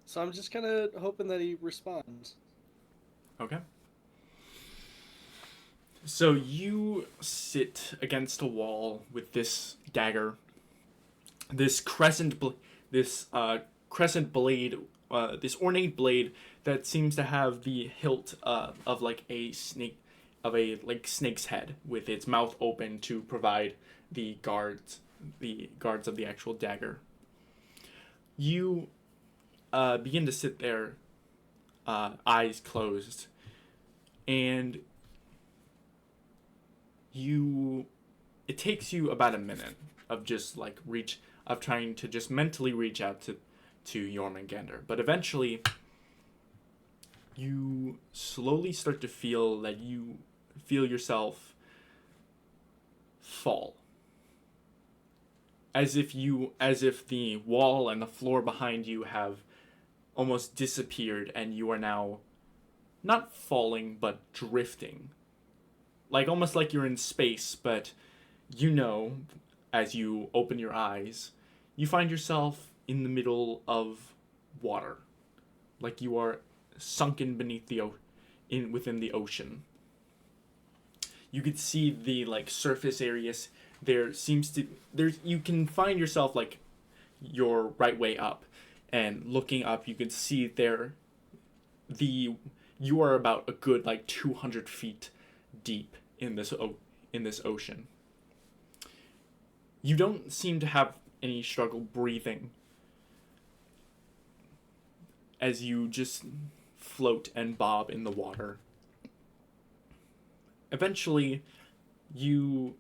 So I'm just kind of hoping that he responds. Okay. So you sit against a wall with this dagger, this crescent blade, this ornate blade that seems to have the hilt of like a snake, of a like snake's head, with its mouth open to provide the guards of the actual dagger. You begin to sit there, eyes closed, and it takes you about a minute of just like trying to just mentally reach out to Jormungandr, but eventually you slowly start to feel that you feel yourself fall, as if the wall and the floor behind you have almost disappeared, and you are now not falling but drifting, like almost like you're in space. But as you open your eyes, you find yourself in the middle of water, like you are sunken beneath within the ocean. You could see the like surface areas. You can find yourself like your right way up, and looking up, you can see you are about a good like 200 feet deep in this ocean. You don't seem to have any struggle breathing, as you just float and bob in the water. Eventually, you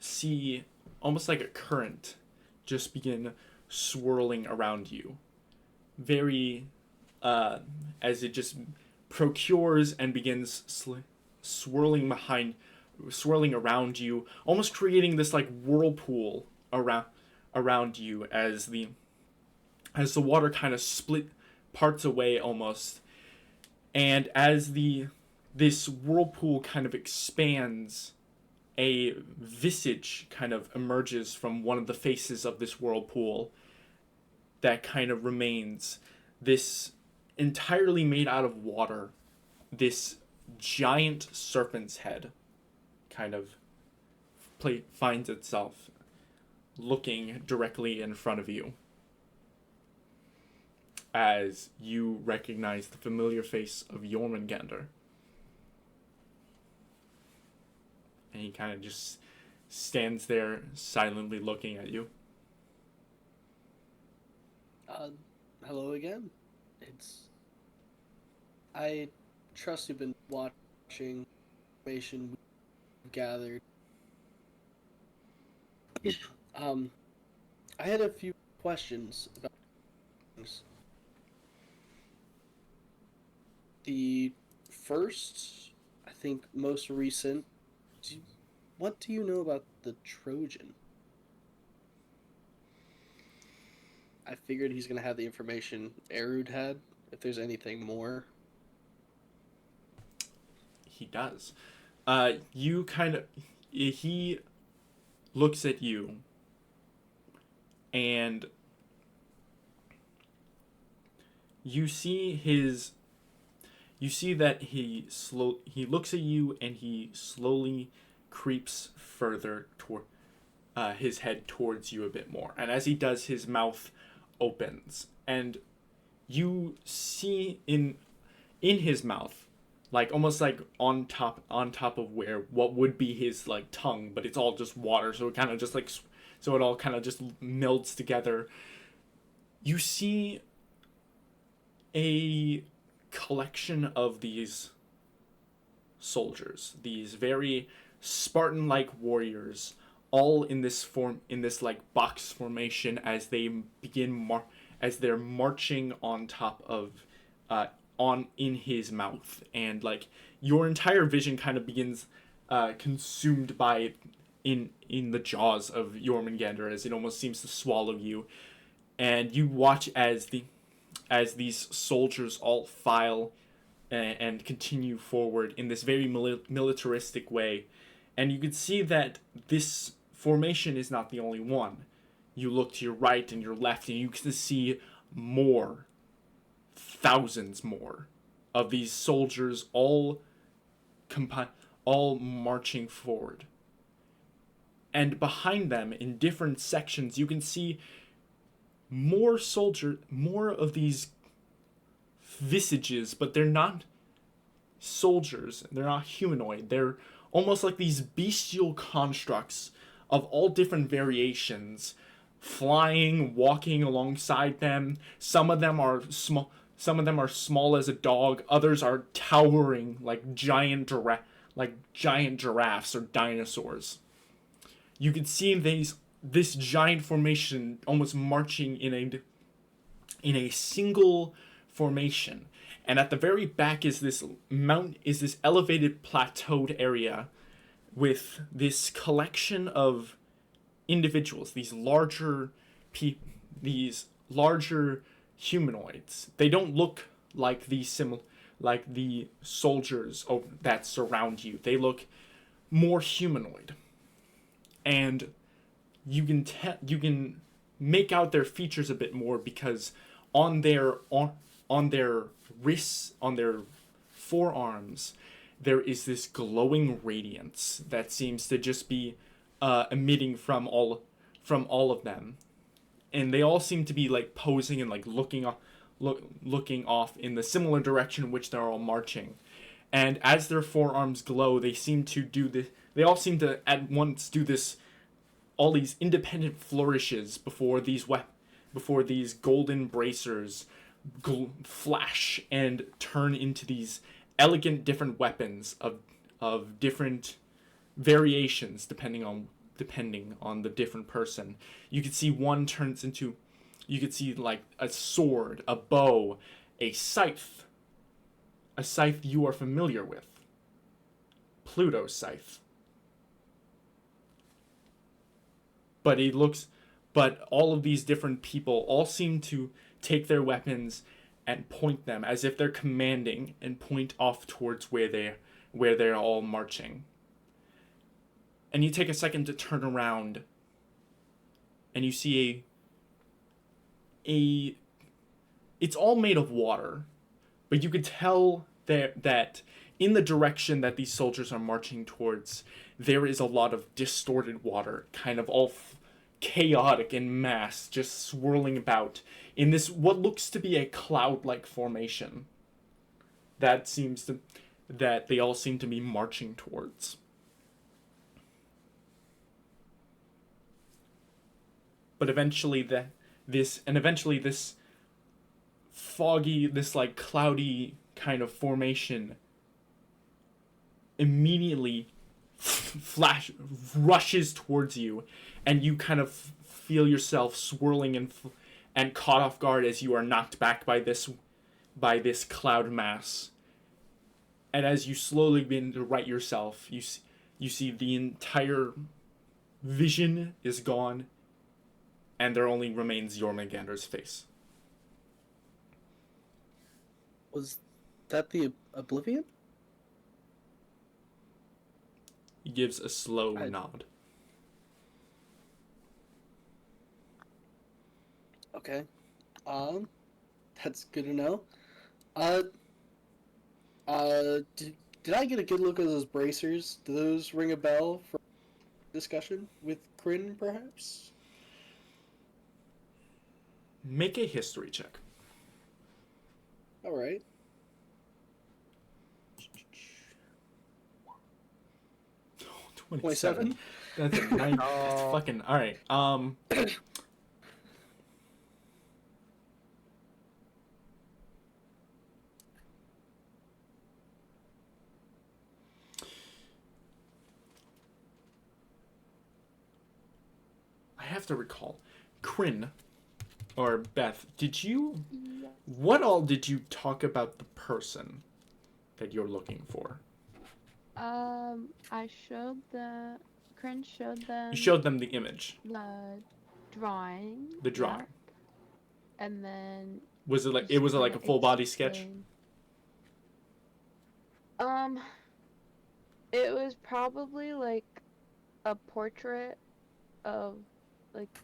see almost like a current just begin swirling around you. Very, as it just procures and begins swirling around you, almost creating this like whirlpool around you as the water kind of parts away almost, and as this whirlpool kind of expands, a visage kind of emerges from one of the faces of this whirlpool that kind of remains, this entirely made out of water, this giant serpent's head kind of finds itself looking directly in front of you, as you recognize the familiar face of Jormungandr. And he kind of just stands there silently looking at you. Hello again. I trust you've been watching information we've gathered. I had a few questions about things. The first, I think most recent, what do you know about the Trojan? I figured he's going to have the information Erud had, if there's anything more. He does. He looks at you, and you see you see that he looks at you and he slowly creeps further toward his head towards you a bit more. And as he does, his mouth opens, and you see in his mouth, like almost like on top of where what would be his like tongue, but it's all just water, so it kind of just like so it all kind of just melts together. You see a collection of these soldiers, these very Spartan-like warriors, all in this like box formation as they begin as they're marching on top of on in his mouth, and like your entire vision kind of begins consumed by in the jaws of Jormungandr as it almost seems to swallow you, and you watch as these soldiers all file and continue forward in this very militaristic way. And you can see that this formation is not the only one. You look to your right and your left, and you can see more, thousands more, of these soldiers all marching forward. And behind them, in different sections, you can see more of these visages, but they're not soldiers. They're not humanoid. They're almost like these bestial constructs of all different variations, flying, walking alongside them. Some of them are small. Some of them are small as a dog. Others are towering like giant giraffes or dinosaurs. You can see this giant formation almost marching in a single formation. And at the very back is this elevated plateaued area with this collection of individuals, these larger humanoids. They don't look like the soldiers that surround you. They look more humanoid. And you can make out their features a bit more because on their wrists, on their forearms, there is this glowing radiance that seems to just be emitting from all of them, and they all seem to be like posing and like looking off in the similar direction in which they're all marching. And as their forearms glow, they seem to do this. They all seem to at once do all these independent flourishes before these golden bracers flash and turn into these elegant different weapons of different variations depending on the different person. You could see you could see like a sword, a bow, a scythe you are familiar with, Pluto's scythe. But all of these different people all seem to take their weapons and point them as if they're commanding and point off towards where they're all marching. And you take a second to turn around and you see it's all made of water, but you could tell that in the direction that these soldiers are marching towards, there is a lot of distorted water, kind of all chaotic in mass, just swirling about in this what looks to be a cloud-like formation that they all seem to be marching towards. But eventually this foggy, this like cloudy kind of formation immediately rushes towards you, and you kind of feel yourself swirling and caught off guard as you are knocked back by this cloud mass. And as you slowly begin to right yourself, you see the entire vision is gone, and there only remains Jormungandr's face. Was that the Oblivion? He gives a slow nod. Okay. That's good to know. Did I get a good look at those bracers? Do those ring a bell for discussion with Kryn, perhaps? Make a history check. All right. 27. That's a 9. That's fucking all right. I have to recall, Kryn, or Beth, what all did you talk about the person that you're looking for? I showed Kryn showed them. You showed them the image. The drawing. The drawing. Yep. And then. Was it like just a full body sketch? It was probably like a portrait of like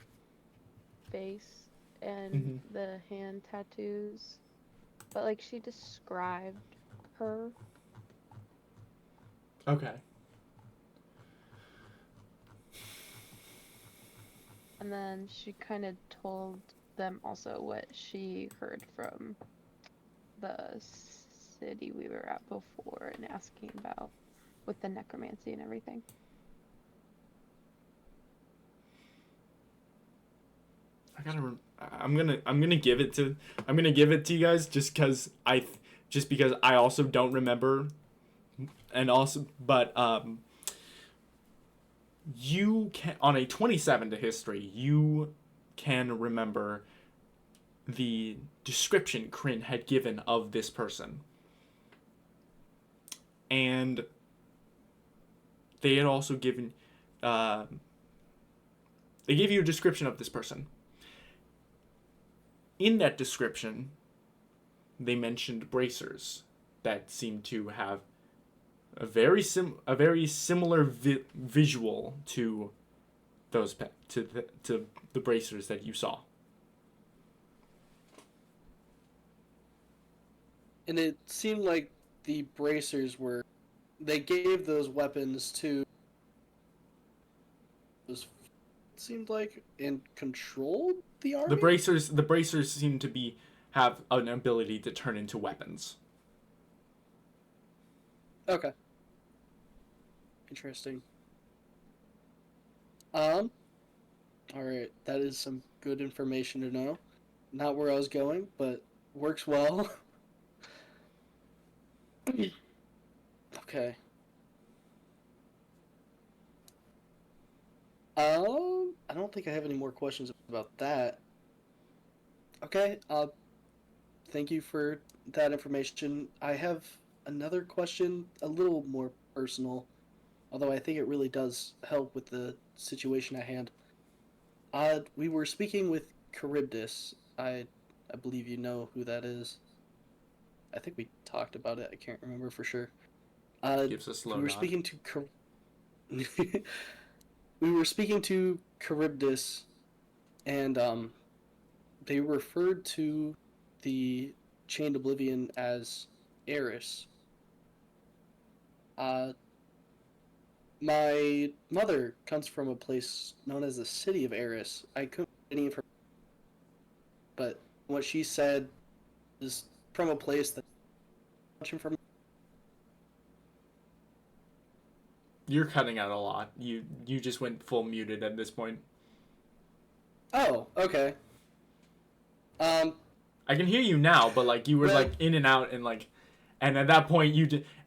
face and the hand tattoos, but like she described her. Okay. And then she kind of told them also what she heard from the city we were at before and asking about with the necromancy and everything. I'm gonna give it to you guys just because I also don't remember, and also you can, on a 27 to history, you can remember the description Kryn had given of this person, and they had also given they gave you a description of this person. In that description, they mentioned bracers that seemed to have a very similar visual to those to the bracers that you saw. And it seemed like the bracers they gave those weapons to seemed like and controlled the army. The bracers seem to have an ability to turn into weapons. Okay. Interesting. All right, that is some good information to know. Not where I was going, but works well. Okay. I don't think I have any more questions about that. Okay, thank you for that information. I have another question, a little more personal, although I think it really does help with the situation at hand. We were speaking with Charybdis. I believe you know who that is. I think we talked about it. I can't remember for sure. Gives a slow we were nod. speaking to we were speaking to Charybdis, and they referred to the Chained Oblivion as Eris. My mother comes from a place known as the City of Eris. I couldn't get any information, but what she said is from a place that much information. You're cutting out a lot. You just went full muted at this point. Oh, okay. I can hear you now, but like you were like in and out, and at that point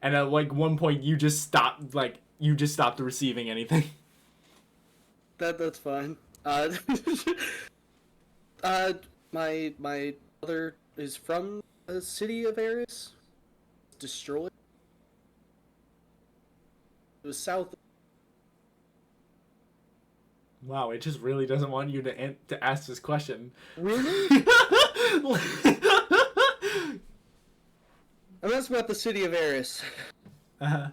at like one point you just stopped receiving anything. That's fine. My mother is from the City of Eris. Destroyed. It was south. Wow, it just really doesn't want you to ask this question. Really? And that's about the City of Eris. Uh-huh.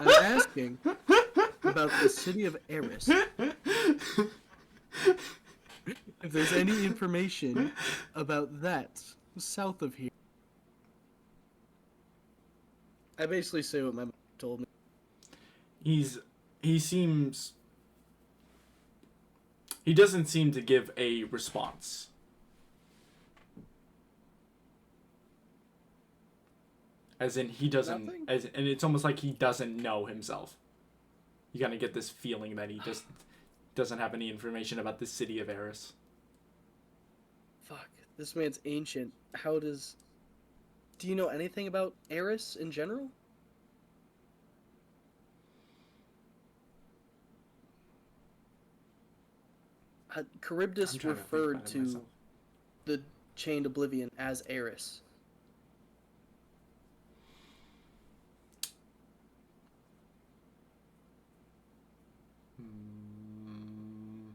I'm asking about the City of Eris. If there's any information about that south of here. I basically say what my mom told me. He seems he doesn't seem to give a response. As in he doesn't Nothing? and it's almost like he doesn't know himself. You kind of get this feeling that he just doesn't have any information about the city of Eris. Fuck. This man's ancient. How does... Do you know anything about Eris in general? I'm Charybdis trying to think referred about it to myself. the Chained Oblivion as Eris. Hmm.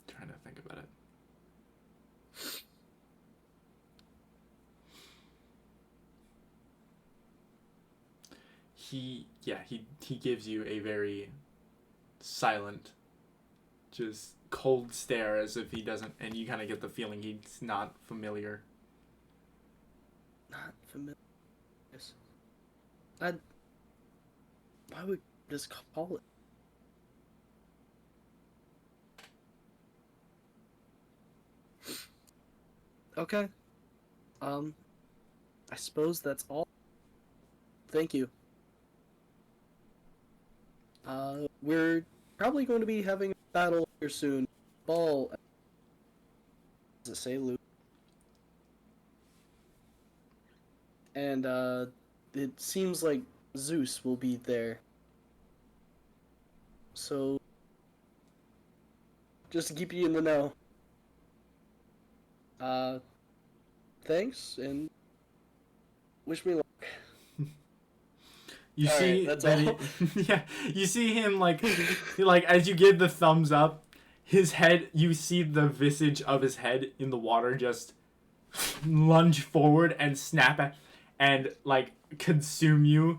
Trying to think about it. He gives you a very silent, just cold stare as if he doesn't, and you kind of get the feeling he's not familiar. Not familiar. Yes. Why would just call it? Okay. I suppose that's all. Thank you. We're probably going to be having a battle here soon. Ball. Does it say Luke? And, it seems like Zeus will be there. So, just to keep you in the know. Thanks, and wish me luck. You All see right, that's that all. yeah, you see him like as you give the thumbs up, his head, you see the visage of his head in the water just lunge forward and snap and like consume you,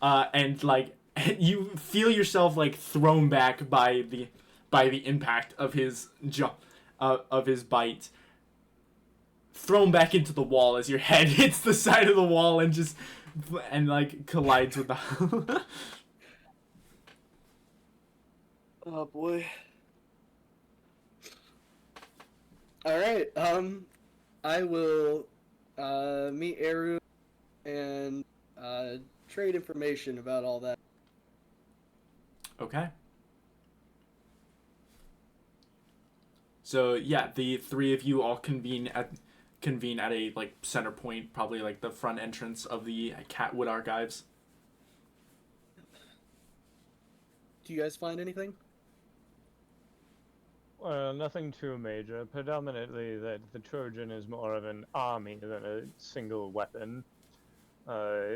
and like you feel yourself like thrown back by the impact of his of his bite, thrown back into the wall as your head hits the side of the wall and like collides with the Oh boy. All right. I will meet Eru and trade information about all that. Okay. So yeah, the three of you all convene at a like center point, probably like the front entrance of the Catwood Archives. Do you guys find anything? Well, nothing too major. Predominantly that the Trojan is more of an army than a single weapon.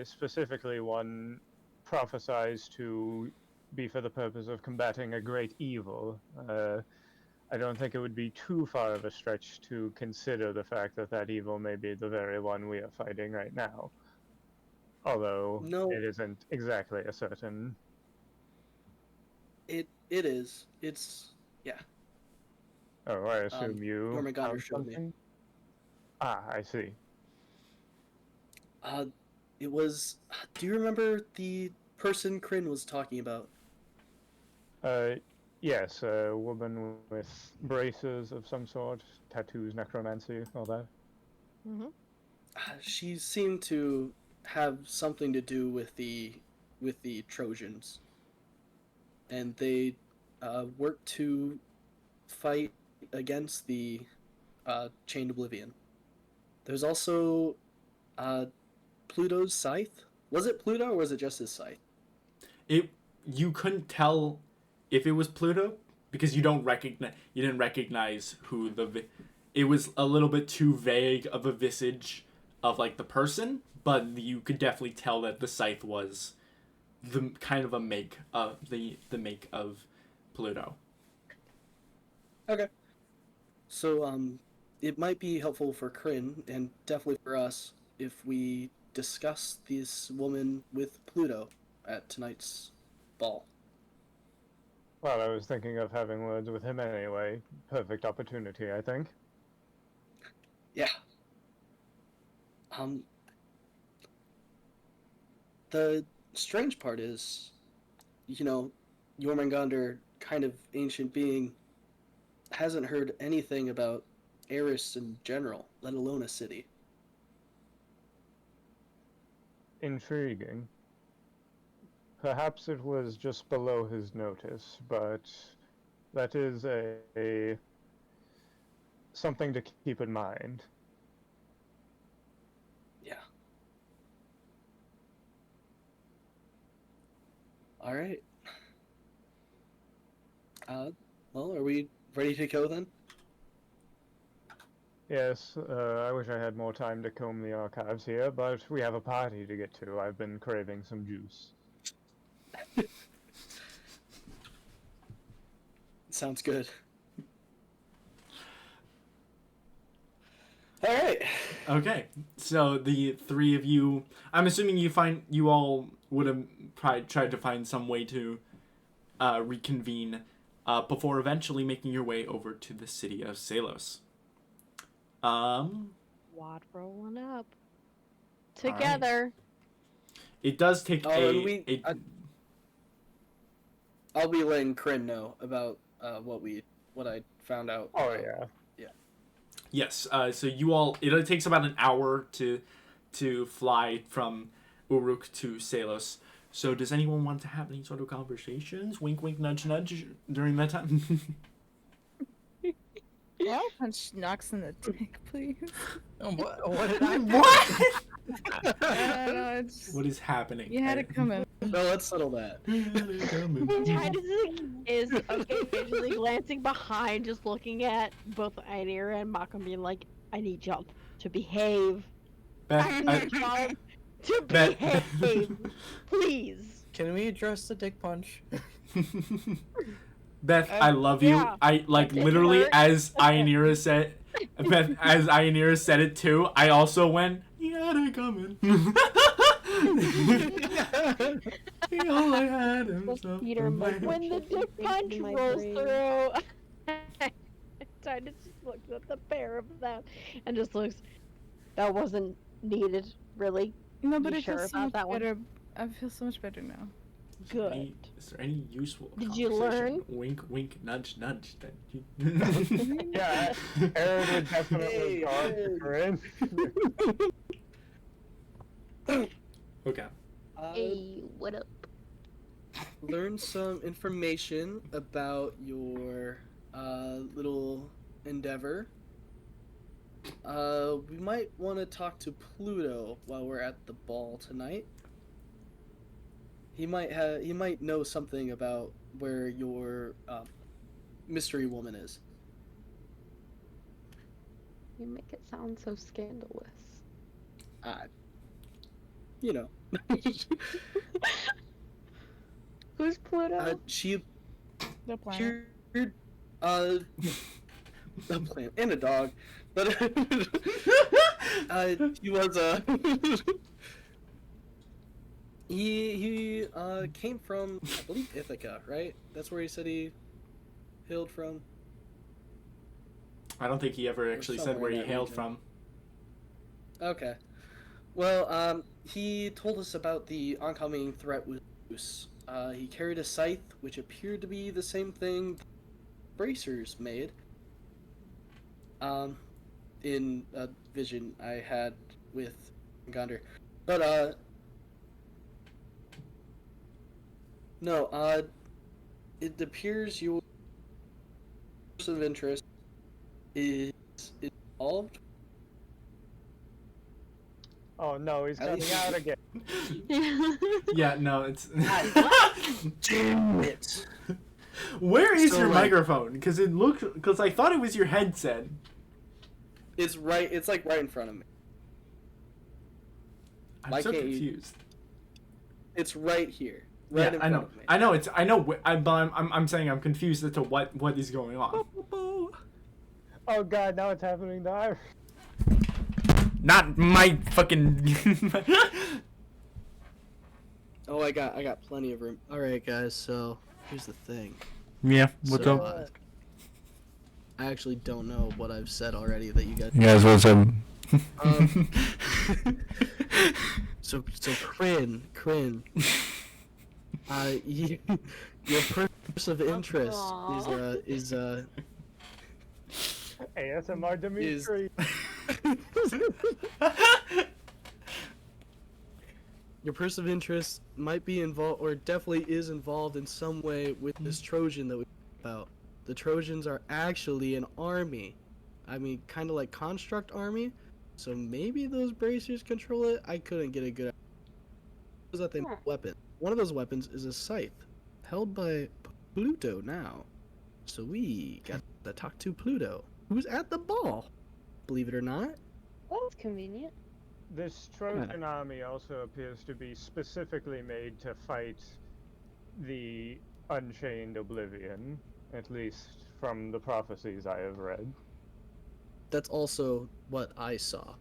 Specifically, one prophesies to be for the purpose of combating a great evil. I don't think it would be too far of a stretch to consider the fact that that evil may be the very one we are fighting right now. Although No, it isn't exactly a certain. it is. It's yeah. Oh, I assume you Jormungandr found showed me. something? Ah, I see. Uh, it was. Do you remember the person Kryn was talking about? Yes, a woman with braces of some sort, tattoos, necromancy, all that. Mm-hmm. She seemed to have something to do with the Trojans, and they worked to fight against the Chained Oblivion. There's also Pluto's scythe. Was it Pluto or was it just his scythe? It You couldn't tell if it was Pluto because you didn't recognize who it was a little bit too vague of a visage of like the person, but you could definitely tell that the scythe was the kind of a make of the make of Pluto. Okay. So it might be helpful for Kryn and definitely for us if we discuss this woman with Pluto at tonight's ball. Well, I was thinking of having words with him anyway. Perfect opportunity, I think. Yeah. The strange part is, Jormungandr, kind of ancient being, hasn't heard anything about Eris in general, let alone a city. Intriguing. Perhaps it was just below his notice, but that is a something to keep in mind. Yeah. All right. Well, are we ready to go then? Yes, I wish I had more time to comb the archives here, but we have a party to get to. I've been craving some juice. Sounds good. All right. Okay, so the three of you, I'm assuming you all would have probably tried to find some way to reconvene before eventually making your way over to the city of Salos. Wad rolling up. Together. It does take I'll be letting Kryn know about what I found out. Oh yeah. Yes, so you all, it takes about an hour to fly from Uruk to Salos. So does anyone want to have any sort of conversations? Wink, wink, nudge, nudge during that time? Well, punch knocks in the dick, please. What did I What? What is happening? You had to come in. No, let's settle that. Titus is occasionally glancing behind, just looking at both Ainira and Malcolm, being like, I need y'all to behave. I need y'all to behave. Please. Can we address the dick punch? Beth, I love you. Yeah. I like literally as Ainira said. Beth, as Ainira said it too. I also went. Yeah, they coming. All I had himself. When the dick punch rolls through, Titus just looks at the pair of them and just looks. That wasn't needed, really. No, but You it sure feels so about much that one? better. I feel so much better now. Good. Is there any useful Did you conversation? learn? Wink, wink, nudge, nudge. That you... Yeah, Aaron would definitely talk to Corinne. Okay. Hey, what up? Learn some information about your little endeavor. We might want to talk to Pluto while we're at the ball tonight. He might know something about where your mystery woman is. You make it sound so scandalous. You know. Who's Pluto? She The planet. a plant and a dog, but he was he came from, I believe, Ithaca, right? That's where he said he hailed from. I don't think he ever actually said somewhere where in he that hailed region. from. Okay. Well, he told us about the oncoming threat with Zeus. He carried a scythe, which appeared to be the same thing bracers made. In a vision I had with Gondor. But, no, it appears your person of interest is involved. Oh no, he's coming out again. Yeah, no, it's. Damn it! Where is So, your like- microphone? Because I thought it was your headset. It's right in front of me. I'm Why so can't you- confused. It's right here. Right Yeah, in I front know. of me. I know. But I'm saying I'm confused as to what is going on. Oh god, now it's happening to Irish. Not my fucking. Oh, I got plenty of room. All right, guys. So here's the thing. Yeah, what's So, up? I actually don't know what I've said already that you guys. You guys, what's up? Um, so Kryn, your person of interest is ASMR is Dimitri. your person of interest might be involved, or definitely is involved in some way with this Trojan that we about. The Trojans are actually an army. I mean, kind of like construct army. So maybe those bracers control it. I couldn't get a good. Is that they make weapon? One of those weapons is a scythe, held by Pluto now. So we got to talk to Pluto, who's at the ball. Believe it or not. That's convenient. This Trojan army also appears to be specifically made to fight the Unchained Oblivion, at least from the prophecies I have read. That's also what I saw.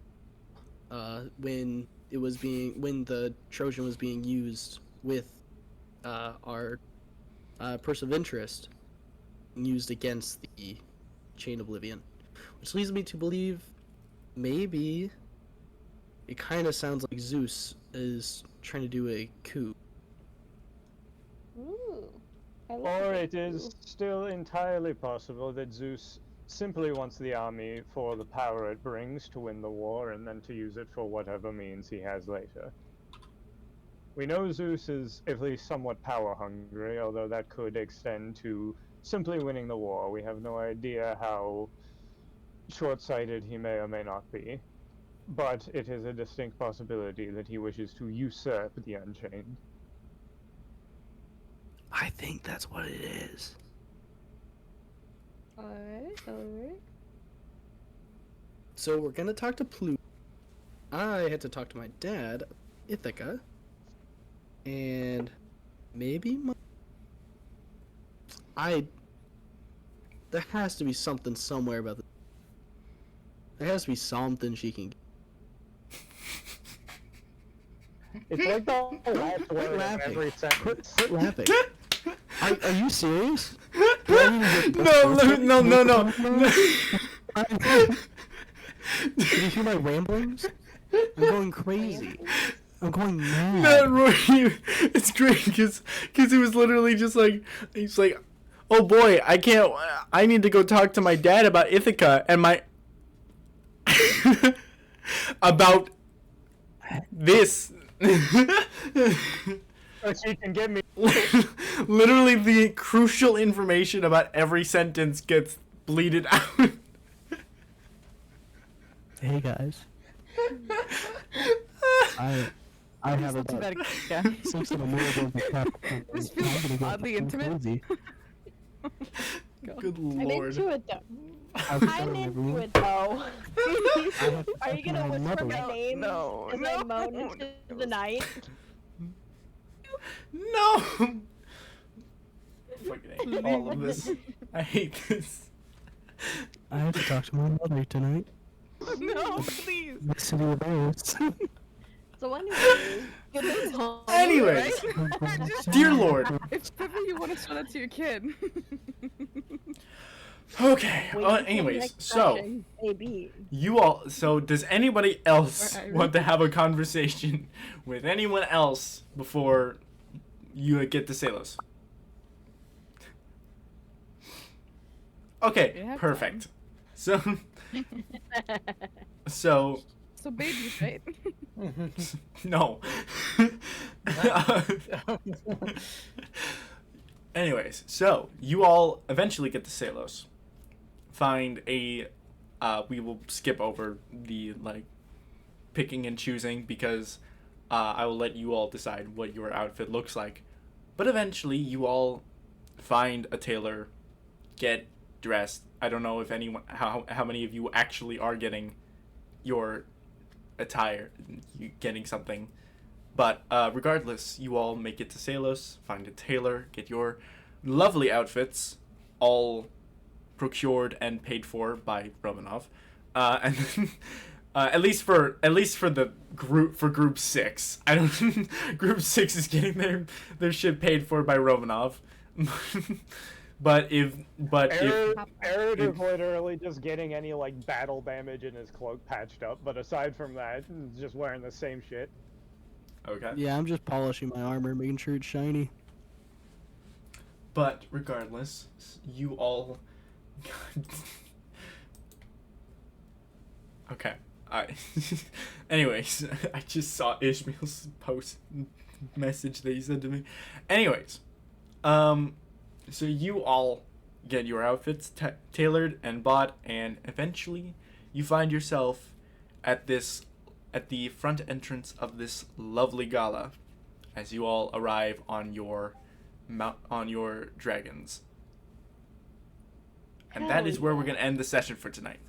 When the Trojan was being used with our person of interest, used against the Chain Oblivion, which leads me to believe maybe it kind of sounds like Zeus is trying to do a coup. Ooh. Or it is still entirely possible that Zeus simply wants the army for the power it brings to win the war and then to use it for whatever means he has later. We know Zeus is at least somewhat power hungry, although that could extend to simply winning the war. We have no idea how short-sighted he may or may not be. But it is a distinct possibility that he wishes to usurp the Unchained. I think that's what it is. Alright. So we're gonna talk to Pluto. I had to talk to my dad, Ithaca, and maybe there has to be something somewhere about this. There has to be something she can. It's like the last word of laughing. every sentence. Quit laughing. Are you serious? No. Did you hear my ramblings? I'm going crazy. I'm going mad. Matt Roy, it's great because he was literally just like, he's like, oh boy, I need to go talk to my dad about Ithaca and my, about this. So she can get me. Literally the crucial information about every sentence gets bleeded out. Hey guys. I have Not too about bad, yeah. 6 of the miracles of cup. This feels oddly intimate. Good I'm lord. into it though. I'm into it though. Are you gonna whisper my name No, as I moan into the night? No! I fucking hate all of this. I hate this. I have to talk to my mother tonight. No, please. The city of Paris. So anyway, get this home. Anyways, dear lord. If ever you want to show that to your kid. Okay. Wait until Anyways, next so session, maybe. you all. So does anybody else Or Irish. want to have a conversation with anyone else before you get to Salos? Okay, We have perfect. So, so So babies, right? no. Anyways, so you all eventually get to Salos. Find a. We will skip over the picking and choosing because I will let you all decide what your outfit looks like. But eventually, you all find a tailor, get dressed. I don't know if anyone, how many of you actually are getting your attire, you getting something. But regardless, you all make it to Salos, find a tailor, get your lovely outfits, all procured and paid for by Romanov, and then, at least for the group 6. I don't. Group 6 is getting their shit paid for by Romanov. But if Arid if- is literally just getting any like battle damage in his cloak patched up, but aside from that, he's just wearing the same shit. okay. Yeah, I'm just polishing my armor, making sure it's shiny. But regardless, you all. Okay. Anyways, I just saw Ishmael's post message that he sent to me. Anyways, so you all get your outfits tailored and bought, and eventually you find yourself at the front entrance of this lovely gala, as you all arrive on your dragons. And that is where we're gonna end the session for tonight.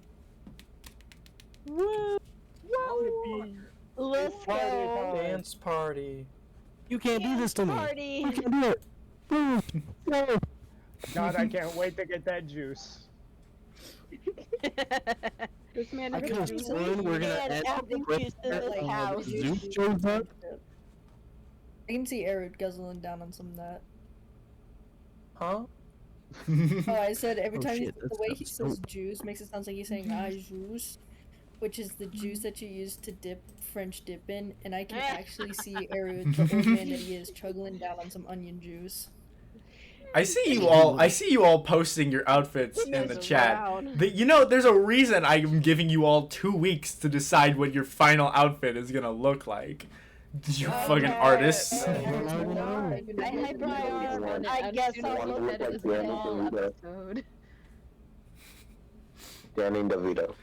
Woo! Let's go. Dance party. You can't do this to me. Party. You can't do it. Woo! No. God, I can't wait to get that juice. This man I is could have gonna sworn we're gonna Man, end apple juice in this house. Zeus shows up. I can see Arid guzzling down on some of that. Huh? Oh, I said every Oh, time shit, the that way he sounds says juice makes it sound like he's saying juice, which is the juice that you use to dip French dip in, and I can actually see Arid, the old man that he is, chuggling down on some onion juice. I see you all posting your outfits in the chat. There's a reason I'm giving you all 2 weeks to decide what your final outfit is gonna look like. You fucking artists. I hyped my arm. I guess I'll look look at at it the as a end of small the video. episode. Danny DeVito.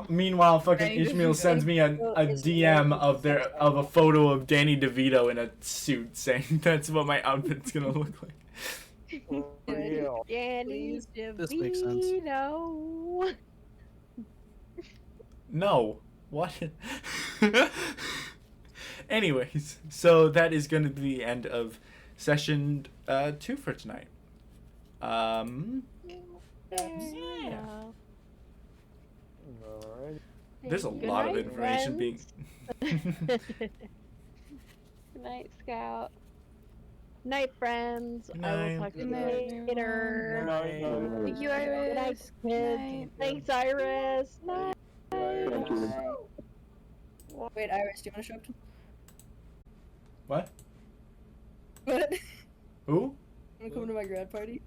Meanwhile, fucking Danny Ishmael DeVito. sends me a DM of a photo of Danny DeVito in a suit, saying that's what my outfit's gonna look like. Real. Danny This makes sense. DeVito. No. What? Anyways, so that is going to be the end of session 2 for tonight. Yeah. Alright. There's a Good lot of night, information being. Good night, Scout. Night, friends. Good I will night. talk to Good you night, later. Thank you, Good night, Iris. kids. Night. Thanks, Iris. Night. Thank you. Wait, Iris, do you want to show up to What? what? Who? Want to come to my grad party?